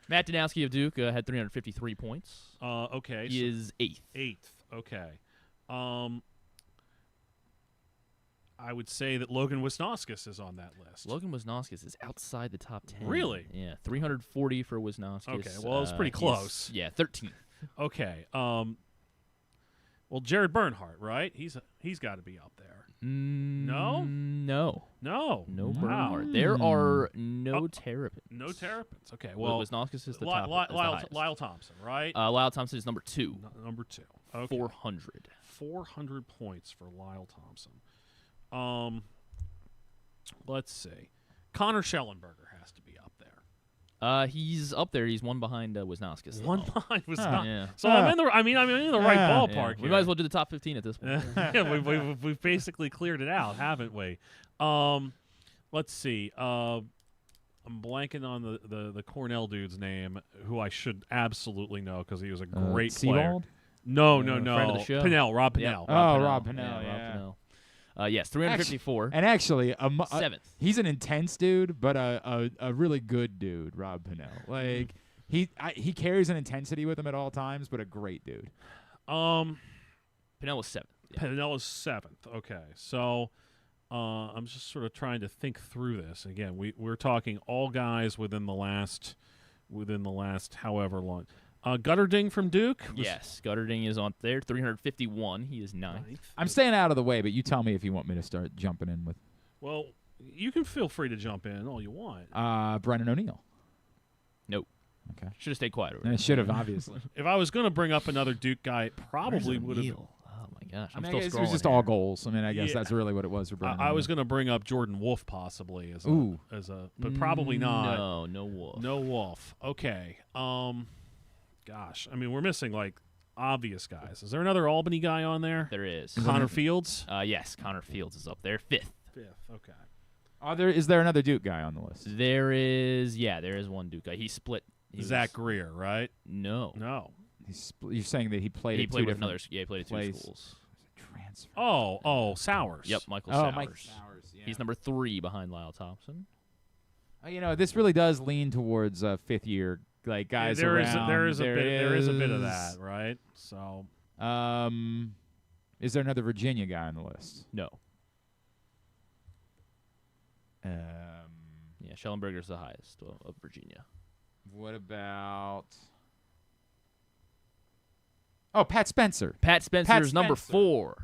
Matt Danowski of Duke had 353 points. Okay, he is 8th. 8th. Okay. I would say that Logan Wisnauskas is on that list. Logan Wisnauskas is outside the top 10. Really? Yeah, 340 for Wisnauskas. Okay, well, it was pretty close. 13th. Okay. Well, Jared Bernhardt, right? He's got to be up there. No? No. Bernhardt. There are no Terrapins. No Terrapins. Okay, well, Wisnauskas is the top. Lyle Thompson, right? Lyle Thompson is number 2. Number 2. Okay. 400. 400 points for Lyle Thompson. Let's see. Connor Schellenberger has to be up there. He's up there. He's one behind Wisnauskas. One behind Wisnauskas. Yeah. So I'm in the right ballpark. We might as well do the top 15 at this point. Yeah, we've basically cleared it out, haven't we? Let's see. I'm blanking on the Cornell dude's name, who I should absolutely know because he was a great player. No. Friend of the show. Pinnell, Rob Pinnell. Yep. Rob Pinnell. Rob Pinnell. Yes, 354. Actually, 7th. He's an intense dude, but a really good dude, Rob Pinnell. Like he carries an intensity with him at all times, but a great dude. Pinnell was 7th. Yeah. Pinnell was 7th. Okay, so I'm just sort of trying to think through this. Again, we're talking all guys within the last however long. Gutterding from Duke? Yes, Gutterding is on there, 351. He is 9th. I'm staying out of the way, but you tell me if you want me to start jumping in with. Well, you can feel free to jump in all you want. Brennan O'Neill. Nope. Okay. Should have stayed quiet. It should have, obviously. If I was going to bring up another Duke guy, it probably would have. Oh my gosh, I'm still scrolling. It was just all goals. I mean, I guess that's really what it was for Brennan. I was going to bring up Jordan Wolf possibly but probably not. No Wolf. No Wolf. Okay. Gosh, I mean, we're missing like obvious guys. Is there another Albany guy on there? There is. Connor Fields? Yes, Connor Fields is up there, 5th. 5th, okay. Is there another Duke guy on the list? There is one Duke guy. He split. Zach Greer, right? No. You're saying that he played he at played two with different another. Yeah, he played at 2 schools. Transfer. Oh, Sowers. Yep, Michael Sowers. Mike Sowers. Yeah. He's number 3 behind Lyle Thompson. This really does lean towards 5th-year guys there around. There is a bit of that, right? So, is there another Virginia guy on the list? No. Yeah, Schellenberger's the highest of Virginia. What about? Oh, Pat Spencer. Pat Spencer's number 4.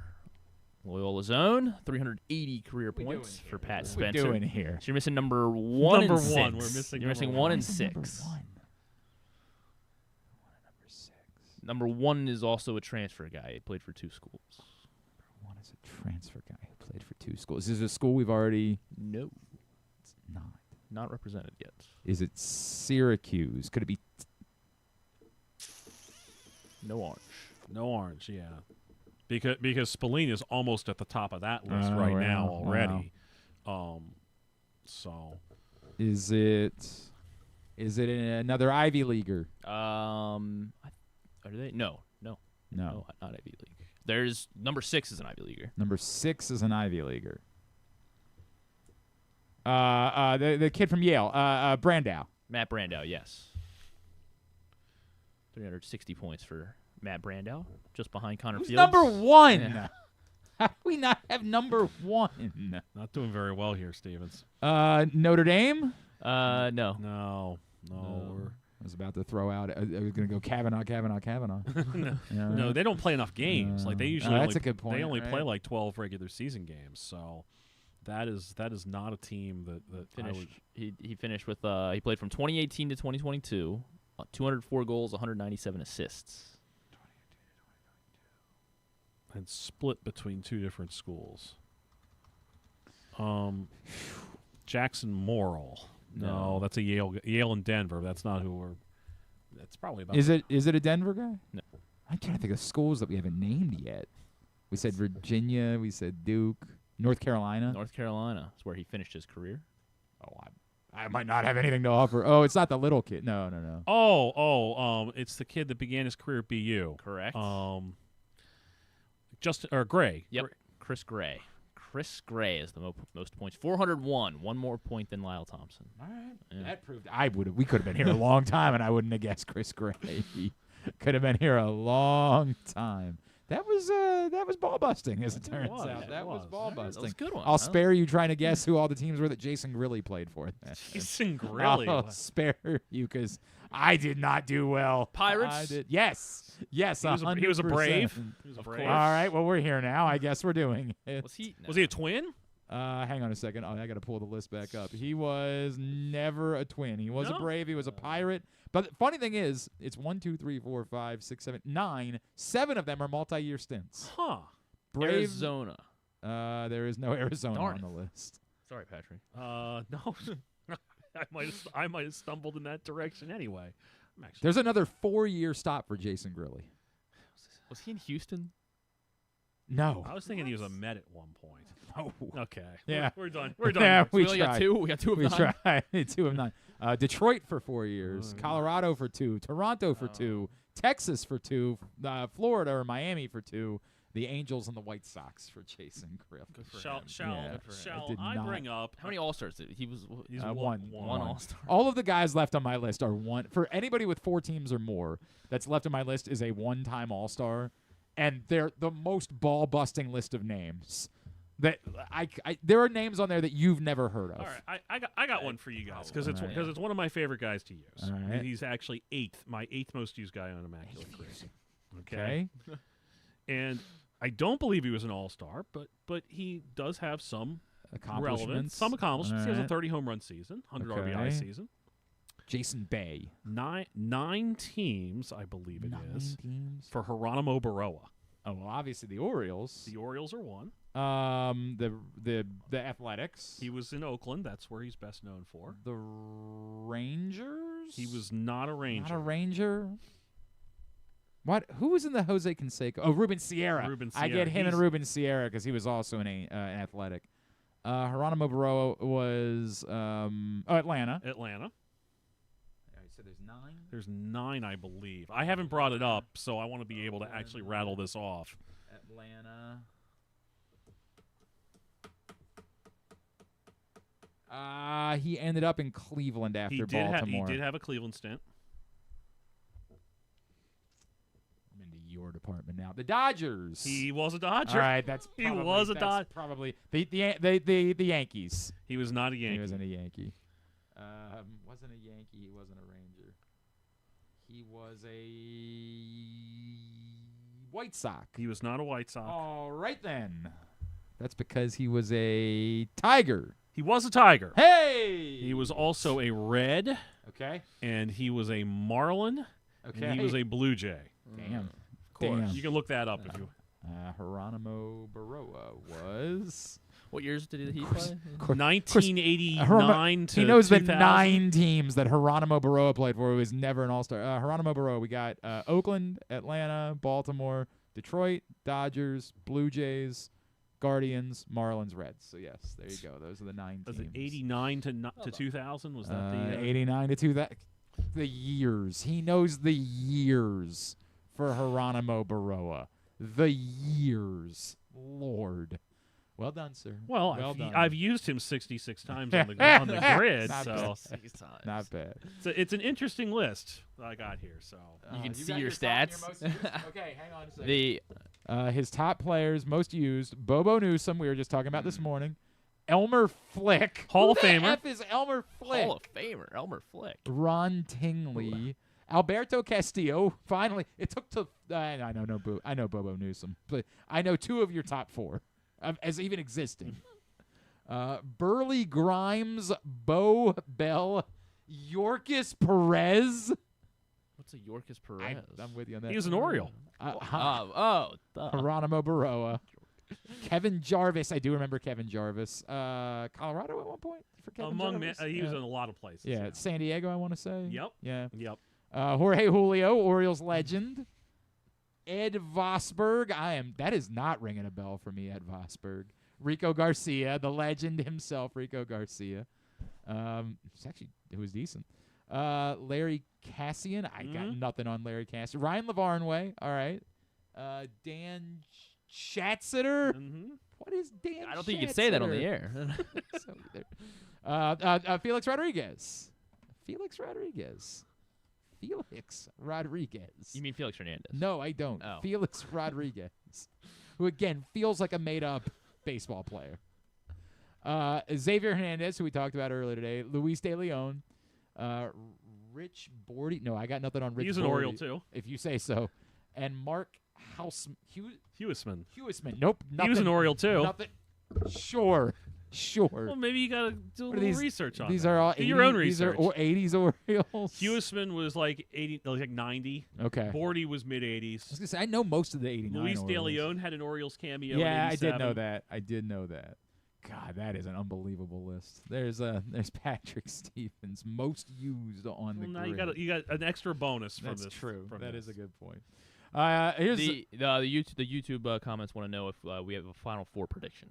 Loyola's own 380 career points for Pat Spencer. What are we doing here? So you're missing number 1 and 6. We're missing You're missing 1 and 6. Number 1 is also a transfer guy. He played for 2 schools. Number 1 is a transfer guy who played for 2 schools. Is this a school we've already? No. It's not. Not represented yet. Is it Syracuse? Could it be? No orange. No orange, yeah. Because Spallini is almost at the top of that list now already. Wow. So. Is it another Ivy Leaguer? Are they? No, not Ivy League. There's number 6 is an Ivy Leaguer. Number 6 is an Ivy Leaguer. The kid from Yale, Brandow. Matt Brandow, yes. 360 points for Matt Brandow, just behind Connor Fields. Number 1. Yeah. How do we not have number 1? Not doing very well here, Stevens. Notre Dame? No. I was about to throw out. I was going to go Kavanaugh. No, they don't play enough games. Like they usually. That's a good point. They only right? play like 12 regular season games. So that is not a team that finished. He finished with. He played from 2018 to 2022. 204 goals, 197 assists. And split between 2 different schools. Jackson Morrill. No, that's a Yale and Denver. That's not who we're. That's probably about. Is it a Denver guy? No. I'm trying to think of schools that we haven't named yet. We said Virginia. We said Duke. North Carolina. North Carolina is where he finished his career. Oh, I might not have anything to offer. Oh, it's not the little kid. No. It's the kid that began his career at BU. Correct. Gray. Yep. Chris Gray. Chris Gray is the most points. 401. One more point than Lyle Thompson. All right. Yeah. That proved we could have been here a long time, and I wouldn't have guessed Chris Gray. Could have been here a long time. That was ball busting, as it turns out. That was ball busting. That was a good one. I'll spare you trying to guess who all the teams were that Jason Grilly played for. Jason Grilly. I'll spare you because I did not do well. Pirates? I did. Yes, he was a Brave. Of course. All right, well, we're here now. I guess we're doing it. Was he a twin? Hang on a second. I got to pull the list back up. He was never a twin. He was a Brave. He was a Pirate. But the funny thing is, it's 1, 2, 3, 4, 5, 6, 7, 9. 7 of them are multi-year stints. Huh. Brave, Arizona. There is no Arizona on the list. Sorry, Patrick. No. I might have stumbled in that direction anyway. There's another 4-year stop for Jason Grilly. Was he in Houston? No. I was thinking he was a Met at one point. Oh. Okay. Yeah. We're done. We're done. Yeah, we only got 2. We got 2 of 9. We tried. 2 of 9. Detroit for 4 years. Colorado for 2. Toronto for 2. Texas for 2. Florida or Miami for 2. The Angels and the White Sox for Jason Grilly. Shall I bring up how many All-Stars did he was? He's one All-Star. All of the guys left on my list are one. For anybody with 4 teams or more that's left on my list is a one-time All-Star, and they're the most ball-busting list of names. That there are names on there that you've never heard of. All right, I got one for you guys because it's one of my favorite guys to use. All right. He's actually my 8th most used guy on Immaculate Grid. Okay. And I don't believe he was an All-Star, but he does have some relevance, some accomplishments. He has a 30 home run season, 100 RBI season. Jason Bay. 9 teams, I believe it 9 is, teams for Geronimo Baroa. Oh, well, obviously the Orioles. The Orioles are one. The Athletics. He was in Oakland. That's where he's best known for. The Rangers. He was not a Ranger. Not a Ranger. What? Who was in the Jose Canseco? Oh, Ruben Sierra. I get him and Ruben Sierra because he was also an Athletic. Geronimo Baroa was Atlanta. Atlanta. So there's 9? There's 9, I believe. I haven't brought it up, so I want to be able to actually rattle this off. Atlanta. He ended up in Cleveland after Baltimore. He did have a Cleveland stint. War Department now. The Dodgers. He was a Dodger. All right, that's he probably, was a that's Dodger. Probably the Yankees. He was not a Yankee. He wasn't a Yankee. Wasn't a Yankee. He wasn't a Ranger. He was a White Sox. He was not a White Sox. All right then. That's because he was a Tiger. He was a Tiger. Hey! He was also a Red. Okay. And he was a Marlin. Okay. And he was a Blue Jay. Damn. Of course. Damn. You can look that up if you. Geronimo Baroa was. What years did he play? 1989 to he knows 2000. the 9 teams that Geronimo Baroa played for. He was never an All-Star. Geronimo Baroa, we got Oakland, Atlanta, Baltimore, Detroit, Dodgers, Blue Jays, Guardians, Marlins, Reds. So, yes, there you go. Those are the 9 Was teams. it 89 to 2000? Was that the 89 to 2000? The years. He knows the years for Geronimo Baroa. The years. Lord. Well done, sir. Well, done. I've used him 66 times on the grid, Not so bad. Not bad. It's an interesting list that I got here. So You can see got your top and stats. most used? Okay, hang on a second. His top players most used: Bobo Newsom, we were just talking about this morning. Elmer Flick, Hall of Who the Famer. F is Elmer Flick? Hall of Famer, Elmer Flick. Ron Tingley, Alberto Castillo. Finally, it took to. I know Bobo Newsom, but I know 2 of your top 4 as even existing. Burley Grimes, Bo Bell, Yorkis Perez. What's a Yorkis Perez? I'm with you on that. he was an Oriole. Geronimo Baroa. Kevin Jarvis. I do remember Kevin Jarvis. Colorado at one point for Kevin Jarvis. He was in a lot of places. Yeah, San Diego, I want to say. Yep. Yeah. Yep. Jorge Julio, Orioles legend. Ed Vosberg. That is not ringing a bell for me, Ed Vosberg. Rico Garcia, the legend himself, Rico Garcia. It was decent. Larry Cassian. I got nothing on Larry Cassian. Ryan Lavarnway. All right. Dan Schatzeder. What is Dan I don't think you can say that on the air. Felix Rodriguez. You mean Felix Hernandez? No, I don't. Oh. Felix Rodriguez, who again feels like a made-up baseball player. Xavier Hernandez, who we talked about earlier today. Luis De Leon. Rich Bordy. No, I got nothing on Rich Bordy. He's an Oriole too, if you say so. And Mark Huisman. Nope. Nothing, He was an Oriole too. Nothing. Sure. Well, maybe you got to do a little research on these that. are all do your own These research. are 80s Orioles. Huisman was like 80, like 90. Okay. Bordy was mid 80s. I was gonna say I know most of the 89. Luis De Orioles. Leon had an Orioles cameo. Yeah, in I 87. did know that. God, that is an unbelievable list. There's Patrick Stevens, most used on the now grid. you got an extra bonus from That's this. true. From That this. is a good point. Here's the YouTube comments want to know if we have a Final Four prediction.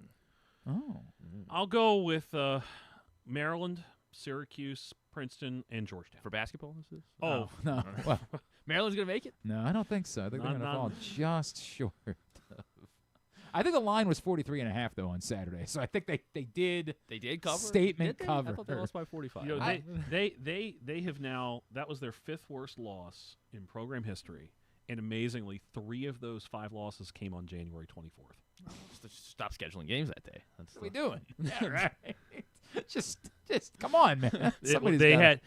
Oh. I'll go with Maryland, Syracuse, Princeton, and Georgetown. For basketball, is this? Oh, no. Well, Maryland's going to make it? No, I don't think so. I think they're Not- going to not- fall just short. I think the line was 43.5 though on Saturday, so I think they did. They did cover. Statement Did they? cover. I thought they lost by 45. You know, they have now, that was their 5th worst loss in program history, and amazingly 3 of those 5 losses came on January 24th. Stop scheduling games that day. That's What are we doing? Yeah, right. just come on, man. Somebody's They gotta- had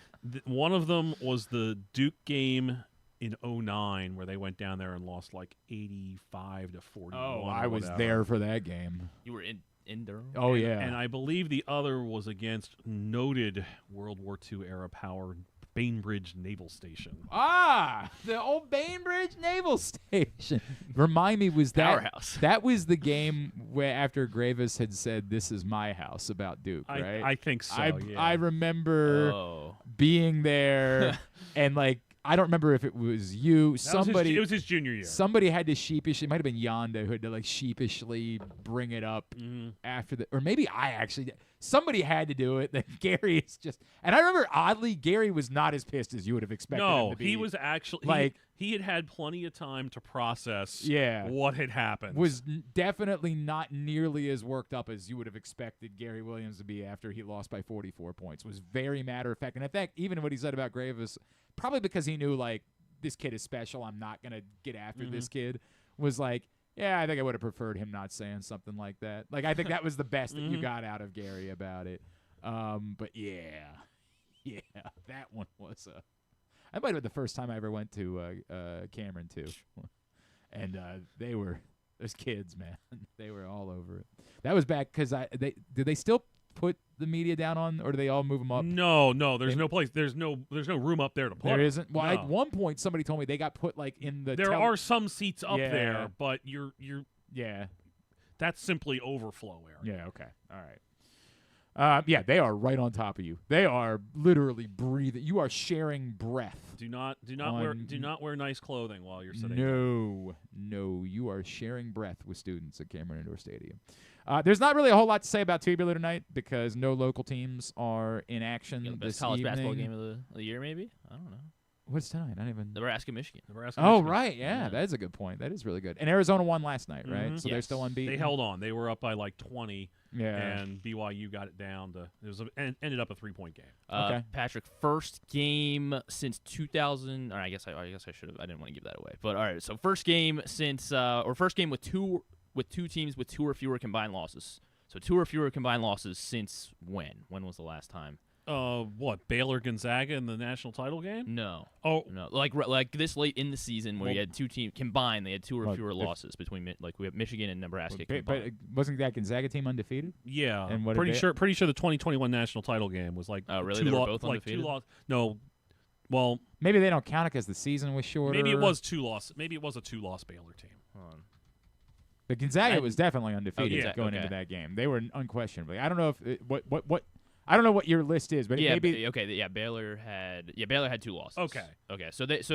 one of them was the Duke game in 2009 where they went down there and lost like 85 to 41. Oh, or I was whatever. there for that game. You were in Durham? Oh, yeah. And I believe the other was against noted World War II era power Bainbridge Naval Station. Ah, the old Bainbridge Naval Station. Remind me, was that Powerhouse. That was the game where after Gravis had said, "This is my house" about Duke, right? I think so. I remember being there, and like I don't remember if it was you. Somebody. It was his junior year. Somebody had to sheepishly. It might have been Yonda who had to like sheepishly bring it up after the, or maybe I actually did. Somebody had to do it. Then Gary is just, and I remember oddly Gary was not as pissed as you would have expected. him to be. He was actually like he had plenty of time to process. Yeah. What had happened. Was definitely not nearly as worked up as you would have expected Gary Williams to be after he lost by 44 points. Was very matter of fact, and in fact, even what he said about Gravis, probably because he knew like this kid is special. I'm not gonna get after this kid. Was like, yeah, I think I would have preferred him not saying something like that. Like, I think that was the best that you got out of Gary about it. But yeah, that one was that might have been the first time I ever went to Cameron too, and those kids, man, they were all over it. That was back because did they still put the media down on, or do they all move them up? No, there's no place. There's no room up there to put. There isn't. Well, no. at one point somebody told me they got put like in the. There are some seats up there, but you're yeah. That's simply overflow area. Yeah. Okay. All right. Yeah, they are right on top of you. They are literally breathing. You are sharing breath. Do not wear nice clothing while you're sitting. No, you are sharing breath with students at Cameron Indoor Stadium. There's not really a whole lot to say about Tubular tonight because no local teams are in action the best this college evening. basketball game of the year, maybe. I don't know. What's tonight? I don't even. Nebraska, Michigan. Right. Yeah, that is a good point. That is really good. And Arizona won last night, right? So they're still unbeaten. They held on. They were up by like 20. Yeah. And BYU got it down to ended up a 3-point game. Okay. Patrick, first game since 2000. Or I guess I should have. I didn't want to give that away. But all right. So first game since first game with two teams with 2 or fewer combined losses. So 2 or fewer combined losses since when? When was the last time? What, Baylor Gonzaga in the national title game? No. Oh, no. Like this late in the season where you had 2 teams combined, they had 2 or fewer losses between we have Michigan and Nebraska. But wasn't that Gonzaga team undefeated? Yeah. And pretty sure the 2021 national title game was like really? They were both undefeated? 2 losses. No. Well, maybe they don't count it because the season was shorter. Maybe it was 2 losses. Maybe it was a 2-loss Baylor team. Hold on. But Gonzaga was definitely undefeated going into that game. They were unquestionably. I don't know if what I don't know what your list is, but maybe Baylor had 2 losses. Okay. So this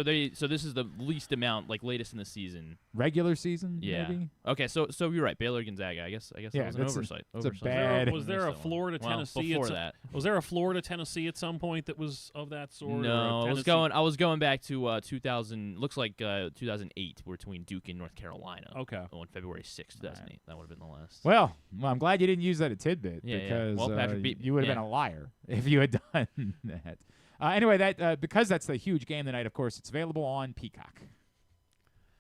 is the least amount, like latest in the season. Regular season, maybe. Okay, so you're right. Baylor Gonzaga. I guess that was an oversight. It's a bad. Was there a Florida Tennessee? Before that, was there a Florida Tennessee at some point that was of that sort? No, I was going back to 2000. Looks like 2008 between Duke and North Carolina. Okay. On February 6th, 2008. That would have been the last. Well, I'm glad you didn't use that a tidbit because Well, Patrick you would have been a liar if you had done that. Anyway, that because that's the huge game tonight. Of course, it's available on Peacock.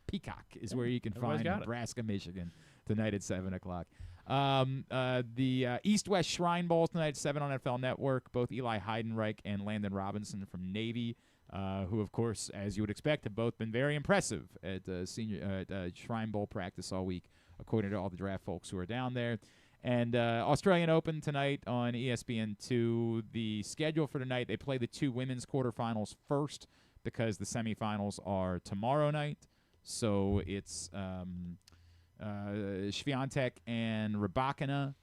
Peacock is where you can find Nebraska, Michigan tonight at 7:00. The East-West Shrine Bowl tonight at 7 on NFL Network. Both Eli Heidenreich and Landon Robinson from Navy, who, of course, as you would expect, have both been very impressive at Shrine Bowl practice all week, according to all the draft folks who are down there. And Australian Open tonight on ESPN2. The schedule for tonight, they play the 2 women's quarterfinals first because the semifinals are tomorrow night. So it's Swiatek and Rybakina,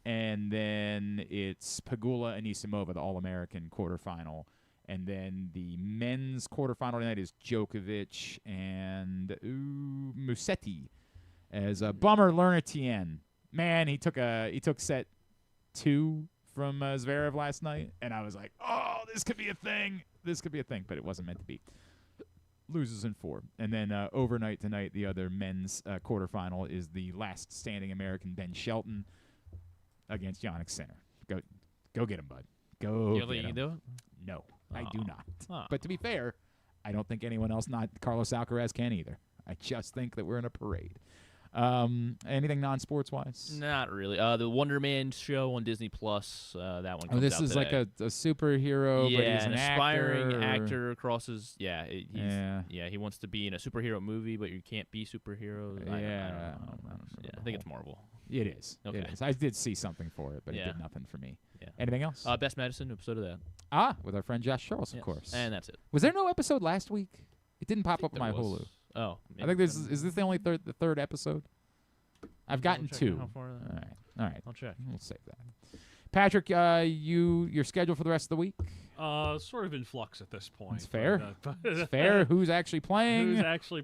and then it's Pegula and Isimova, the All-American quarterfinal. And then the men's quarterfinal tonight is Djokovic and Musetti as a bummer Lerner Tien. Man, he took set 2 from Zverev last night, and I was like, oh, this could be a thing. But it wasn't meant to be. Loses in 4. And then overnight tonight, the other men's quarterfinal is the last standing American Ben Shelton against Yannick Sinner. Go get him, bud. Go you think you can do it? No, I do not. But to be fair, I don't think anyone else, not Carlos Alcaraz, can either. I just think that we're in a parade. Anything non-sports wise? Not really. The Wonder Man show on Disney Plus. That one. Comes this out is today. like a superhero, but he's an aspiring actor. Crosses. He wants to be in a superhero movie, but you can't be superheroes. I think it's Marvel. It is. Okay. It is. I did see something for it, but it did nothing for me. Yeah. Anything else? Best Medicine episode of that. With our friend Josh Charles, of course. And that's it. Was there no episode last week? It didn't pop up on my Hulu. Oh, I think is this the only the third episode? I've gotten 2. How far All right. I'll check. We'll save that. Patrick, your schedule for the rest of the week? Sort of in flux at this point. It's fair. It's fair. Who's actually playing?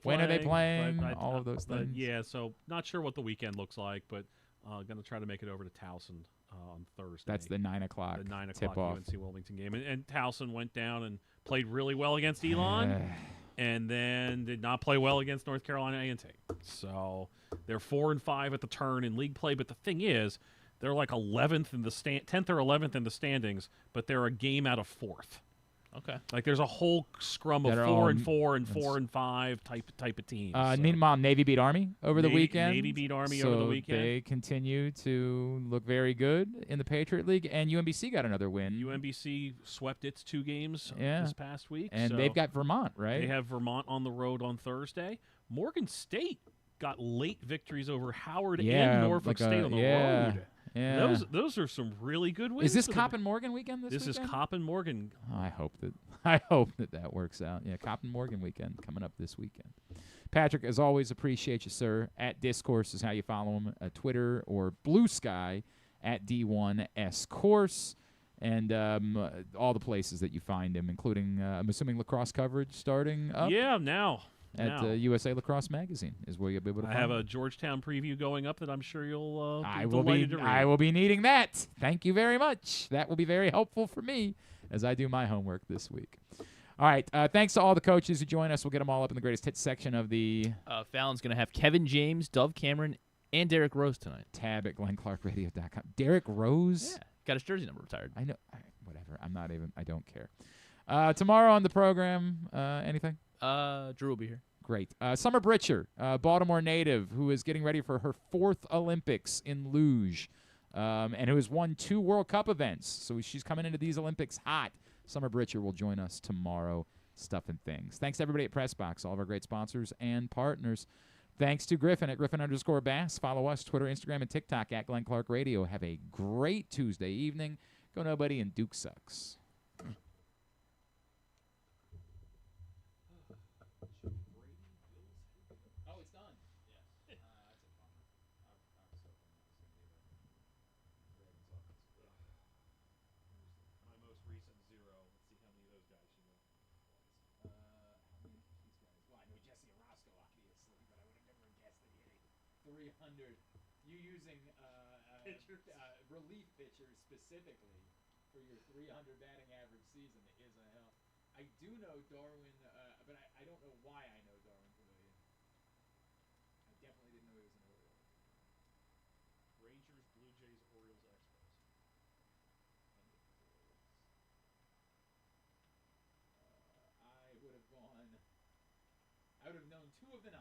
When are they playing? All of those things. Yeah, so not sure what the weekend looks like, but going to try to make it over to Towson on Thursday. That's the 9 o'clock. The 9 tip o'clock off. UNC Wilmington game, and Towson went down and played really well against Elon, and then did not play well against North Carolina A&T. So they're 4-5 at the turn in league play. But the thing is, they're like 11th in the 10th or 11th in the standings, but they're a game out of 4th. Okay. Like there's a whole scrum of That are 4 all- and 4 and 4 and 5 type of teams. Meanwhile, Navy beat Army over the weekend. Navy beat Army so over the weekend. They continue to look very good in the Patriot League, and UMBC got another win. UMBC swept its 2 games this past week. And so they've got Vermont, right? They have Vermont on the road on Thursday. Morgan State got late victories over Howard and Norfolk State on the road. Yeah. Those are some really good wins. Is this Copp and Morgan weekend this This weekend? is Copp and Morgan. Oh, I hope that works out. Yeah, Copp and Morgan weekend coming up this weekend. Patrick, as always, appreciate you, sir. At Discourse is how you follow him. Twitter or Blue Sky at D1S Course. And all the places that you find him, including, I'm assuming, lacrosse coverage starting up? Yeah, now. At USA Lacrosse Magazine is where you'll be able to I find have it. a Georgetown preview going up that I'm sure you'll I be will delighted to read. I will be needing that. Thank you very much. That will be very helpful for me as I do my homework this week. All right. Thanks to all the coaches who join us. We'll get them all up in the greatest hits section of the... Fallon's going to have Kevin James, Dove Cameron, and Derek Rose tonight. Tab at GlennClarkRadio.com. Derek Rose? Yeah. Got his jersey number retired. I know. Whatever. I don't care. Tomorrow on the program, anything? Drew will be here. Great. Summer Britcher, Baltimore native, who is getting ready for her 4th Olympics in luge, and who has won 2 World Cup events. So she's coming into these Olympics hot. Summer Britcher will join us tomorrow. Stuff and things. Thanks to everybody at Pressbox, all of our great sponsors and partners. Thanks to Griffin at Griffin_Bass. Follow us, Twitter, Instagram, and TikTok at Glenn Clark Radio. Have a great Tuesday evening. Go nobody and Duke sucks. You using relief pitchers specifically for your 300 batting average season is a hell. I do know Darwin, but I don't know why I know Darwin Pavilion. I definitely didn't know he was an Oriole. Rangers, Blue Jays, Orioles, Expos. I would have known 2 of the 9.